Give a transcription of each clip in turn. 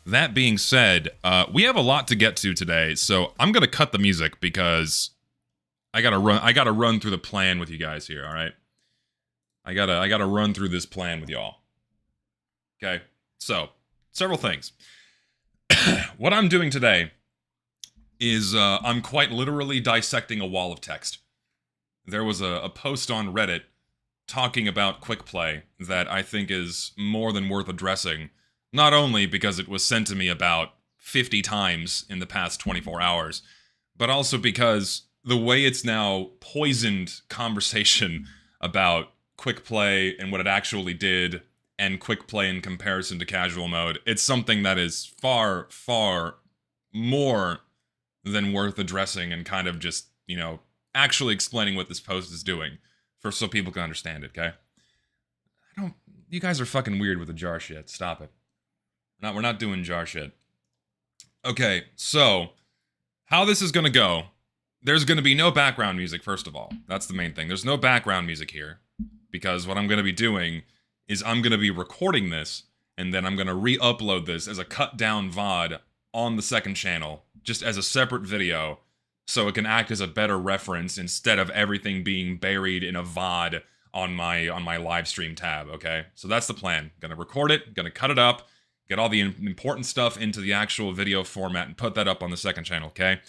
That being said, we have a lot to get to today, so I'm gonna cut the music because I gotta run. I gotta run through the plan with you guys here. All right, I gotta run through this plan with y'all. Okay, so several things. What I'm doing today is I'm quite literally dissecting a wall of text. There was a post on Reddit talking about quickplay that I think is more than worth addressing. Not only because it was sent to me about 50 times in the past 24 hours, but also because the way it's now poisoned conversation about quickplay and what it actually did and quickplay in comparison to casual mode, it's something that is far, far more than worth addressing and kind of just, actually explaining what this post is doing for so people can understand it, okay? You guys are fucking weird with the jar shit. Stop it. We're not doing jar shit. Okay, so how this is gonna go, there's gonna be no background music, first of all. That's the main thing. There's no background music here, because what I'm gonna be doing is I'm gonna be recording this, and then I'm gonna re-upload this as a cut-down VOD on the second channel, just as a separate video, so it can act as a better reference instead of everything being buried in a VOD on my live stream tab, okay? So that's the plan. Gonna record it, gonna cut it up, get all the important stuff into the actual video format and put that up on the second channel, okay?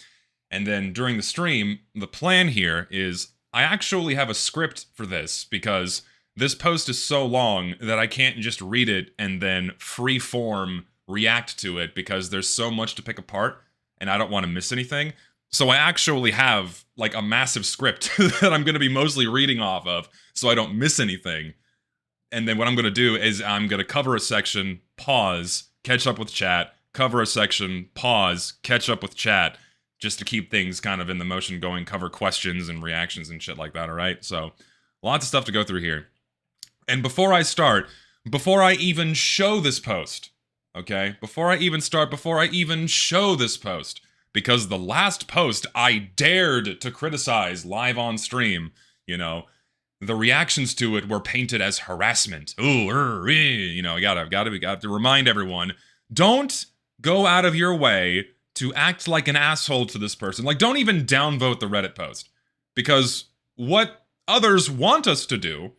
And then during the stream, the plan here is I actually have a script for this because this post is so long that I can't just read it and then free form react to it because there's so much to pick apart and I don't want to miss anything. So I actually have like a massive script that I'm going to be mostly reading off of so I don't miss anything. And then what I'm going to do is I'm going to cover a section, pause, catch up with chat, cover a section, pause, catch up with chat, just to keep things kind of in the motion going, cover questions and reactions and shit like that, alright? So, lots of stuff to go through here. And before I start, before I even show this post, okay? Before I even show this post, because the last post I dared to criticize live on stream, the reactions to it were painted as harassment. Ooh, we got to remind everyone, don't go out of your way to act like an asshole to this person. Like, don't even downvote the Reddit post. Because what others want us to do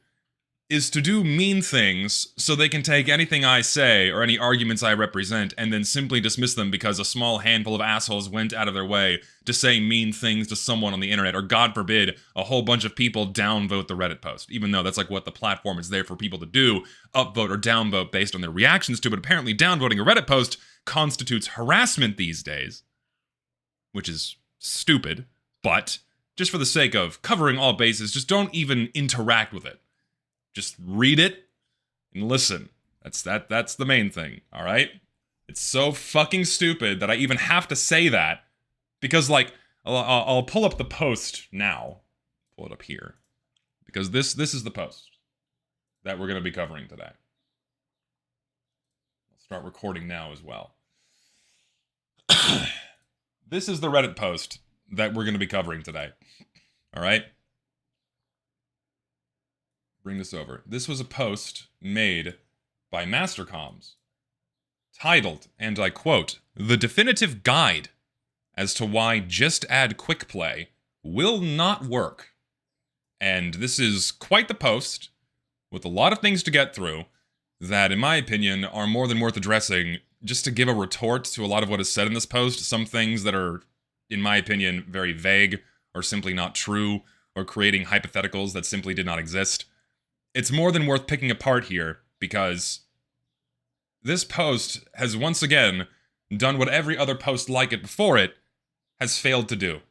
is to do mean things so they can take anything I say or any arguments I represent and then simply dismiss them because a small handful of assholes went out of their way to say mean things to someone on the internet, or God forbid, a whole bunch of people downvote the Reddit post, even though that's like what the platform is there for people to do, upvote or downvote based on their reactions to, but apparently downvoting a Reddit post constitutes harassment these days, which is stupid, but just for the sake of covering all bases, just don't even interact with it. Just read it and listen. That's the main thing, all right? It's so fucking stupid that I even have to say that because, like, I'll pull up the post now. Pull it up here. Because this is the post that we're going to be covering today. I'll start recording now as well. This is the Reddit post that we're going to be covering today. All right? Bring this over. This was a post made by Mastercoms titled, and I quote, "The definitive guide as to why just add quick play will not work." And this is quite the post with a lot of things to get through that, in my opinion, are more than worth addressing just to give a retort to a lot of what is said in this post. Some things that are, in my opinion, very vague or simply not true or creating hypotheticals that simply did not exist. It's more than worth picking apart here, because this post has once again done what every other post like it before it has failed to do.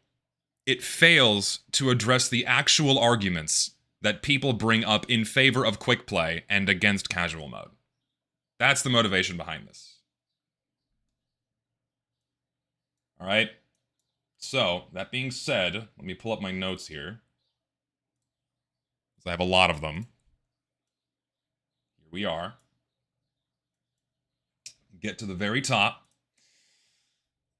It fails to address the actual arguments that people bring up in favor of quick play and against casual mode. That's the motivation behind this. Alright? So, that being said, let me pull up my notes here, because I have a lot of them. We are. Get to the very top.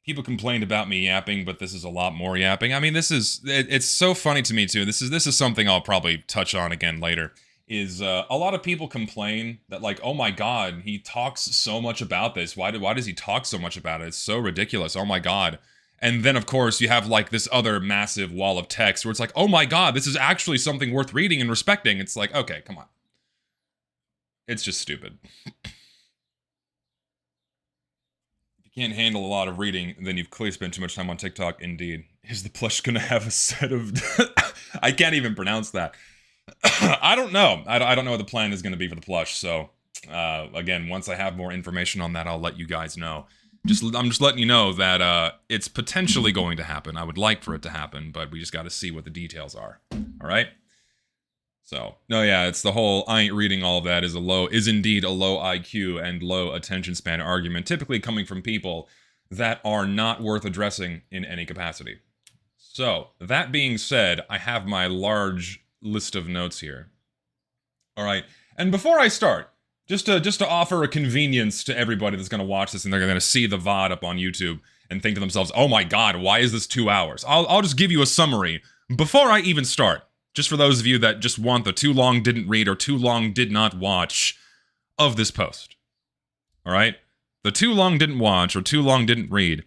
People complained about me yapping, but this is a lot more yapping. I mean, it's so funny to me too. This is something I'll probably touch on again later. is a lot of people complain that like, oh my god, he talks so much about this. Why does he talk so much about it? It's so ridiculous. Oh my god. And then of course you have like this other massive wall of text where it's like, oh my god, this is actually something worth reading and respecting. It's like, okay, come on. It's just stupid. If you can't handle a lot of reading, then you've clearly spent too much time on TikTok. Indeed. Is the plush gonna have a set of... I can't even pronounce that. I don't know. I don't know what the plan is going to be for the plush. So, again, once I have more information on that, I'll let you guys know. I'm just letting you know that it's potentially going to happen. I would like for it to happen, but we just got to see what the details are. All right. So, no, yeah, it's the whole I ain't reading all of that is indeed a low IQ and low attention span argument, typically coming from people that are not worth addressing in any capacity. So, that being said, I have my large list of notes here. All right, and before I start, just to offer a convenience to everybody that's going to watch this and they're going to see the VOD up on YouTube and think to themselves, oh my god, why is this 2 hours? I'll just give you a summary before I even start, just for those of you that just want the too long didn't read or too long did not watch of this post. All right, the too long didn't watch or too long didn't read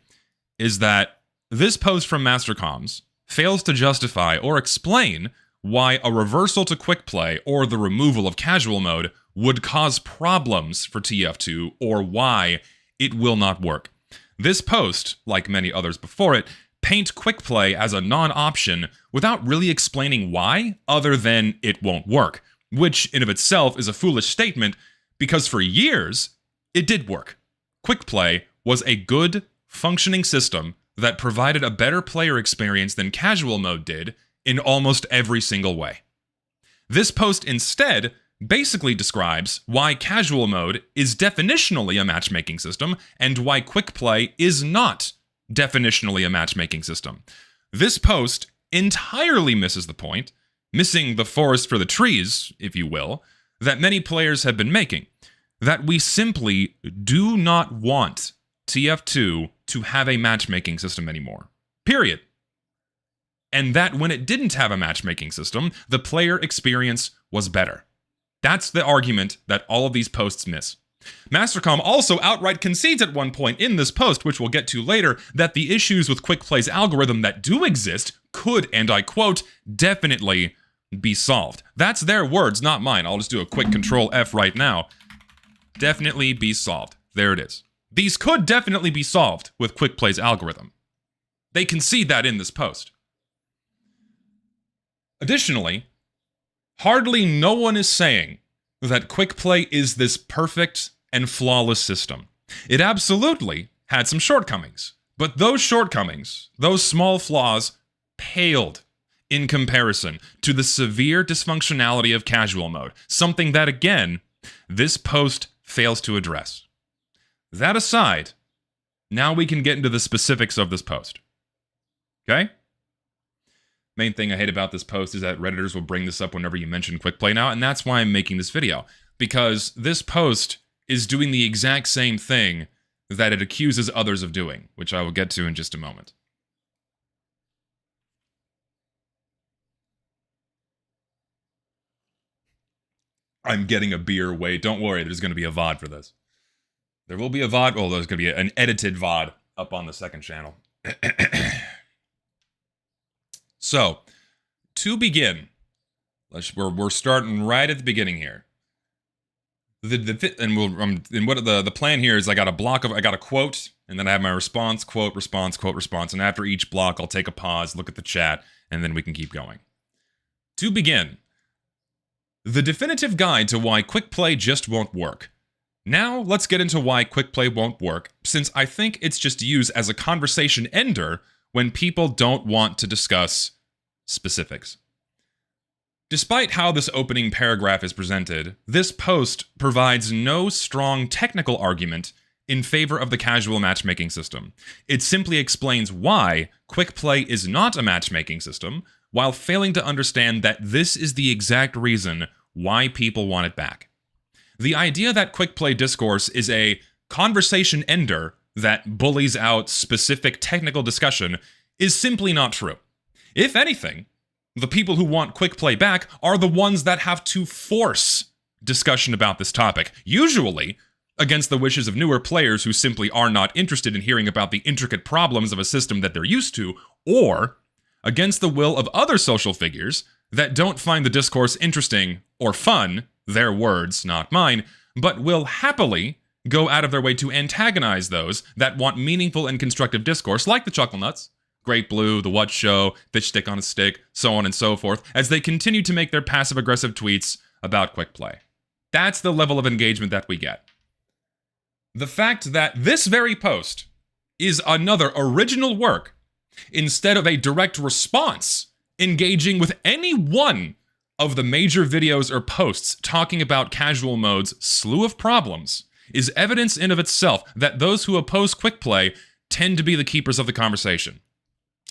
is that this post from Mastercoms fails to justify or explain why a reversal to quick play or the removal of casual mode would cause problems for TF2 or why it will not work. This post, like many others before it, paint quick play as a non-option without really explaining why, other than it won't work, which in of itself is a foolish statement because for years, it did work. Quick play was a good, functioning system that provided a better player experience than casual mode did in almost every single way. This post instead basically describes why casual mode is definitionally a matchmaking system and why quick play is not definitionally a matchmaking system. This post entirely misses the point, missing the forest for the trees, if you will, that many players have been making, that we simply do not want TF2 to have a matchmaking system anymore. Period. And that when it didn't have a matchmaking system, the player experience was better. That's the argument that all of these posts miss. Mastercom also outright concedes at one point in this post, which we'll get to later, that the issues with quick play's algorithm that do exist could, and I quote, definitely be solved. That's their words, not mine. I'll just do a quick Control F right now. Definitely be solved. There it is. These could definitely be solved with quick play's algorithm. They concede that in this post. Additionally, hardly no one is saying that quick play is this perfect and flawless system. It absolutely had some shortcomings, but those shortcomings, those small flaws, paled in comparison to the severe dysfunctionality of casual mode, something that, again, this post fails to address. That aside, now we can get into the specifics of this post. Okay? Main thing I hate about this post is that Redditors will bring this up whenever you mention quick play now, and that's why I'm making this video. Because this post is doing the exact same thing that it accuses others of doing, which I will get to in just a moment. I'm getting a beer. Wait, don't worry, there's going to be a VOD for this. There will be a VOD. Oh, there's going to be an edited VOD up on the second channel. So, to begin, we're starting right at the beginning here. The plan here is I got a quote, and then I have my response, quote, response, quote, response, and after each block, I'll take a pause, look at the chat, and then we can keep going. To begin, the definitive guide to why quick play just won't work. Now, let's get into why quick play won't work, since I think it's just used as a conversation ender when people don't want to discuss specifics. Despite how this opening paragraph is presented, this post provides no strong technical argument in favor of the casual matchmaking system. It simply explains why quick play is not a matchmaking system, while failing to understand that this is the exact reason why people want it back. The idea that quick play discourse is a conversation ender that bullies out specific technical discussion is simply not true. If anything, the people who want quick play back are the ones that have to force discussion about this topic, usually against the wishes of newer players who simply are not interested in hearing about the intricate problems of a system that they're used to, or against the will of other social figures that don't find the discourse interesting or fun, their words, not mine, but will happily go out of their way to antagonize those that want meaningful and constructive discourse, like the Chuckle Nuts, Great Blue, The What Show, Fish Stick on a Stick, so on and so forth, as they continue to make their passive-aggressive tweets about quick play. That's the level of engagement that we get. The fact that this very post is another original work, instead of a direct response engaging with any one of the major videos or posts talking about casual mode's slew of problems, is evidence in of itself that those who oppose quick play tend to be the keepers of the conversation.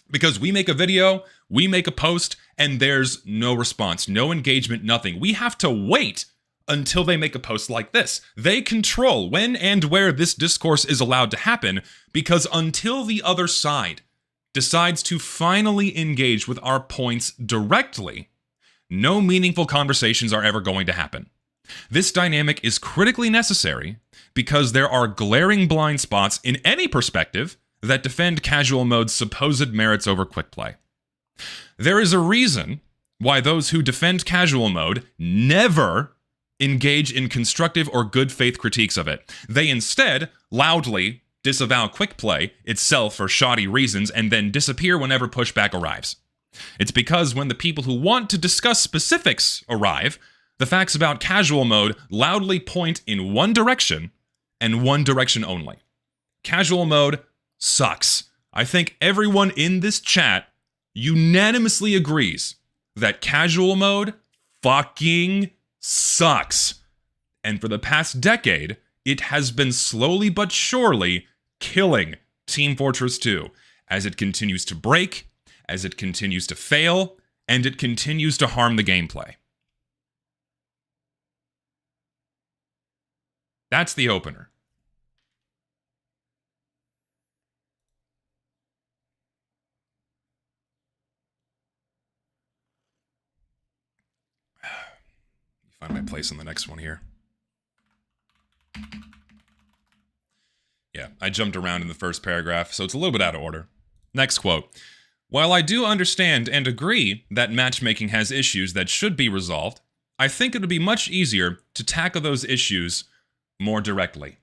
Because we make a video, we make a post, and there's no response, no engagement, nothing. We have to wait until they make a post like this. They control when and where this discourse is allowed to happen, because until the other side decides to finally engage with our points directly, no meaningful conversations are ever going to happen. This dynamic is critically necessary because there are glaring blind spots in any perspective that defend casual mode's supposed merits over quick play. There is a reason why those who defend casual mode never engage in constructive or good faith critiques of it. They instead loudly disavow quick play itself for shoddy reasons and then disappear whenever pushback arrives. It's because when the people who want to discuss specifics arrive, the facts about casual mode loudly point in one direction and one direction only. Casual mode sucks. I think everyone in this chat unanimously agrees that casual mode fucking sucks. And for the past decade, it has been slowly but surely killing Team Fortress 2 as it continues to break, as it continues to fail, and it continues to harm the gameplay. That's the opener. Find my place in the next one here. Yeah, I jumped around in the first paragraph, so it's a little bit out of order. Next quote. While I do understand and agree that matchmaking has issues that should be resolved, I think it would be much easier to tackle those issues more directly.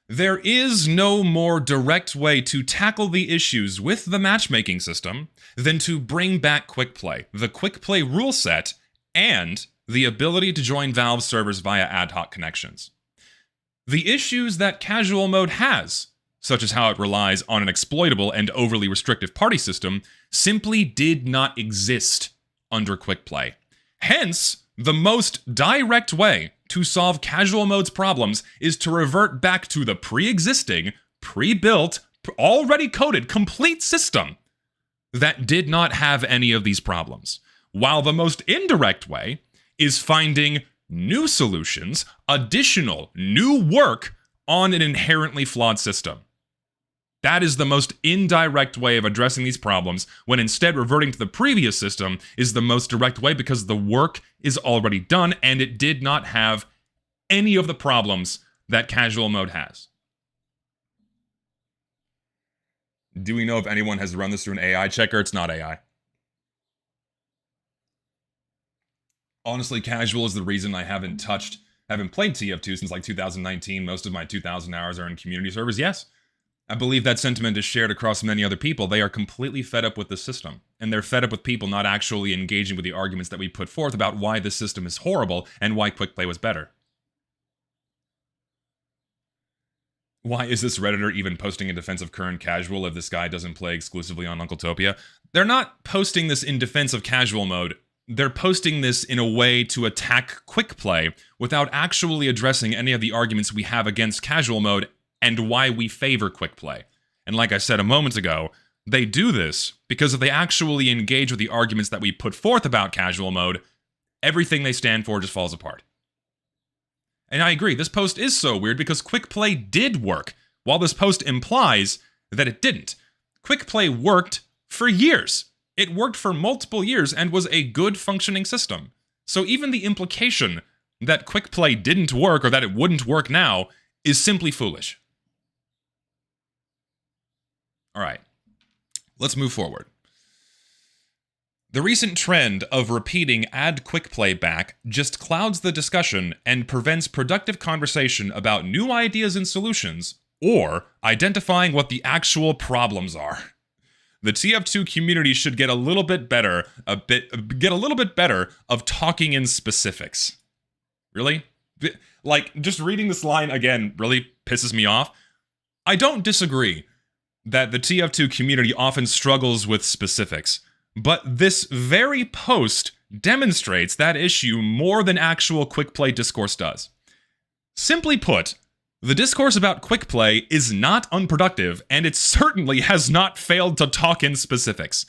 There is no more direct way to tackle the issues with the matchmaking system than to bring back quick play, the quick play rule set, and the ability to join Valve servers via ad hoc connections. The issues that casual mode has, such as how it relies on an exploitable and overly restrictive party system, simply did not exist under quick play. Hence, the most direct way to solve casual mode's problems is to revert back to the pre-existing, pre-built, already coded, complete system that did not have any of these problems. While the most indirect way is finding new solutions, additional, new work on an inherently flawed system. That is the most indirect way of addressing these problems, when instead reverting to the previous system is the most direct way because the work is already done and it did not have any of the problems that casual mode has. Do we know if anyone has run this through an AI checker? It's not AI. Honestly, casual is the reason I haven't played TF2 since like 2019. Most of my 2,000 hours are in community servers. Yes, I believe that sentiment is shared across many other people. They are completely fed up with the system, and they're fed up with people not actually engaging with the arguments that we put forth about why this system is horrible and why quick play was better. Why is this Redditor even posting in defense of current casual if this guy doesn't play exclusively on Uncletopia? They're not posting this in defense of casual mode. They're posting this in a way to attack quick play without actually addressing any of the arguments we have against casual mode and why we favor quick play. And like I said a moment ago, they do this because if they actually engage with the arguments that we put forth about casual mode, everything they stand for just falls apart. And I agree, this post is so weird because quick play did work, while this post implies that it didn't. Quick play worked for years. It worked for multiple years and was a good functioning system. So even the implication that quick play didn't work or that it wouldn't work now is simply foolish. All right, let's move forward. The recent trend of repeating add quick play back just clouds the discussion and prevents productive conversation about new ideas and solutions or identifying what the actual problems are. The TF2 community should get a little bit better of talking in specifics. Really? Like, just reading this line again really pisses me off. I don't disagree that the TF2 community often struggles with specifics, but this very post demonstrates that issue more than actual quick play discourse does. Simply put, the discourse about quick play is not unproductive, and it certainly has not failed to talk in specifics.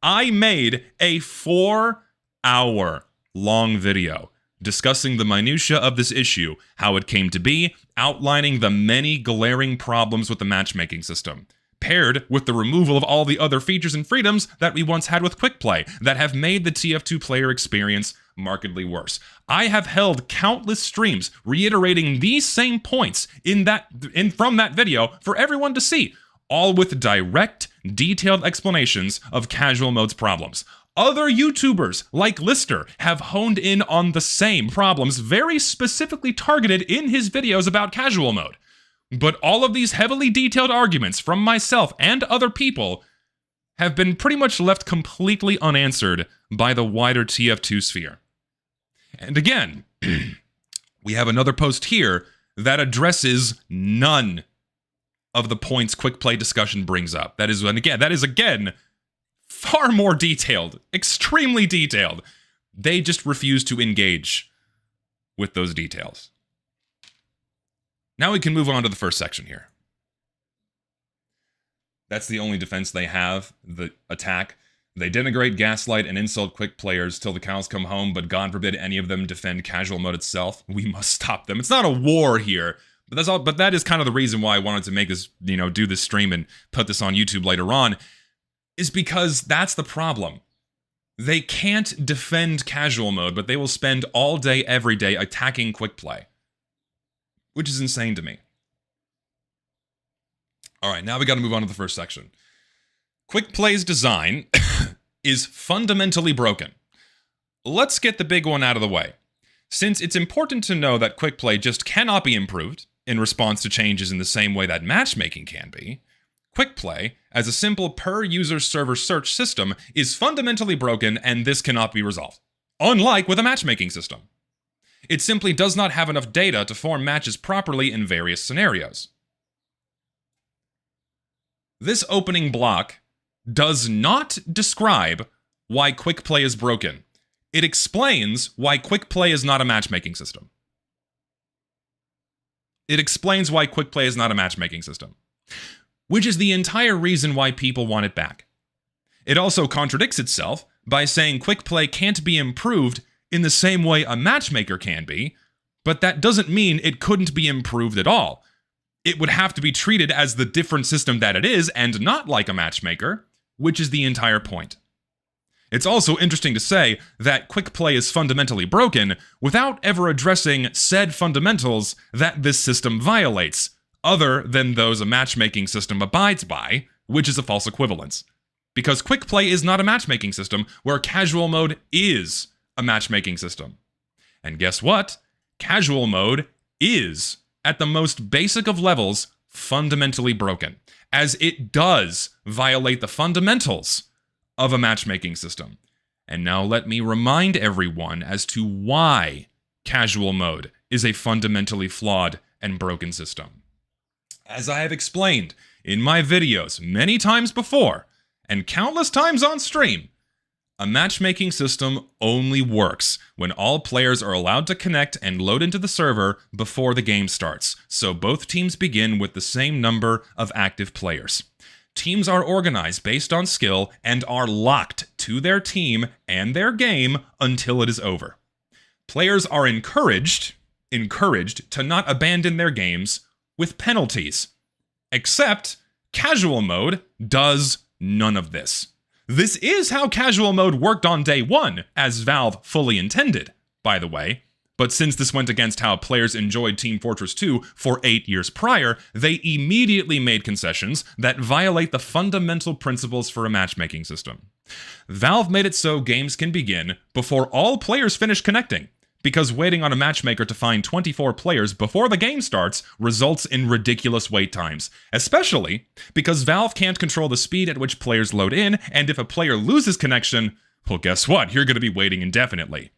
I made a 4-hour-long video discussing the minutiae of this issue, how it came to be, outlining the many glaring problems with the matchmaking system, paired with the removal of all the other features and freedoms that we once had with quick play that have made the TF2 player experience markedly worse. I have held countless streams reiterating these same points from that video for everyone to see, all with direct, detailed explanations of casual mode's problems. Other YouTubers, like Lister, have honed in on the same problems very specifically targeted in his videos about casual mode. But all of these heavily detailed arguments from myself and other people have been pretty much left completely unanswered by the wider TF2 sphere. And again, we have another post here that addresses none of the points quick play discussion brings up. That is again far more detailed, extremely detailed. They just refuse to engage with those details. Now we can move on to the first section here. That's the only defense they have, the attack. They denigrate, gaslight, and insult quick players till the cows come home, but God forbid any of them defend casual mode itself. We must stop them. It's not a war here, but that's all. But that is kind of the reason why I wanted to make this, do this stream and put this on YouTube later on, is because that's the problem. They can't defend casual mode, but they will spend all day, every day attacking quick play, which is insane to me. All right, now we got to move on to the first section. Quick play's design is fundamentally broken. Let's get the big one out of the way. Since it's important to know that quick play just cannot be improved in response to changes in the same way that matchmaking can be, quick play, as a simple per-user server search system, is fundamentally broken, and this cannot be resolved. Unlike with a matchmaking system. It simply does not have enough data to form matches properly in various scenarios. This opening block does not describe why quick play is broken. It explains why quick play is not a matchmaking system. It explains why quick play is not a matchmaking system, which is the entire reason why people want it back. It also contradicts itself by saying quick play can't be improved in the same way a matchmaker can be, but that doesn't mean it couldn't be improved at all. It would have to be treated as the different system that it is and not like a matchmaker, which is the entire point. It's also interesting to say that quick play is fundamentally broken without ever addressing said fundamentals that this system violates, other than those a matchmaking system abides by, which is a false equivalence. Because quick play is not a matchmaking system, where casual mode is a matchmaking system. And guess what? Casual mode is, at the most basic of levels, fundamentally broken, as it does violate the fundamentals of a matchmaking system. And now let me remind everyone as to why casual mode is a fundamentally flawed and broken system. As I have explained in my videos many times before, and countless times on stream, a matchmaking system only works when all players are allowed to connect and load into the server before the game starts, so both teams begin with the same number of active players. Teams are organized based on skill and are locked to their team and their game until it is over. Players are encouraged to not abandon their games with penalties, except casual mode does none of this. This is how casual mode worked on day one, as Valve fully intended, by the way. But since this went against how players enjoyed Team Fortress 2 for 8 years prior, they immediately made concessions that violate the fundamental principles for a matchmaking system. Valve made it so games can begin before all players finish connecting, because waiting on a matchmaker to find 24 players before the game starts results in ridiculous wait times, especially because Valve can't control the speed at which players load in, and if a player loses connection, well, guess what? You're going to be waiting indefinitely.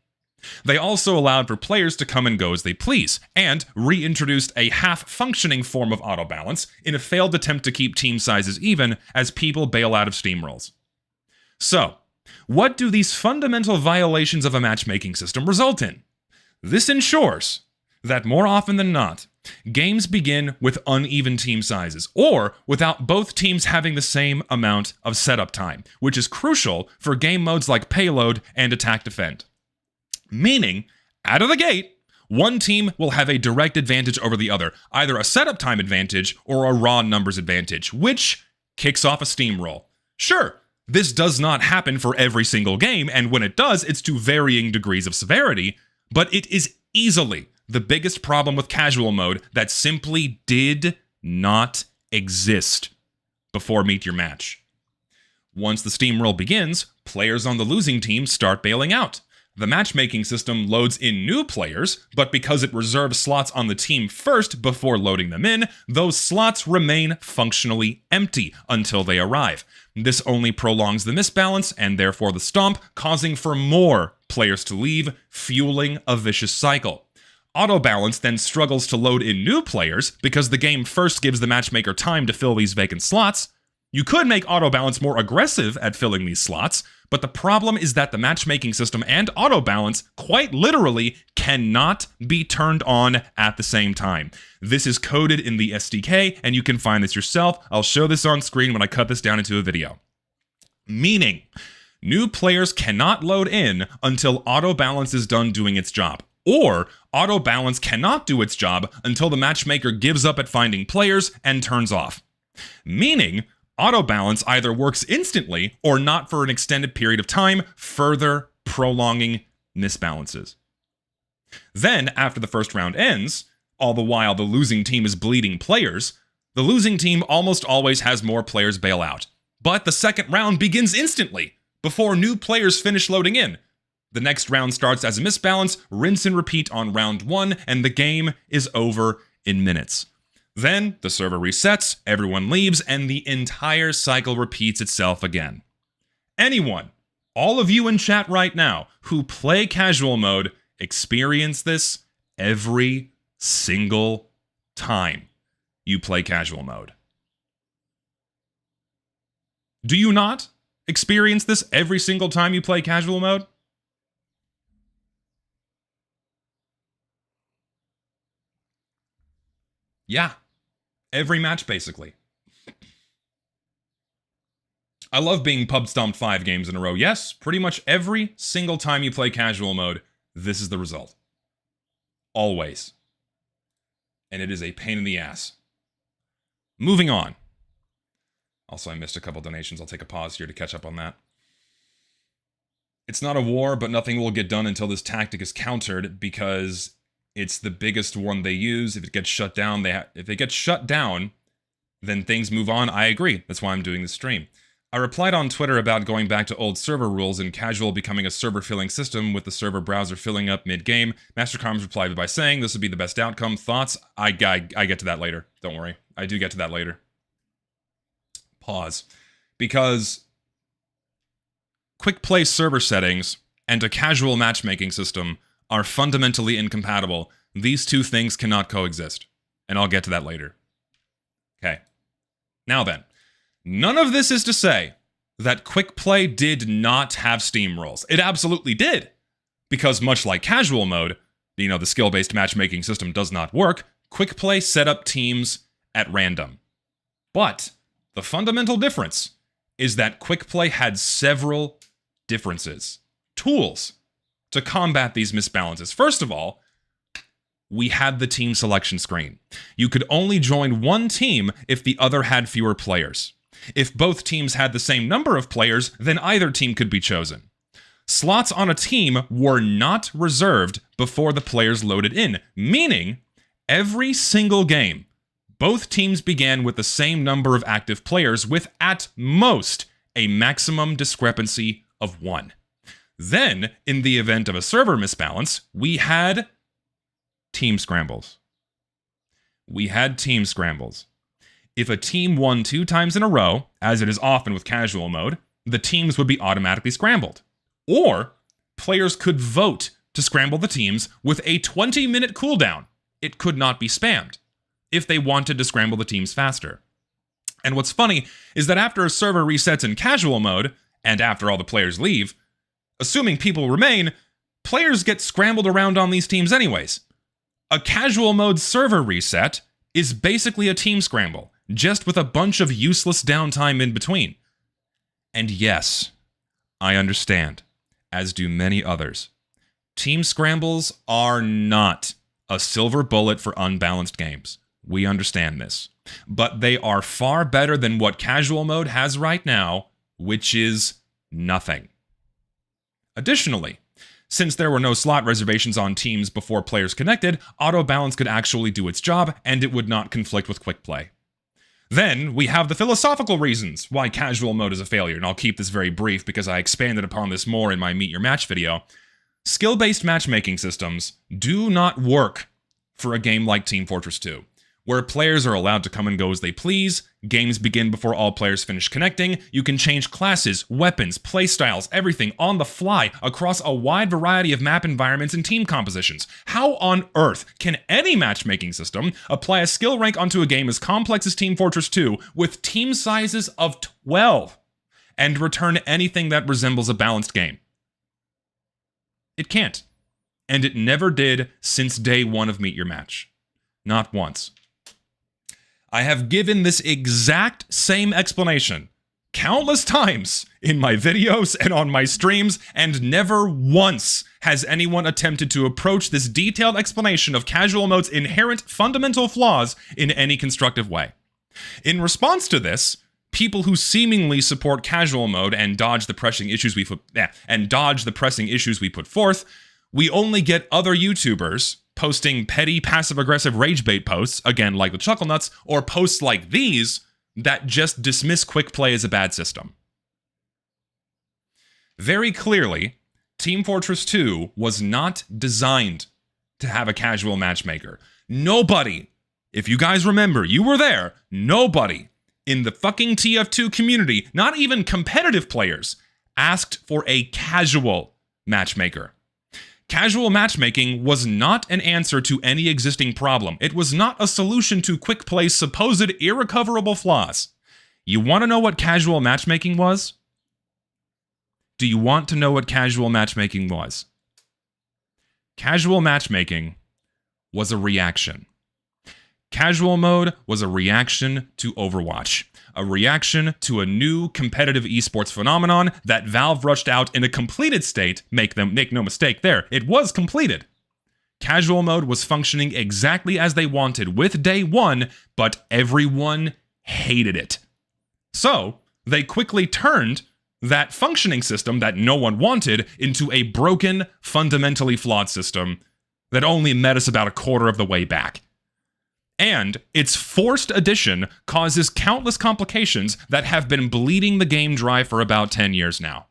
They also allowed for players to come and go as they please, and reintroduced a half-functioning form of auto-balance in a failed attempt to keep team sizes even as people bail out of steamrolls. So, what do these fundamental violations of a matchmaking system result in? This ensures that more often than not, games begin with uneven team sizes, or without both teams having the same amount of setup time, which is crucial for game modes like Payload and Attack Defend. Meaning, out of the gate, one team will have a direct advantage over the other, either a setup time advantage or a raw numbers advantage, which kicks off a steamroll. Sure, this does not happen for every single game, and when it does, it's to varying degrees of severity, but it is easily the biggest problem with casual mode that simply did not exist before Meet Your Match. Once the steamroll begins, players on the losing team start bailing out. The matchmaking system loads in new players, but because it reserves slots on the team first before loading them in, those slots remain functionally empty until they arrive. This only prolongs the misbalance and therefore the stomp, causing for more players to leave, fueling a vicious cycle. Auto-balance then struggles to load in new players because the game first gives the matchmaker time to fill these vacant slots. You could make auto-balance more aggressive at filling these slots, but the problem is that the matchmaking system and auto-balance quite literally cannot be turned on at the same time. This is coded in the SDK, and you can find this yourself. I'll show this on screen when I cut this down into a video. Meaning, new players cannot load in until auto-balance is done doing its job. Or, auto-balance cannot do its job until the matchmaker gives up at finding players and turns off. Meaning, auto-balance either works instantly or not for an extended period of time, further prolonging misbalances. Then, after the first round ends, all the while the losing team is bleeding players, the losing team almost always has more players bail out. But the second round begins instantly, before new players finish loading in. The next round starts as a misbalance, rinse and repeat on round 1, and the game is over in minutes. Then, the server resets, everyone leaves, and the entire cycle repeats itself again. Anyone, all of you in chat right now, who play casual mode, experience this every single time you play casual mode. Do you not experience this every single time you play casual mode? Yeah. Every match, basically. I love being pub stomped 5 games in a row. Yes, pretty much every single time you play casual mode, this is the result. Always. And it is a pain in the ass. Moving on. Also, I missed a couple donations. I'll take a pause here to catch up on that. It's not a war, but nothing will get done until this tactic is countered because it's the biggest one they use. If it gets shut down, if it gets shut down, then things move on. I agree. That's why I'm doing this stream. I replied on Twitter about going back to old server rules and casual becoming a server-filling system with the server browser filling up mid-game. Master Carms replied by saying this would be the best outcome. Thoughts? I get to that later. Don't worry. I do get to that later. Pause. Because quick play server settings and a casual matchmaking system are fundamentally incompatible. These two things cannot coexist. And I'll get to that later. Okay. Now then, none of this is to say that quick play did not have steamrolls. It absolutely did. Because much like casual mode, the skill-based matchmaking system does not work, quick play set up teams at random. But the fundamental difference is that quick play had several differences. Tools to combat these misbalances. First of all, we had the team selection screen. You could only join one team if the other had fewer players. If both teams had the same number of players, then either team could be chosen. Slots on a team were not reserved before the players loaded in, meaning every single game, both teams began with the same number of active players with, at most, a maximum discrepancy of 1. Then, in the event of a server misbalance, we had team scrambles. If a team won 2 times in a row, as it is often with casual mode, the teams would be automatically scrambled. Or, players could vote to scramble the teams with a 20-minute cooldown. It could not be spammed if they wanted to scramble the teams faster. And what's funny is that after a server resets in casual mode, and after all the players leave, assuming people remain, players get scrambled around on these teams anyways. A casual mode server reset is basically a team scramble, just with a bunch of useless downtime in between. And yes, I understand, as do many others. Team scrambles are not a silver bullet for unbalanced games. We understand this. But they are far better than what casual mode has right now, which is nothing. Additionally, since there were no slot reservations on teams before players connected, auto balance could actually do its job, and it would not conflict with quick play. Then, we have the philosophical reasons why casual mode is a failure, and I'll keep this very brief because I expanded upon this more in my Meet Your Match video. Skill-based matchmaking systems do not work for a game like Team Fortress 2, where players are allowed to come and go as they please, games begin before all players finish connecting, you can change classes, weapons, playstyles, everything on the fly across a wide variety of map environments and team compositions. How on earth can any matchmaking system apply a skill rank onto a game as complex as Team Fortress 2 with team sizes of 12 and return anything that resembles a balanced game? It can't. And it never did since day one of Meet Your Match. Not once. I have given this exact same explanation countless times in my videos and on my streams, and never once has anyone attempted to approach this detailed explanation of casual mode's inherent fundamental flaws in any constructive way. In response to this, people who seemingly support casual mode and dodge the pressing issues we put forth, we only get other YouTubers posting petty, passive-aggressive rage bait posts, again like the Chuckle Nuts, or posts like these that just dismiss quick play as a bad system. Very clearly, Team Fortress 2 was not designed to have a casual matchmaker. Nobody, if you guys remember, you were there, nobody in the fucking TF2 community, not even competitive players, asked for a casual matchmaker. Casual matchmaking was not an answer to any existing problem. It was not a solution to quick play's supposed irrecoverable flaws. You want to know what casual matchmaking was? Do you want to know what casual matchmaking was? Casual matchmaking was a reaction. Casual mode was a reaction to Overwatch. A reaction to a new competitive esports phenomenon that Valve rushed out in a completed state. Make no mistake there, it was completed. Casual mode was functioning exactly as they wanted with day one, but everyone hated it. So, they quickly turned that functioning system that no one wanted into a broken, fundamentally flawed system that only met us about a quarter of the way back. And its forced addition causes countless complications that have been bleeding the game dry for about 10 years now.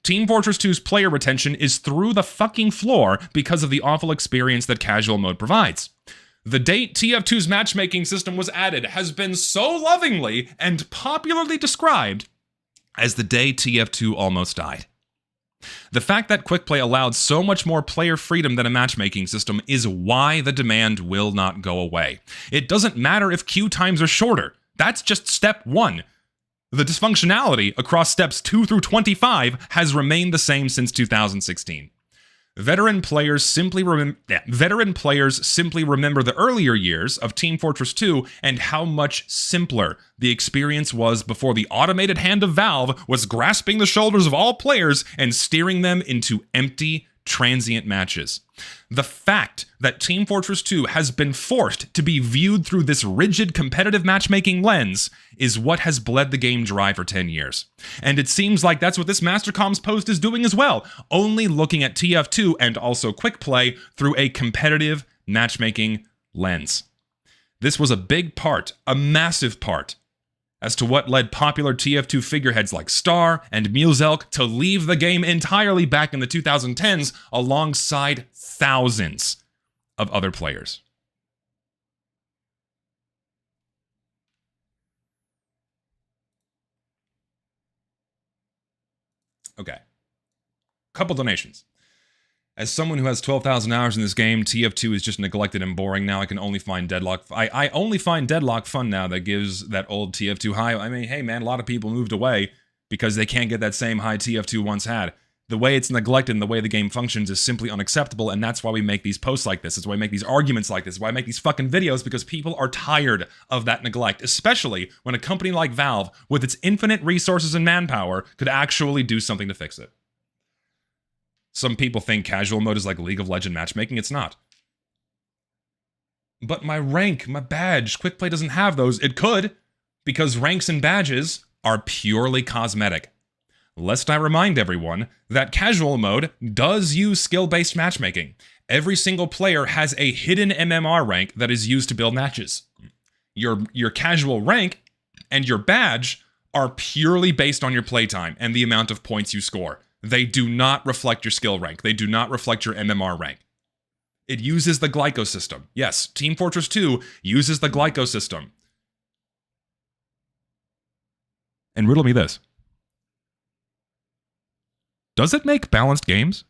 Team Fortress 2's player retention is through the fucking floor because of the awful experience that casual mode provides. The date TF2's matchmaking system was added has been so lovingly and popularly described as the day TF2 almost died. The fact that quickplay allowed so much more player freedom than a matchmaking system is why the demand will not go away. It doesn't matter if queue times are shorter. That's just step 1. The dysfunctionality across steps 2 through 25 has remained the same since 2016. Veteran players simply remember the earlier years of Team Fortress 2 and how much simpler the experience was before the automated hand of Valve was grasping the shoulders of all players and steering them into empty, transient matches. The fact that Team Fortress 2 has been forced to be viewed through this rigid competitive matchmaking lens is what has bled the game dry for 10 years. And it seems like that's what this Mastercom's post is doing as well, only looking at TF2 and also quickplay through a competitive matchmaking lens. This was a big part, a massive part, as to what led popular TF2 figureheads like Star and Muselk to leave the game entirely back in the 2010s alongside thousands of other players. Okay. Couple donations. As someone who has 12,000 hours in this game, TF2 is just neglected and boring now. I can only find Deadlock. I only find Deadlock fun now that gives that old TF2 high. I mean, hey man, a lot of people moved away because they can't get that same high TF2 once had. The way it's neglected and the way the game functions is simply unacceptable, and that's why we make these posts like this. It's why we make these arguments like this. It's why I make these fucking videos, because people are tired of that neglect, especially when a company like Valve, with its infinite resources and manpower, could actually do something to fix it. Some people think casual mode is like League of Legends matchmaking. It's not. But my rank, my badge, quickplay doesn't have those. It could, because ranks and badges are purely cosmetic. Lest I remind everyone that casual mode does use skill-based matchmaking. Every single player has a hidden MMR rank that is used to build matches. Your casual rank and your badge are purely based on your playtime and the amount of points you score. They do not reflect your skill rank. They do not reflect your MMR rank. It uses the Glyco system. Yes, Team Fortress 2 uses the Glyco system. And riddle me this. Does it make balanced games?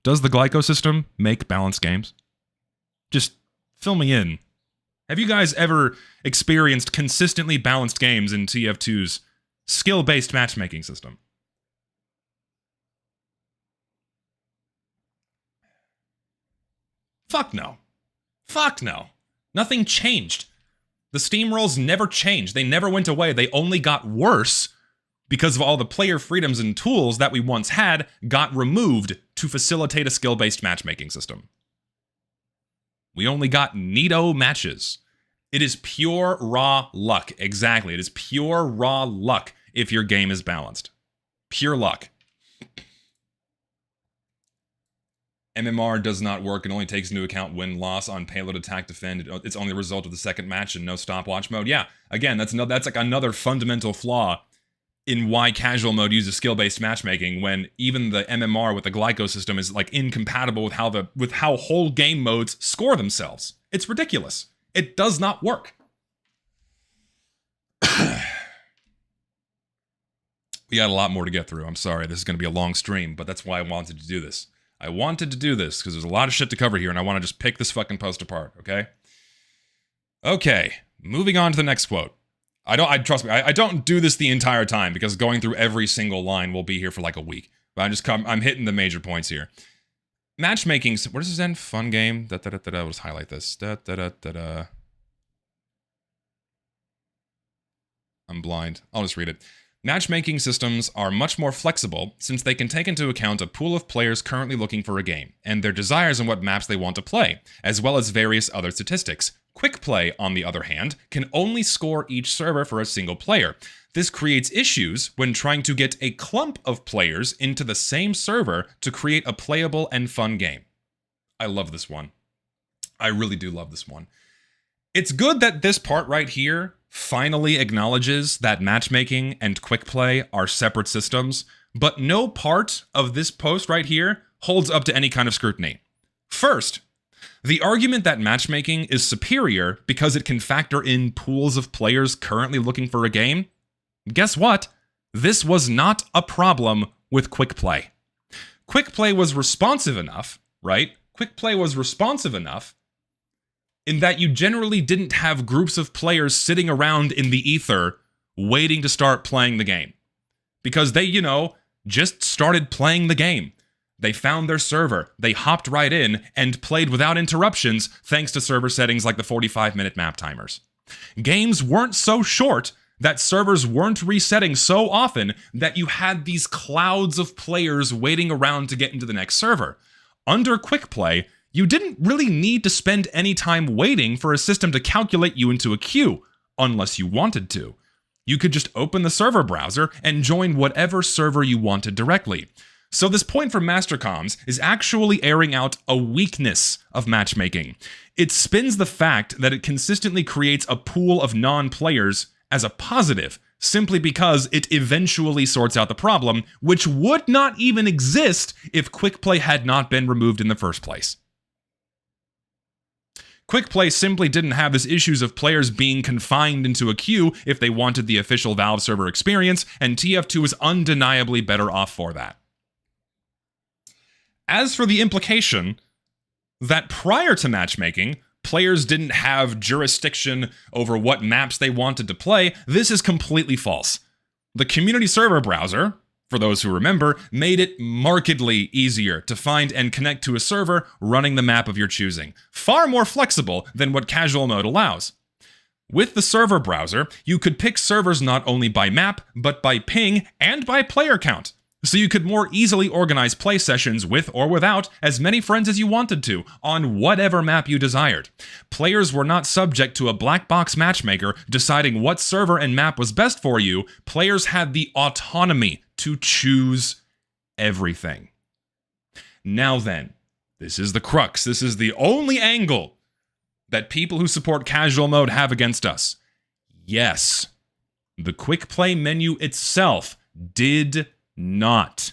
Does the Glyco system make balanced games? Just fill me in. Have you guys ever experienced consistently balanced games in TF2's skill-based matchmaking system? Fuck no. Fuck no. Nothing changed. The steamrolls never changed. They never went away. They only got worse because of all the player freedoms and tools that we once had got removed to facilitate a skill-based matchmaking system. We only got neato matches. It is pure raw luck. Exactly. It is pure raw luck if your game is balanced. Pure luck. MMR does not work. It only takes into account win-loss on payload, attack, defend. It's only a result of the second match and no stopwatch mode. Yeah, again, that's like another fundamental flaw in why casual mode uses skill-based matchmaking, when even the MMR with the Glyco system is like incompatible with how whole game modes score themselves. It's ridiculous. It does not work. We got a lot more to get through. I'm sorry, this is going to be a long stream, but that's why I wanted to do this. I wanted to do this because there's a lot of shit to cover here, and I want to just pick this fucking post apart, okay? Okay, moving on to the next quote. Trust me, I don't do this the entire time, because going through every single line will be here for like a week. But I'm hitting the major points here. Matchmaking, where does this end? Fun game. We'll just highlight this. I'm blind. I'll just read it. Matchmaking systems are much more flexible since they can take into account a pool of players currently looking for a game, and their desires and what maps they want to play, as well as various other statistics. Quickplay, on the other hand, can only score each server for a single player. This creates issues when trying to get a clump of players into the same server to create a playable and fun game. I love this one. I really do love this one. It's good that this part right here finally acknowledges that matchmaking and quickplay are separate systems, but no part of this post right here holds up to any kind of scrutiny. First, the argument that matchmaking is superior because it can factor in pools of players currently looking for a game. Guess what? This was not a problem with quickplay. Quickplay was responsive enough, right? Quickplay was responsive enough in that you generally didn't have groups of players sitting around in the ether waiting to start playing the game. Because they, just started playing the game. They found their server, they hopped right in, and played without interruptions thanks to server settings like the 45-minute map timers. Games weren't so short that servers weren't resetting so often that you had these clouds of players waiting around to get into the next server. Under quickplay, you didn't really need to spend any time waiting for a system to calculate you into a queue, unless you wanted to. You could just open the server browser and join whatever server you wanted directly. So this point from Mastercoms is actually airing out a weakness of matchmaking. It spins the fact that it consistently creates a pool of non-players as a positive, simply because it eventually sorts out the problem, which would not even exist if quickplay had not been removed in the first place. Quickplay simply didn't have this issues of players being confined into a queue if they wanted the official Valve server experience, and TF2 is undeniably better off for that. As for the implication that prior to matchmaking, players didn't have jurisdiction over what maps they wanted to play, this is completely false. The community server browser, for those who remember, made it markedly easier to find and connect to a server running the map of your choosing. Far more flexible than what casual mode allows. With the server browser, you could pick servers not only by map, but by ping and by player count. So you could more easily organize play sessions with or without as many friends as you wanted to, on whatever map you desired. Players were not subject to a black box matchmaker deciding what server and map was best for you. Players had the autonomy to choose everything. Now then, this is the crux. This is the only angle that people who support casual mode have against us. Yes, the quick play menu itself did not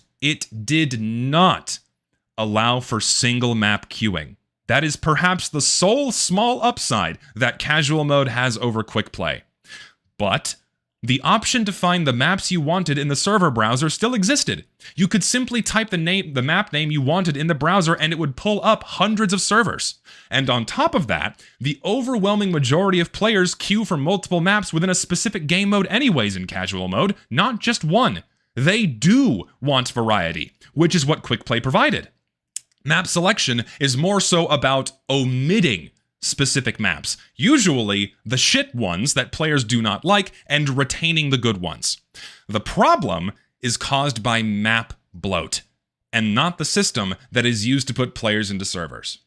allow for single map queuing. That is perhaps the sole small upside that casual mode has over quick play. But the option to find the maps you wanted in the server browser still existed. You could simply type the map name you wanted in the browser and it would pull up hundreds of servers. And on top of that, the overwhelming majority of players queue for multiple maps within a specific game mode anyways in casual mode, not just one. They do want variety, which is what quickplay provided. Map selection is more so about omitting specific maps, usually the shit ones that players do not like, and retaining the good ones. The problem is caused by map bloat, and not the system that is used to put players into servers.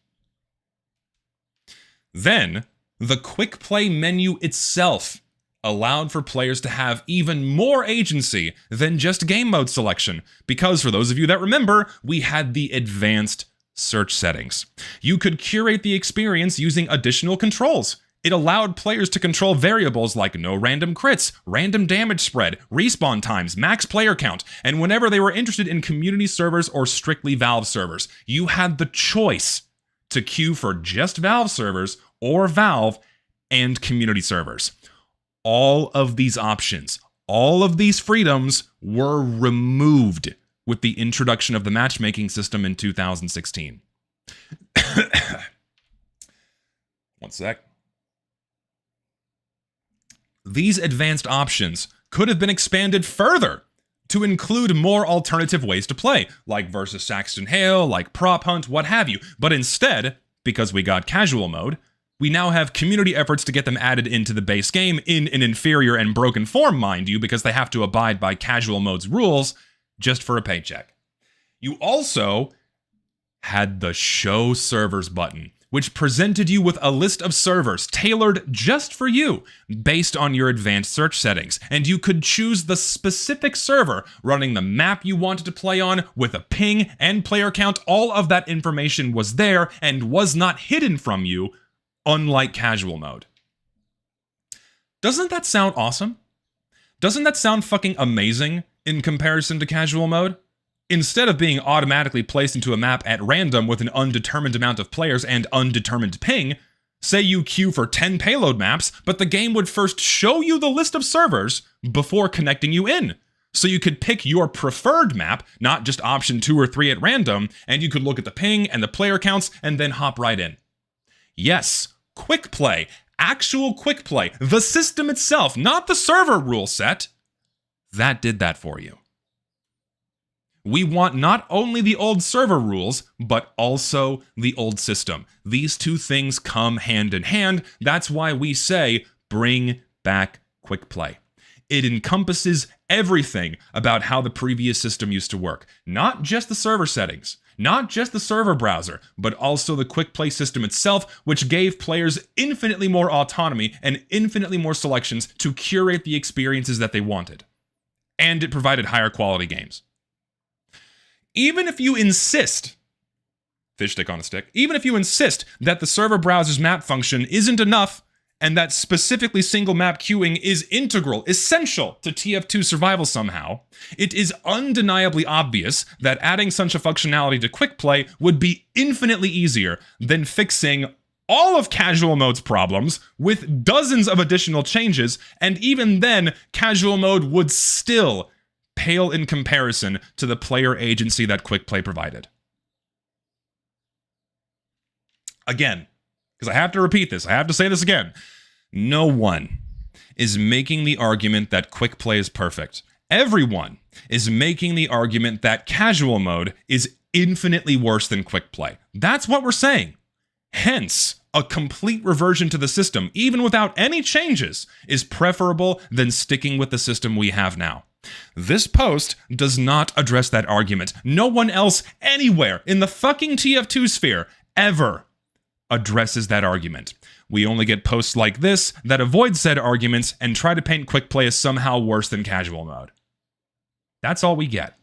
Then, the quick play menu itself allowed for players to have even more agency than just game mode selection, because for those of you that remember, we had the advanced search settings. You could curate the experience using additional controls. It allowed players to control variables like no random crits, random damage spread, respawn times, max player count, and whenever they were interested in community servers or strictly Valve servers, you had the choice to queue for just Valve servers or Valve and community servers. All of these options, all of these freedoms were removed with the introduction of the matchmaking system in 2016. One sec. These advanced options could have been expanded further to include more alternative ways to play, like versus Saxton Hale, like prop hunt, what have you. But instead, because we got casual mode, we now have community efforts to get them added into the base game in an inferior and broken form, mind you, because they have to abide by casual mode's rules just for a paycheck. You also had the Show Servers button, which presented you with a list of servers tailored just for you based on your advanced search settings, and you could choose the specific server running the map you wanted to play on with a ping and player count. All of that information was there and was not hidden from you, unlike casual mode. Doesn't that sound awesome? Doesn't that sound fucking amazing in comparison to casual mode? Instead of being automatically placed into a map at random with an undetermined amount of players and undetermined ping, say you queue for 10 payload maps, but the game would first show you the list of servers before connecting you in. So you could pick your preferred map, not just option 2 or 3 at random, and you could look at the ping and the player counts and then hop right in. Yes, quick play, actual quick play, the system itself, not the server rule set, that did that for you. We want not only the old server rules, but also the old system. These two things come hand in hand. That's why we say, bring back quick play. It encompasses everything about how the previous system used to work. Not just the server settings, not just the server browser, but also the quick play system itself, which gave players infinitely more autonomy and infinitely more selections to curate the experiences that they wanted. And it provided higher quality games. Even if you insist, fish stick on a stick, even if you insist that the server browser's map function isn't enough, and that specifically single map queuing is integral, essential to TF2 survival somehow, it is undeniably obvious that adding such a functionality to quick play would be infinitely easier than fixing all of casual mode's problems with dozens of additional changes, and even then, casual mode would still pale in comparison to the player agency that quick play provided. Again, because I have to repeat this, I have to say this again. No one is making the argument that quick play is perfect. Everyone is making the argument that casual mode is infinitely worse than quick play. That's what we're saying. Hence, a complete reversion to the system, even without any changes, is preferable than sticking with the system we have now. This post does not address that argument. No one else anywhere in the fucking TF2 sphere ever addresses that argument. We only get posts like this that avoid said arguments and try to paint quick play as somehow worse than casual mode. That's all we get.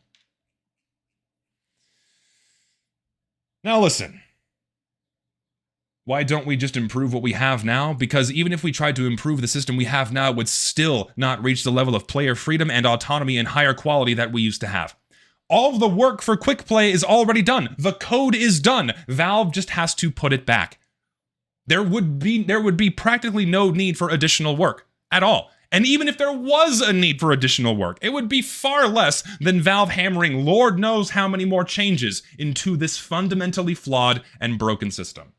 Now listen. Why don't we just improve what we have now? Because even if we tried to improve the system we have now, it would still not reach the level of player freedom and autonomy and higher quality that we used to have. All of the work for quick play is already done. The code is done. Valve just has to put it back. There would be practically no need for additional work at all. And even if there was a need for additional work, it would be far less than Valve hammering Lord knows how many more changes into this fundamentally flawed and broken system.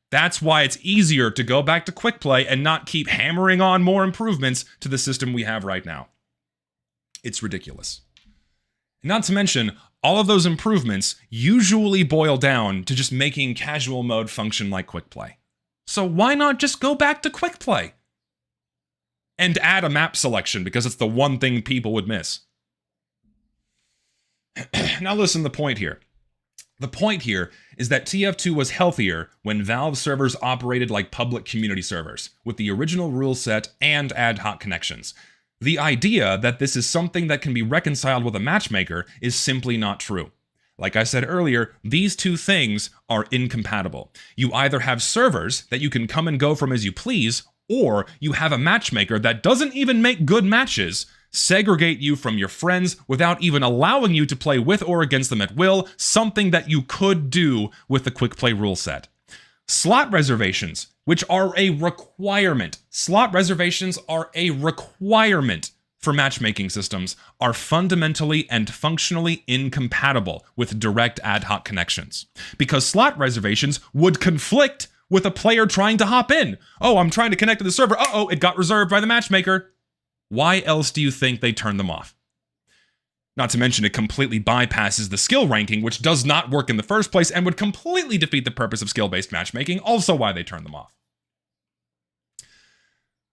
That's why it's easier to go back to quick play and not keep hammering on more improvements to the system we have right now. It's ridiculous. Not to mention, all of those improvements usually boil down to just making casual mode function like quick play. So why not just go back to quick play? And add a map selection, because it's the one thing people would miss. Now listen to the point here. The point here is that TF2 was healthier when Valve servers operated like public community servers, with the original rule set and ad hoc connections. The idea that this is something that can be reconciled with a matchmaker is simply not true. Like I said earlier, these two things are incompatible. You either have servers that you can come and go from as you please, or you have a matchmaker that doesn't even make good matches, segregate you from your friends without even allowing you to play with or against them at will, something that you could do with the quick play rule set. Slot reservations, which are a requirement. Slot reservations are a requirement for matchmaking systems, are fundamentally and functionally incompatible with direct ad hoc connections. Because slot reservations would conflict with a player trying to hop in. Oh, I'm trying to connect to the server. Uh-oh, it got reserved by the matchmaker. Why else do you think they turn them off? Not to mention it completely bypasses the skill ranking, which does not work in the first place and would completely defeat the purpose of skill-based matchmaking, also why they turn them off.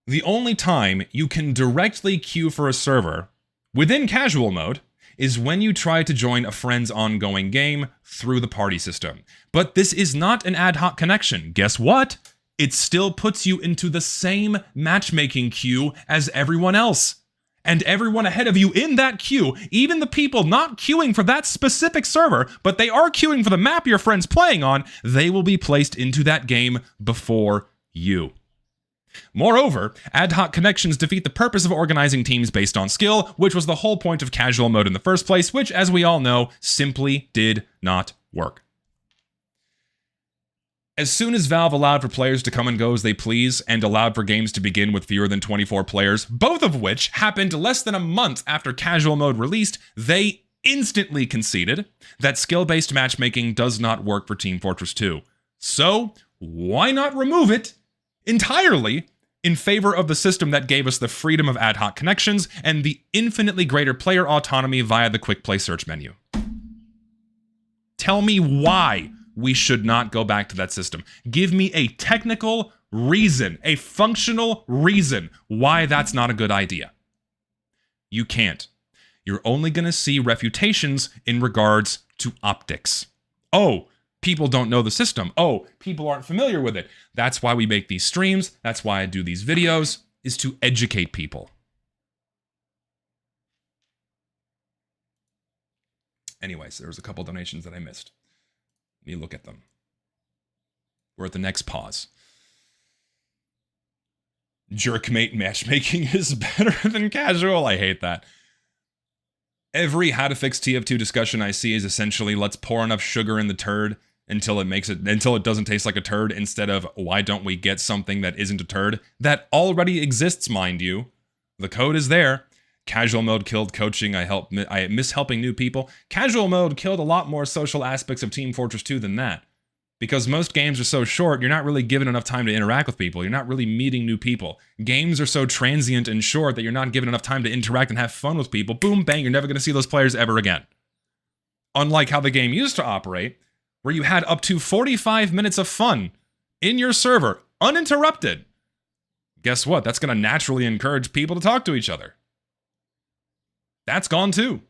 The only time you can directly queue for a server within casual mode is when you try to join a friend's ongoing game through the party system. But this is not an ad hoc connection. Guess what? It still puts you into the same matchmaking queue as everyone else. And everyone ahead of you in that queue, even the people not queuing for that specific server, but they are queuing for the map your friend's playing on, they will be placed into that game before you. Moreover, ad hoc connections defeat the purpose of organizing teams based on skill, which was the whole point of casual mode in the first place, which, as we all know, simply did not work. As soon as Valve allowed for players to come and go as they please, and allowed for games to begin with fewer than 24 players, both of which happened less than a month after casual mode released, they instantly conceded that skill-based matchmaking does not work for Team Fortress 2. So, why not remove it entirely in favor of the system that gave us the freedom of ad hoc connections and the infinitely greater player autonomy via the quick play search menu? Tell me why we should not go back to that system. Give me a technical reason, a functional reason why that's not a good idea. You can't. You're only going to see refutations in regards to optics. Oh, people don't know the system. Oh, people aren't familiar with it. That's why we make these streams. That's why I do these videos, is to educate people. Anyways, there was a couple donations that I missed. Let me look at them. We're at the next pause. Jerkmate matchmaking is better than casual. I hate that. Every how to fix TF2 discussion I see is essentially let's pour enough sugar in the turd until it doesn't taste like a turd, instead of why don't we get something that isn't a turd that already exists, mind you. The code is there. Casual mode killed coaching. I miss helping new people. Casual mode killed a lot more social aspects of Team Fortress 2 than that. Because most games are so short, you're not really given enough time to interact with people. You're not really meeting new people. Games are so transient and short that you're not given enough time to interact and have fun with people. Boom, bang, you're never going to see those players ever again. Unlike how the game used to operate, where you had up to 45 minutes of fun in your server, uninterrupted. Guess what? That's going to naturally encourage people to talk to each other. That's gone too.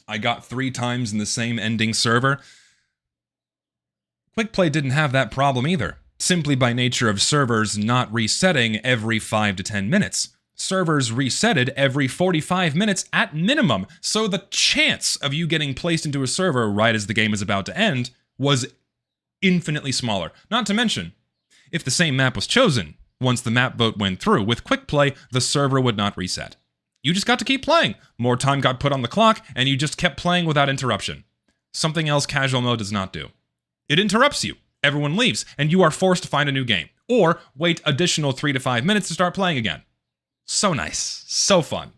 I got 3 times in the same ending server. Quickplay didn't have that problem either, simply by nature of servers not resetting every 5 to 10 minutes. Servers resetted every 45 minutes at minimum, so the chance of you getting placed into a server right as the game is about to end was infinitely smaller. Not to mention, if the same map was chosen, once the map vote went through, with Quickplay, the server would not reset. You just got to keep playing. More time got put on the clock, and you just kept playing without interruption. Something else casual mode does not do. It interrupts you. Everyone leaves, and you are forced to find a new game. Or wait additional 3 to 5 minutes to start playing again. So nice. So fun.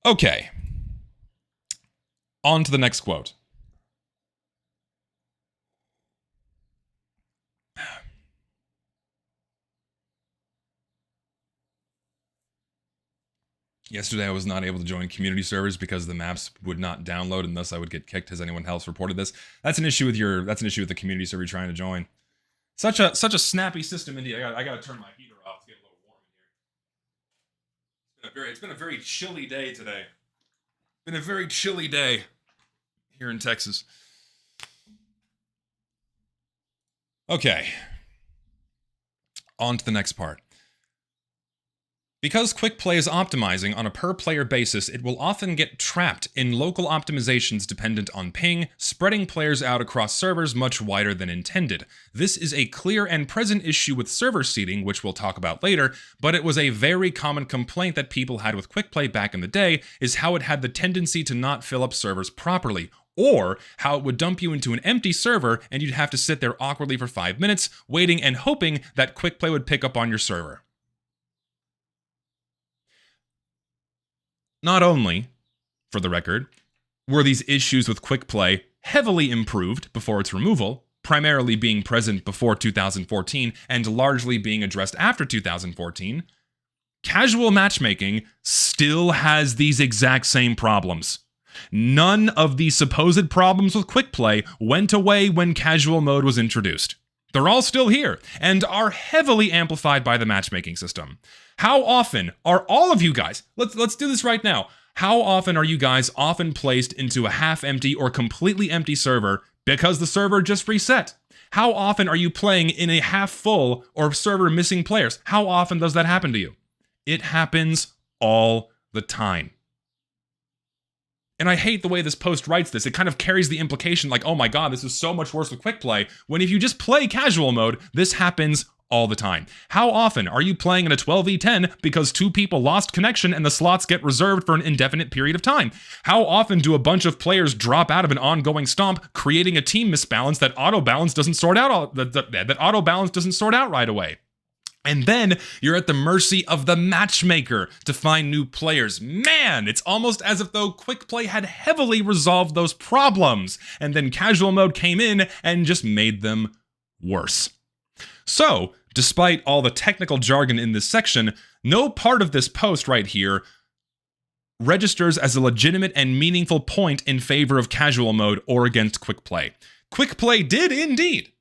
Okay. On to the next quote. Yesterday, I was not able to join community servers because the maps would not download, and thus I would get kicked. Has anyone else reported this? That's an issue with the community server you're trying to join. Such a snappy system, India. I gotta turn my heater off to get a little warm in here. It's been a very chilly day today. Been a very chilly day here in Texas. Okay. On to the next part. Because Quickplay is optimizing on a per-player basis, it will often get trapped in local optimizations dependent on ping, spreading players out across servers much wider than intended. This is a clear and present issue with server seeding, which we'll talk about later, but it was a very common complaint that people had with Quickplay back in the day, is how it had the tendency to not fill up servers properly, or how it would dump you into an empty server and you'd have to sit there awkwardly for 5 minutes, waiting and hoping that Quickplay would pick up on your server. Not only, for the record, were these issues with Quickplay heavily improved before its removal, primarily being present before 2014 and largely being addressed after 2014, casual matchmaking still has these exact same problems. None of the supposed problems with Quickplay went away when casual mode was introduced. They're all still here, and are heavily amplified by the matchmaking system. How often are all of you guys, let's do this right now, how often are you guys often placed into a half-empty or completely empty server because the server just reset? How often are you playing in a half-full or server missing players? How often does that happen to you? It happens all the time. And I hate the way this post writes this. It kind of carries the implication like, oh my god, this is so much worse with Quickplay, when if you just play casual mode, this happens all the time. How often are you playing in a 12v10 because 2 people lost connection and the slots get reserved for an indefinite period of time? How often do a bunch of players drop out of an ongoing stomp, creating a team misbalance that auto balance doesn't sort out right away? And then you're at the mercy of the matchmaker to find new players. Man, it's almost as if though Quickplay had heavily resolved those problems, and then casual mode came in and just made them worse. So, despite all the technical jargon in this section, no part of this post right here registers as a legitimate and meaningful point in favor of casual mode or against quick play. Quick play did indeed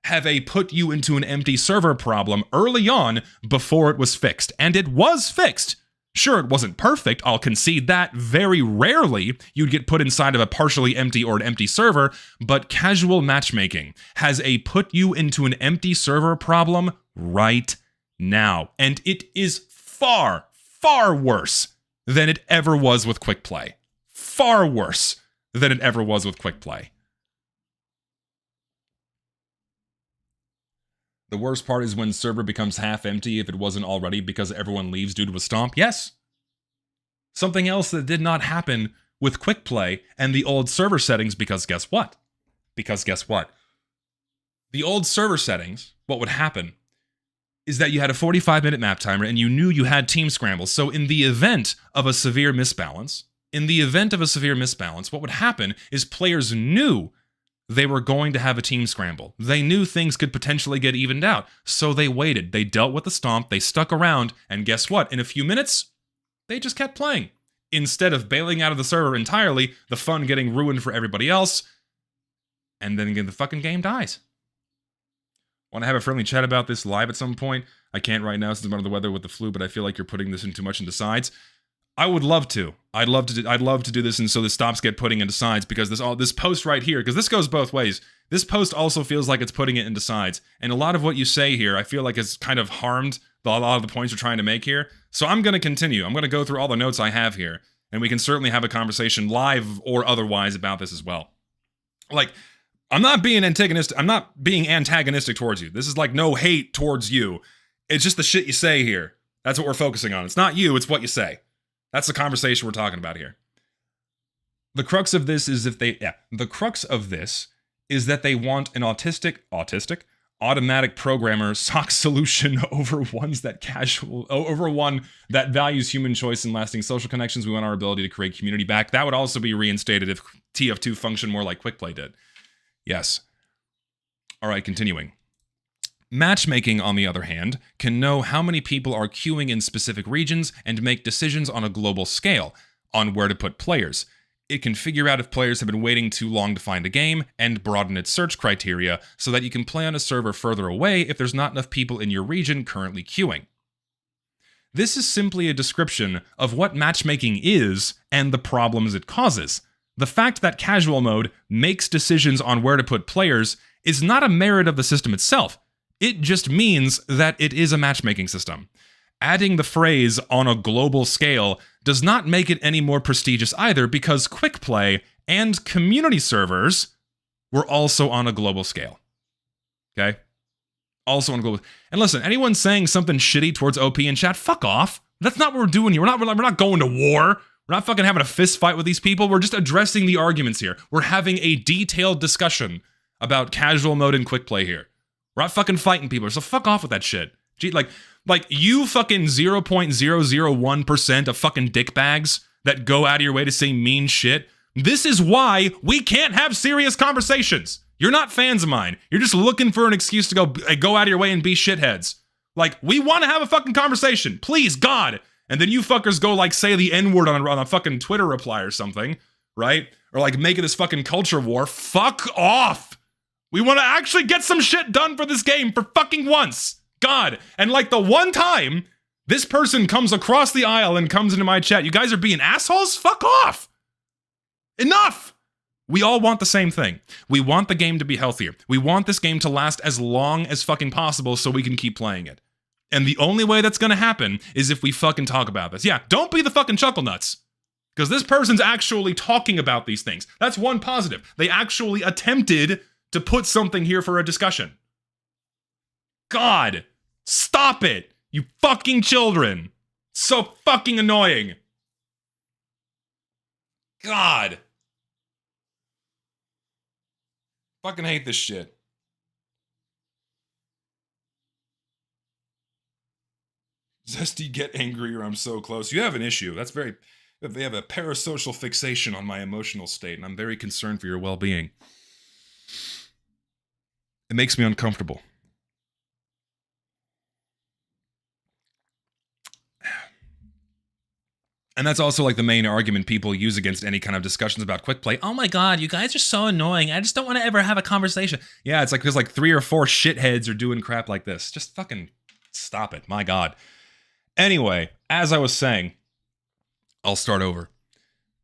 have a put you into an empty server problem early on before it was fixed, and it was fixed. Sure, it wasn't perfect, I'll concede that. Very rarely you'd get put inside of a partially empty or an empty server, but casual matchmaking has a put you into an empty server problem right now. And it is far, far worse than it ever was with quick play. Far worse than it ever was with quick play. The worst part is when server becomes half empty if it wasn't already because everyone leaves due to a stomp. Yes. Something else that did not happen with quick play and the old server settings because guess what? The old server settings, what would happen is that you had a 45-minute map timer and you knew you had team scrambles. So in the event of a severe misbalance, what would happen is players knew they were going to have a team scramble. They knew things could potentially get evened out, so they waited. They dealt with the stomp, they stuck around, and guess what? In a few minutes, they just kept playing. Instead of bailing out of the server entirely, the fun getting ruined for everybody else, and then the fucking game dies. Want to have a friendly chat about this live at some point? I can't right now since I'm under the weather with the flu, but I feel like you're putting this in too much into sides. I would love to. I'd love to do this, and so the stops get putting into sides because this post right here, because this goes both ways. This post also feels like it's putting it into sides, and a lot of what you say here, I feel like it's kind of harmed a lot of the points you're trying to make here. So I'm going to continue. I'm going to go through all the notes I have here, and we can certainly have a conversation live or otherwise about this as well. Like, I'm not being antagonistic towards you. This is like no hate towards you. It's just the shit you say here. That's what we're focusing on. It's not you, it's what you say. That's the conversation we're talking about here. The crux of this is that they want an autistic automatic programmer sock solution over one that values human choice and lasting social connections. We want our ability to create community back. That would also be reinstated if TF2 functioned more like quickplay did. Yes. All right, continuing. Matchmaking, on the other hand, can know how many people are queuing in specific regions and make decisions on a global scale on where to put players. It can figure out if players have been waiting too long to find a game and broaden its search criteria so that you can play on a server further away if there's not enough people in your region currently queuing. This is simply a description of what matchmaking is and the problems it causes. The fact that casual mode makes decisions on where to put players is not a merit of the system itself. It just means that it is a matchmaking system. Adding the phrase "on a global scale" does not make it any more prestigious either, because quick play and community servers were also on a global scale. Okay? Also on a global. And listen, anyone saying something shitty towards OP in chat, fuck off. That's not what we're doing here. We're not going to war. We're not fucking having a fist fight with these people. We're just addressing the arguments here. We're having a detailed discussion about casual mode and quick play here. We're not fucking fighting people, so fuck off with that shit. Gee, like you fucking 0.001% of fucking dickbags that go out of your way to say mean shit. This is why we can't have serious conversations. You're not fans of mine. You're just looking for an excuse to go out of your way and be shitheads. Like, we want to have a fucking conversation. Please, God. And then you fuckers go, like, say the N-word on a fucking Twitter reply or something, right? Or, like, make it this fucking culture war. Fuck off. We want to actually get some shit done for this game for fucking once. God. And like the one time this person comes across the aisle and comes into my chat, you guys are being assholes? Fuck off. Enough. We all want the same thing. We want the game to be healthier. We want this game to last as long as fucking possible so we can keep playing it. And the only way that's going to happen is if we fucking talk about this. Yeah, don't be the fucking chuckle nuts. Because this person's actually talking about these things. That's one positive. They actually attempted to put something here for a discussion. God, stop it, you fucking children. So fucking annoying. God. Fucking hate this shit. Zesty, get angry or I'm so close. You have an issue. That's very... They have a parasocial fixation on my emotional state, and I'm very concerned for your well-being. It makes me uncomfortable. And that's also like the main argument people use against any kind of discussions about quick play. Oh my god, you guys are so annoying. I just don't want to ever have a conversation. Yeah, it's like because like 3 or 4 shitheads are doing crap like this. Just fucking stop it. My god. Anyway, as I was saying, I'll start over.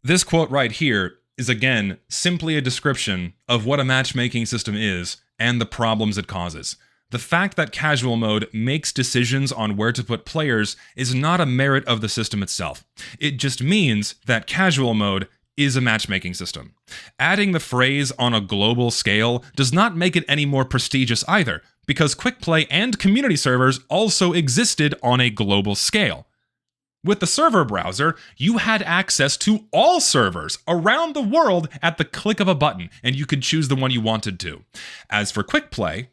This quote right here is again simply a description of what a matchmaking system is and the problems it causes. The fact that casual mode makes decisions on where to put players is not a merit of the system itself. It just means that casual mode is a matchmaking system. Adding the phrase on a global scale does not make it any more prestigious either, because quick play and community servers also existed on a global scale. With the server browser, you had access to all servers around the world at the click of a button, and you could choose the one you wanted to. As for quick play,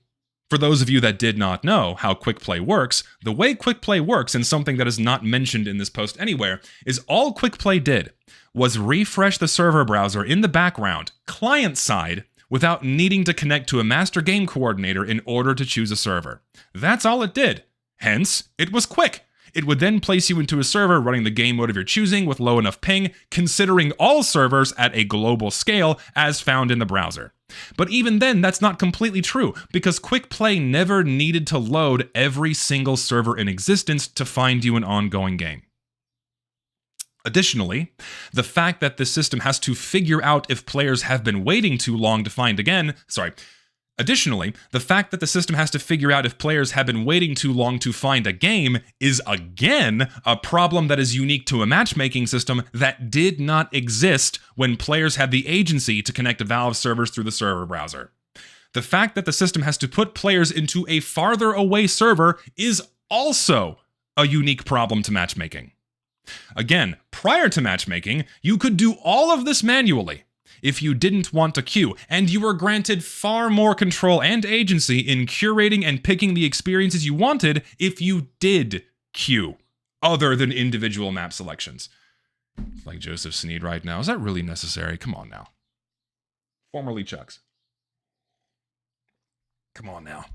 for those of you that did not know how quick play works, the way quick play works, and something that is not mentioned in this post anywhere, is all quick play did was refresh the server browser in the background, client side, without needing to connect to a master game coordinator in order to choose a server. That's all it did. Hence, it was quick. It would then place you into a server running the game mode of your choosing with low enough ping, considering all servers at a global scale as found in the browser. But even then, that's not completely true, because quick play never needed to load every single server in existence to find you an ongoing game. Additionally, the fact that the system has to figure out if players have been waiting too long to find Additionally, the fact that the system has to figure out if players have been waiting too long to find a game is again a problem that is unique to a matchmaking system that did not exist when players had the agency to connect to Valve servers through the server browser. The fact that the system has to put players into a farther away server is also a unique problem to matchmaking. Again, prior to matchmaking, you could do all of this manually if you didn't want to queue, and you were granted far more control and agency in curating and picking the experiences you wanted if you did queue, other than individual map selections. Like Joseph Sneed right now. Is that really necessary? Come on now. Formerly Chucks. Come on now.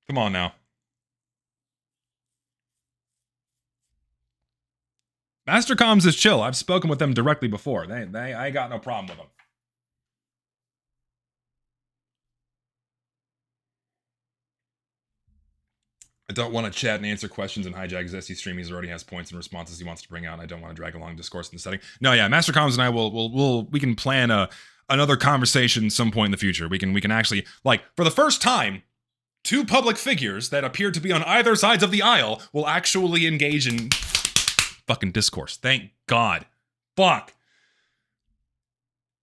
Come on now. Master Comms is chill. I've spoken with them directly before. I got no problem with them. I don't want to chat and answer questions and hijack Zesty stream. He already has points and responses he wants to bring out. And I don't want to drag along discourse in the setting. No, yeah, Master Comms and I we can plan another conversation some point in the future. We can actually, like, for the first time, 2 public figures that appear to be on either sides of the aisle will actually engage in fucking discourse. Thank God. Fuck.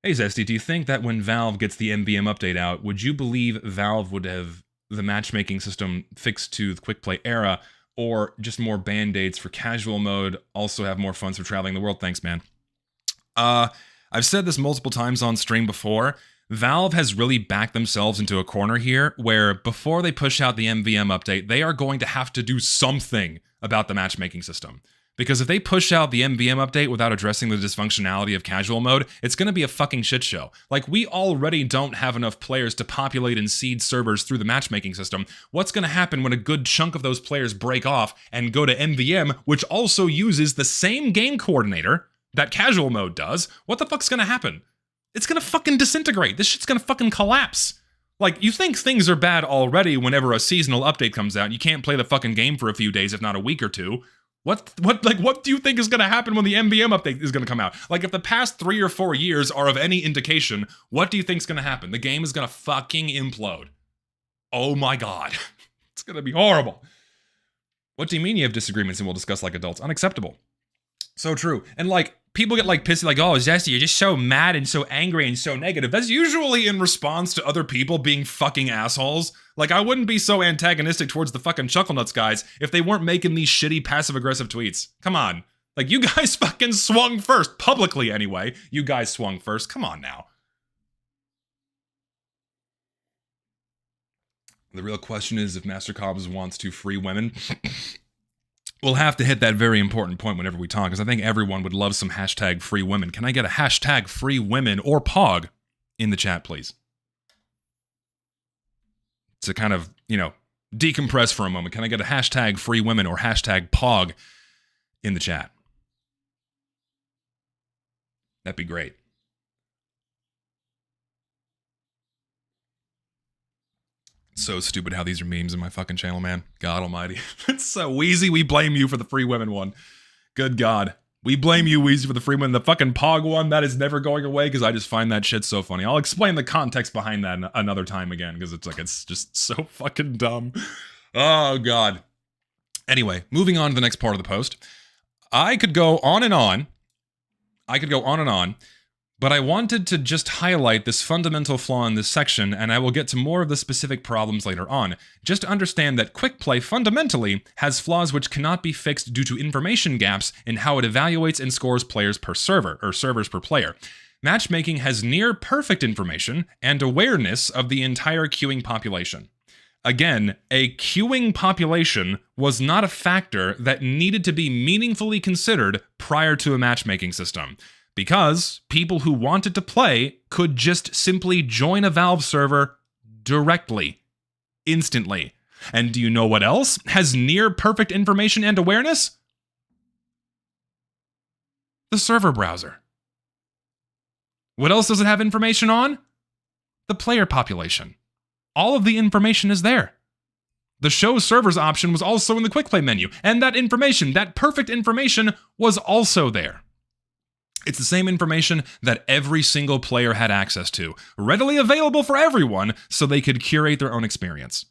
Hey Zesty, do you think that when Valve gets the MVM update out, would you believe Valve would have the matchmaking system fixed to the quick play era, or just more band-aids for casual mode, also have more fun for traveling the world? Thanks, man. I've said this multiple times on stream before. Valve has really backed themselves into a corner here, where before they push out the MVM update, they are going to have to do something about the matchmaking system. Because if they push out the MVM update without addressing the dysfunctionality of casual mode, it's going to be a fucking shit show. Like, we already don't have enough players to populate and seed servers through the matchmaking system. What's going to happen when a good chunk of those players break off and go to MVM, which also uses the same game coordinator that casual mode does? What the fuck's going to happen? It's going to fucking disintegrate. This shit's going to fucking collapse. Like, you think things are bad already whenever a seasonal update comes out. You can't play the fucking game for a few days, if not a week or two. What do you think is going to happen when the MVM update is going to come out? Like, if the past 3 or 4 years are of any indication, what do you think is going to happen? The game is going to fucking implode. Oh my God. It's going to be horrible. What do you mean you have disagreements and we'll discuss like adults? Unacceptable. So true. And like, people get like pissy, like, oh, Zesty, you're just so mad and so angry and so negative. That's usually in response to other people being fucking assholes. Like, I wouldn't be so antagonistic towards the fucking Chucklenuts guys if they weren't making these shitty passive-aggressive tweets. Come on. Like, you guys fucking swung first. Publicly, anyway. You guys swung first. Come on now. The real question is if Master Cobbs wants to free women. We'll have to hit that very important point whenever we talk, because I think everyone would love some hashtag free women. Can I get a hashtag free women or POG in the chat, please? To kind of, decompress for a moment. Can I get a hashtag free women or hashtag pog in the chat? That'd be great. So stupid how these are memes in my fucking channel, man. God almighty. It's so Wheezy, we blame you for the free women one. Good God. We blame you, Wheezy, for the free women. The fucking pog one, that is never going away because I just find that shit so funny. I'll explain the context behind that another time again because it's just so fucking dumb. Oh, God. Anyway, moving on to the next part of the post. I could go on and on. But I wanted to just highlight this fundamental flaw in this section, and I will get to more of the specific problems later on. Just to understand that quickplay fundamentally has flaws which cannot be fixed due to information gaps in how it evaluates and scores players per server, or servers per player. Matchmaking has near perfect information and awareness of the entire queuing population. Again, a queuing population was not a factor that needed to be meaningfully considered prior to a matchmaking system, because people who wanted to play could just simply join a Valve server directly, instantly. And do you know what else has near perfect information and awareness? The server browser. What else does it have information on? The player population. All of the information is there. The show servers option was also in the quickplay menu, and that information, that perfect information, was also there. It's the same information that every single player had access to, readily available for everyone, so they could curate their own experience.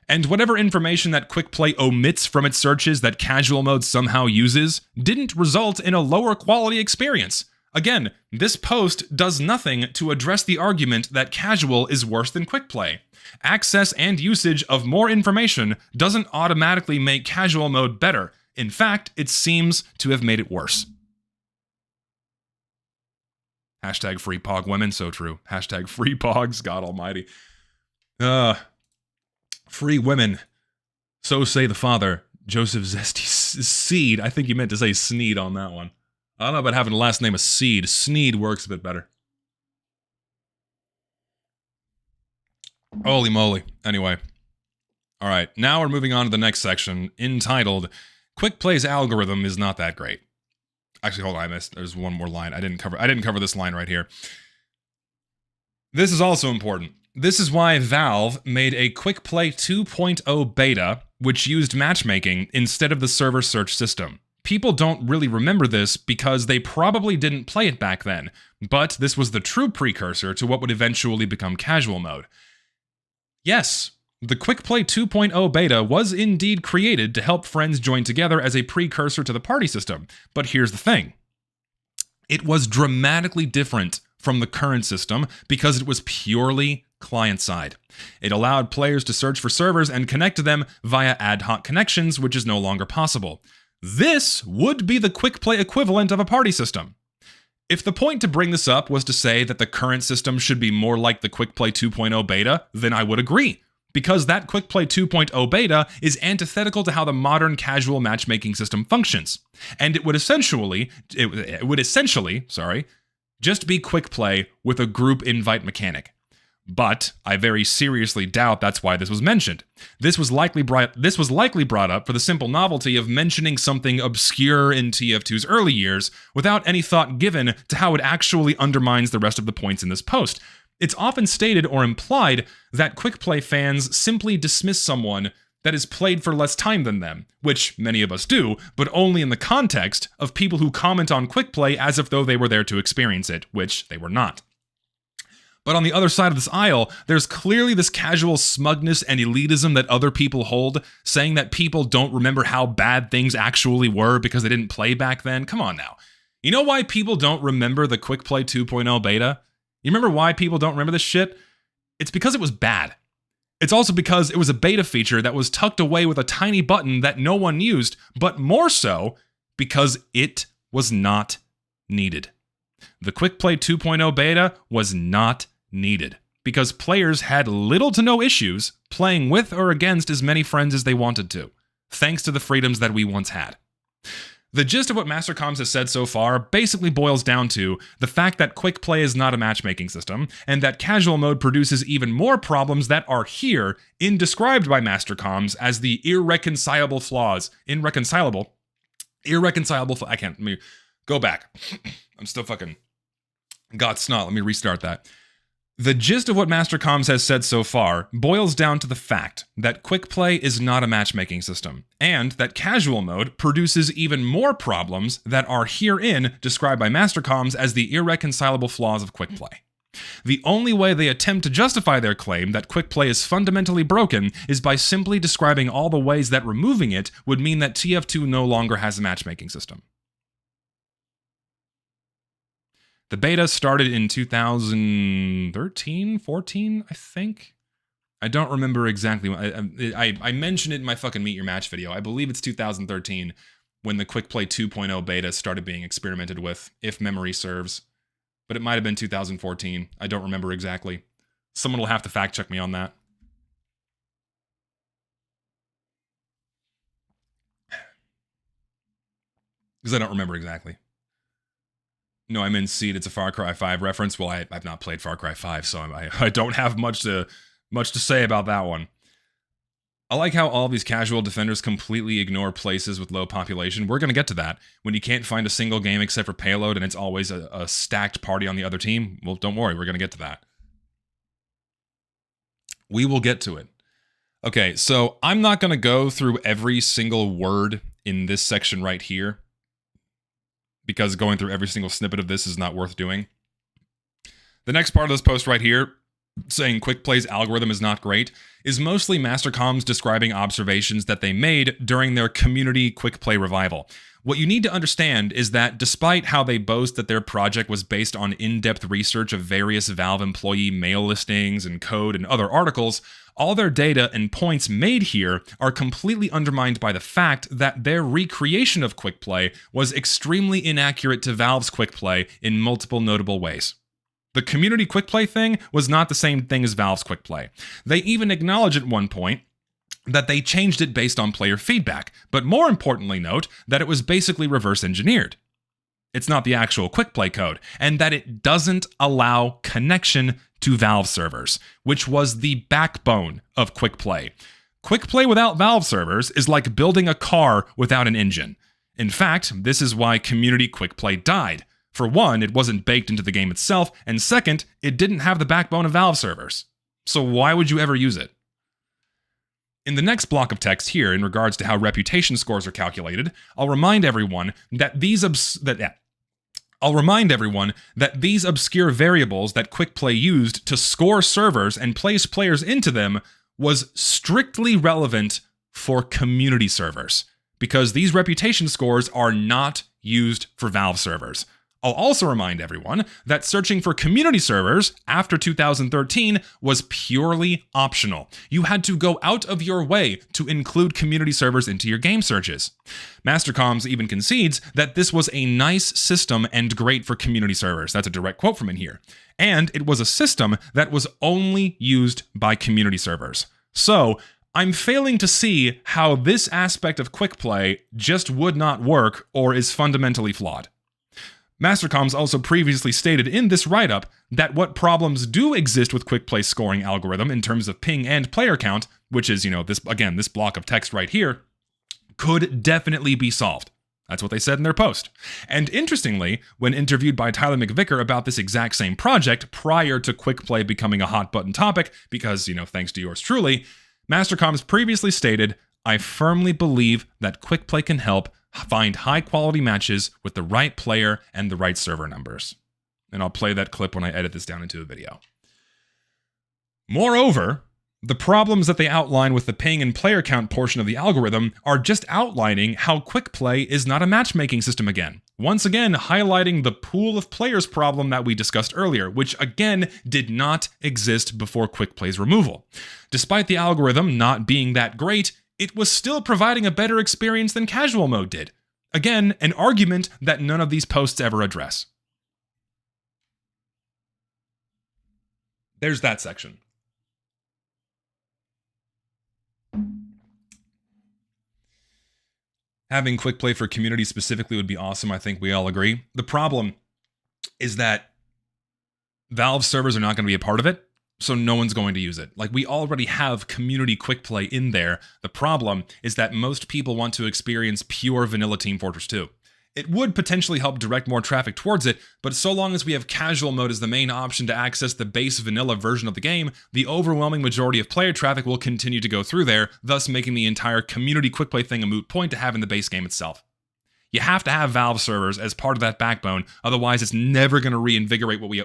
And whatever information that quickplay omits from its searches that casual mode somehow uses, didn't result in a lower quality experience. Again, this post does nothing to address the argument that casual is worse than quickplay. Access and usage of more information doesn't automatically make casual mode better. In fact, it seems to have made it worse. Hashtag free pog women, so true. Hashtag free pogs, God almighty. Free women. So say the father, Joseph Zesty Seed. I think you meant to say Sneed on that one. I don't know about having a last name of Seed. Sneed works a bit better. Holy moly. Anyway. Alright, now we're moving on to the next section, entitled, Quickplay's algorithm is not that great. Actually, hold on, I missed. There's one more line. I didn't cover this line right here. This is also important. This is why Valve made a quickplay 2.0 beta, which used matchmaking instead of the server search system. People don't really remember this because they probably didn't play it back then, but this was the true precursor to what would eventually become casual mode. Yes, the quickplay 2.0 beta was indeed created to help friends join together as a precursor to the party system, but here's the thing. It was dramatically different from the current system because it was purely client-side. It allowed players to search for servers and connect to them via ad hoc connections, which is no longer possible. This would be the quickplay equivalent of a party system. If the point to bring this up was to say that the current system should be more like the quickplay 2.0 beta, then I would agree, because that quickplay 2.0 beta is antithetical to how the modern casual matchmaking system functions, and it would essentially, just be quickplay with a group invite mechanic. But I very seriously doubt that's why this was mentioned. This was likely brought up for the simple novelty of mentioning something obscure in TF2's early years without any thought given to how it actually undermines the rest of the points in this post. It's often stated or implied that quickplay fans simply dismiss someone that is played for less time than them, which many of us do, but only in the context of people who comment on quickplay as if though they were there to experience it, which they were not. But on the other side of this aisle, there's clearly this casual smugness and elitism that other people hold, saying that people don't remember how bad things actually were because they didn't play back then. Come on now. You know why people don't remember the quickplay 2.0 beta? You remember why people don't remember this shit? It's because it was bad. It's also because it was a beta feature that was tucked away with a tiny button that no one used, but more so because it was not needed. The quickplay 2.0 beta was not needed because players had little to no issues playing with or against as many friends as they wanted to, thanks to the freedoms that we once had. The gist of what Mastercoms has said so far basically boils down to the fact that quick play is not a matchmaking system, and that casual mode produces even more problems that are here, described by Mastercoms as the irreconcilable flaws. I can't, let me go back. I'm still fucking got snot. Let me restart that. The gist of what Mastercoms has said so far boils down to the fact that quick play is not a matchmaking system, and that casual mode produces even more problems that are herein described by Mastercoms as the irreconcilable flaws of quick play. The only way they attempt to justify their claim that quick play is fundamentally broken is by simply describing all the ways that removing it would mean that TF2 no longer has a matchmaking system. The beta started in 2013, 14, I think. I don't remember exactly. I mentioned it in my fucking Meet Your Match video. I believe it's 2013 when the Quick Play 2.0 beta started being experimented with, if memory serves. But it might have been 2014. I don't remember exactly. Someone will have to fact check me on that. Because I don't remember exactly. No, I mean Seed. It's a Far Cry 5 reference. Well, I've not played Far Cry 5, so I don't have much to say about that one. I like how all these casual defenders completely ignore places with low population. We're going to get to that. When you can't find a single game except for payload and it's always a stacked party on the other team, well, don't worry. We're going to get to that. We will get to it. Okay, so I'm not going to go through every single word in this section right here, because going through every single snippet of this is not worth doing. The next part of this post right here, saying Quick Play's algorithm is not great, is mostly Mastercoms describing observations that they made during their community Quick Play revival. What you need to understand is that despite how they boast that their project was based on in-depth research of various Valve employee mail listings and code and other articles, all their data and points made here are completely undermined by the fact that their recreation of Quick Play was extremely inaccurate to Valve's Quick Play in multiple notable ways. The community Quick Play thing was not the same thing as Valve's Quick Play. They even acknowledge at one point that they changed it based on player feedback, but more importantly note that it was basically reverse engineered. It's not the actual Quick Play code, and that it doesn't allow connection to Valve servers, which was the backbone of Quick Play. Quick Play without Valve servers is like building a car without an engine. In fact, this is why community Quick Play died. For one, it wasn't baked into the game itself, and second, it didn't have the backbone of Valve servers. So why would you ever use it? In the next block of text here, in regards to how reputation scores are calculated, I'll remind everyone that these obscure variables that Quick Play used to score servers and place players into them was strictly relevant for community servers, because these reputation scores are not used for Valve servers. I'll also remind everyone that searching for community servers after 2013 was purely optional. You had to go out of your way to include community servers into your game searches. Mastercoms even concedes that this was a nice system and great for community servers. That's a direct quote from in here. And it was a system that was only used by community servers. So, I'm failing to see how this aspect of Quick Play just would not work or is fundamentally flawed. Mastercoms also previously stated in this write-up that what problems do exist with Quick Play's scoring algorithm in terms of ping and player count, which is, this block of text right here, could definitely be solved. That's what they said in their post. And interestingly, when interviewed by Tyler McVicker about this exact same project prior to Quick Play becoming a hot button topic, because, thanks to yours truly, Mastercoms previously stated, "I firmly believe that Quick Play can help find high-quality matches with the right player and the right server numbers." And I'll play that clip when I edit this down into a video. Moreover, the problems that they outline with the ping and player count portion of the algorithm are just outlining how Quick Play is not a matchmaking system again. Once again, highlighting the pool of players problem that we discussed earlier, which again did not exist before Quick Play's removal. Despite the algorithm not being that great, it was still providing a better experience than casual mode did. Again, an argument that none of these posts ever address. There's that section. Having quick play for community specifically would be awesome. I think we all agree. The problem is that Valve servers are not going to be a part of it, so no one's going to use it. Like, we already have community quick play in there. The problem is that most people want to experience pure vanilla Team Fortress 2. It would potentially help direct more traffic towards it, but so long as we have casual mode as the main option to access the base vanilla version of the game, the overwhelming majority of player traffic will continue to go through there, thus making the entire community quick play thing a moot point to have in the base game itself. You have to have Valve servers as part of that backbone, otherwise it's never going to reinvigorate what we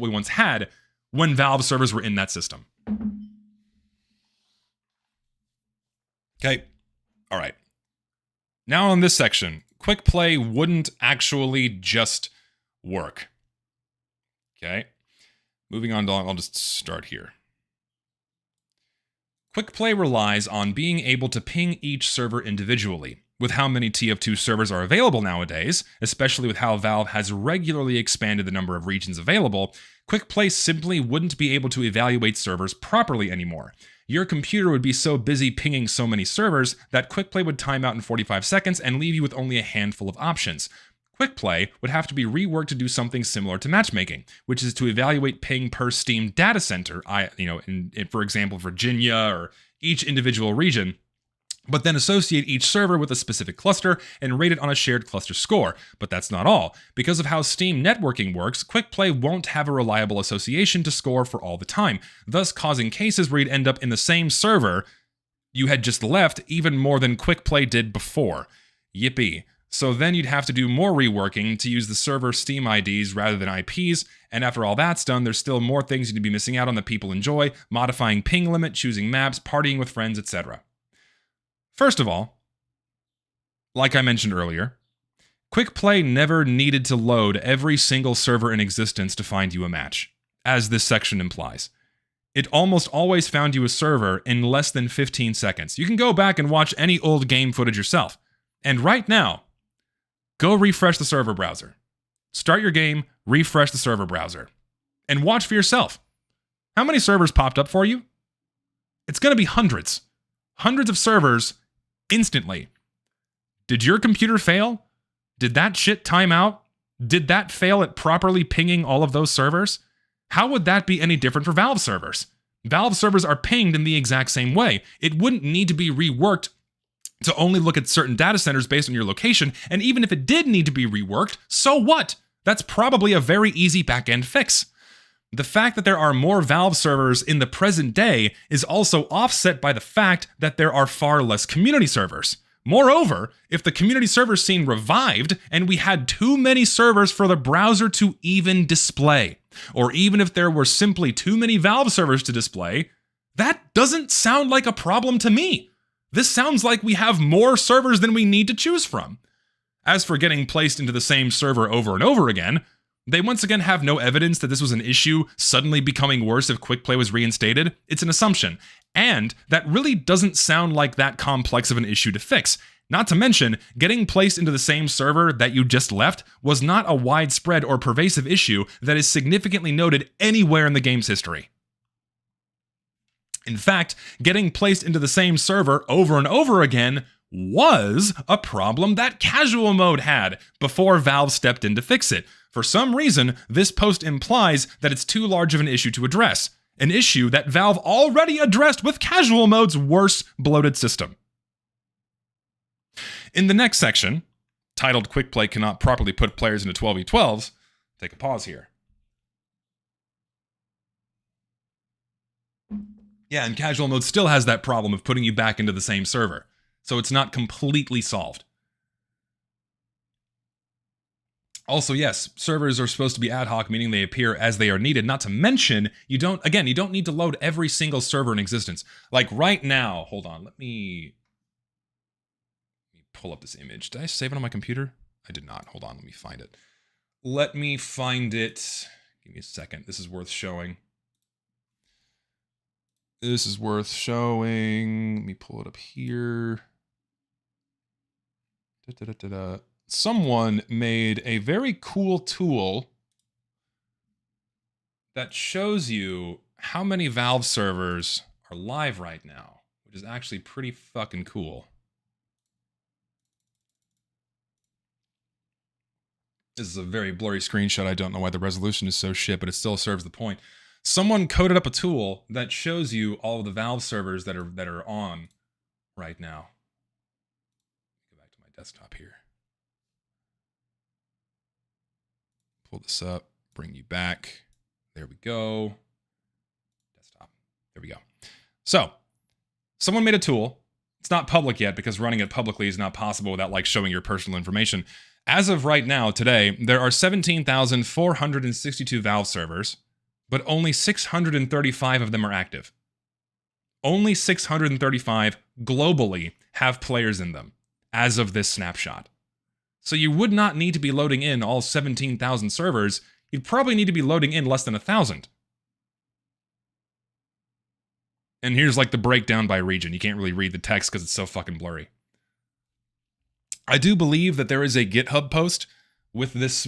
once had when Valve servers were in that system. Okay. All right. Now on this section, quick play wouldn't actually just work. Okay. Moving on, I'll just start here. Quick play relies on being able to ping each server individually. With how many TF2 servers are available nowadays, especially with how Valve has regularly expanded the number of regions available, quick play simply wouldn't be able to evaluate servers properly anymore. Your computer would be so busy pinging so many servers that quick play would time out in 45 seconds and leave you with only a handful of options. Quick play would have to be reworked to do something similar to matchmaking, which is to evaluate ping per Steam data center, in for example, Virginia or each individual region, but then associate each server with a specific cluster and rate it on a shared cluster score. But that's not all. Because of how Steam networking works, quick play won't have a reliable association to score for all the time, thus causing cases where you'd end up in the same server you had just left even more than quick play did before. Yippee. So then you'd have to do more reworking to use the server Steam IDs rather than IPs, and after all that's done, there's still more things you'd be missing out on that people enjoy, modifying ping limit, choosing maps, partying with friends, etc. First of all, like I mentioned earlier, quick play never needed to load every single server in existence to find you a match, as this section implies. It almost always found you a server in less than 15 seconds. You can go back and watch any old game footage yourself. And right now, go refresh the server browser. Start your game, refresh the server browser, and watch for yourself. How many servers popped up for you? It's going to be hundreds. Hundreds of servers instantly. Did your computer fail? Did that shit time out? Did that fail at properly pinging all of those servers? How would that be any different for Valve servers? Valve servers are pinged in the exact same way. It wouldn't need to be reworked to only look at certain data centers based on your location, and even if it did need to be reworked, so what? That's probably a very easy back-end fix. The fact that there are more Valve servers in the present day is also offset by the fact that there are far less community servers. Moreover, if the community server scene revived and we had too many servers for the browser to even display, or even if there were simply too many Valve servers to display, that doesn't sound like a problem to me. This sounds like we have more servers than we need to choose from. As for getting placed into the same server over and over again, they once again have no evidence that this was an issue suddenly becoming worse if quick play was reinstated. It's an assumption. And that really doesn't sound like that complex of an issue to fix. Not to mention, getting placed into the same server that you just left was not a widespread or pervasive issue that is significantly noted anywhere in the game's history. In fact, getting placed into the same server over and over again was a problem that casual mode had before Valve stepped in to fix it. For some reason, this post implies that it's too large of an issue to address, an issue that Valve already addressed with casual mode's worse bloated system. In the next section, titled Quick Play Cannot Properly Put Players into 12v12s, take a pause here. Yeah, and casual mode still has that problem of putting you back into the same server, so it's not completely solved. Also, yes, servers are supposed to be ad hoc, meaning they appear as they are needed. Not to mention, you don't need to load every single server in existence. Like right now, hold on, let me pull up this image. Did I save it on my computer? I did not. Hold on, let me find it. Let me find it. Give me a second. This is worth showing. This is worth showing. Let me pull it up here. Someone made a very cool tool that shows you how many Valve servers are live right now, which is actually pretty fucking cool. This is a very blurry screenshot. I don't know why the resolution is so shit, but it still serves the point. Someone coded up a tool that shows you all of the Valve servers that are on right now. Go back to my desktop here. Pull this up, bring you back. There we go. Desktop. There we go. So, someone made a tool. It's not public yet because running it publicly is not possible without like showing your personal information. As of right now, today, there are 17,462 Valve servers, but only 635 of them are active. Only 635 globally have players in them as of this snapshot. So you would not need to be loading in all 17,000 servers. You'd probably need to be loading in less than 1,000. And here's like the breakdown by region. You can't really read the text because it's so fucking blurry. I do believe that there is a GitHub post with this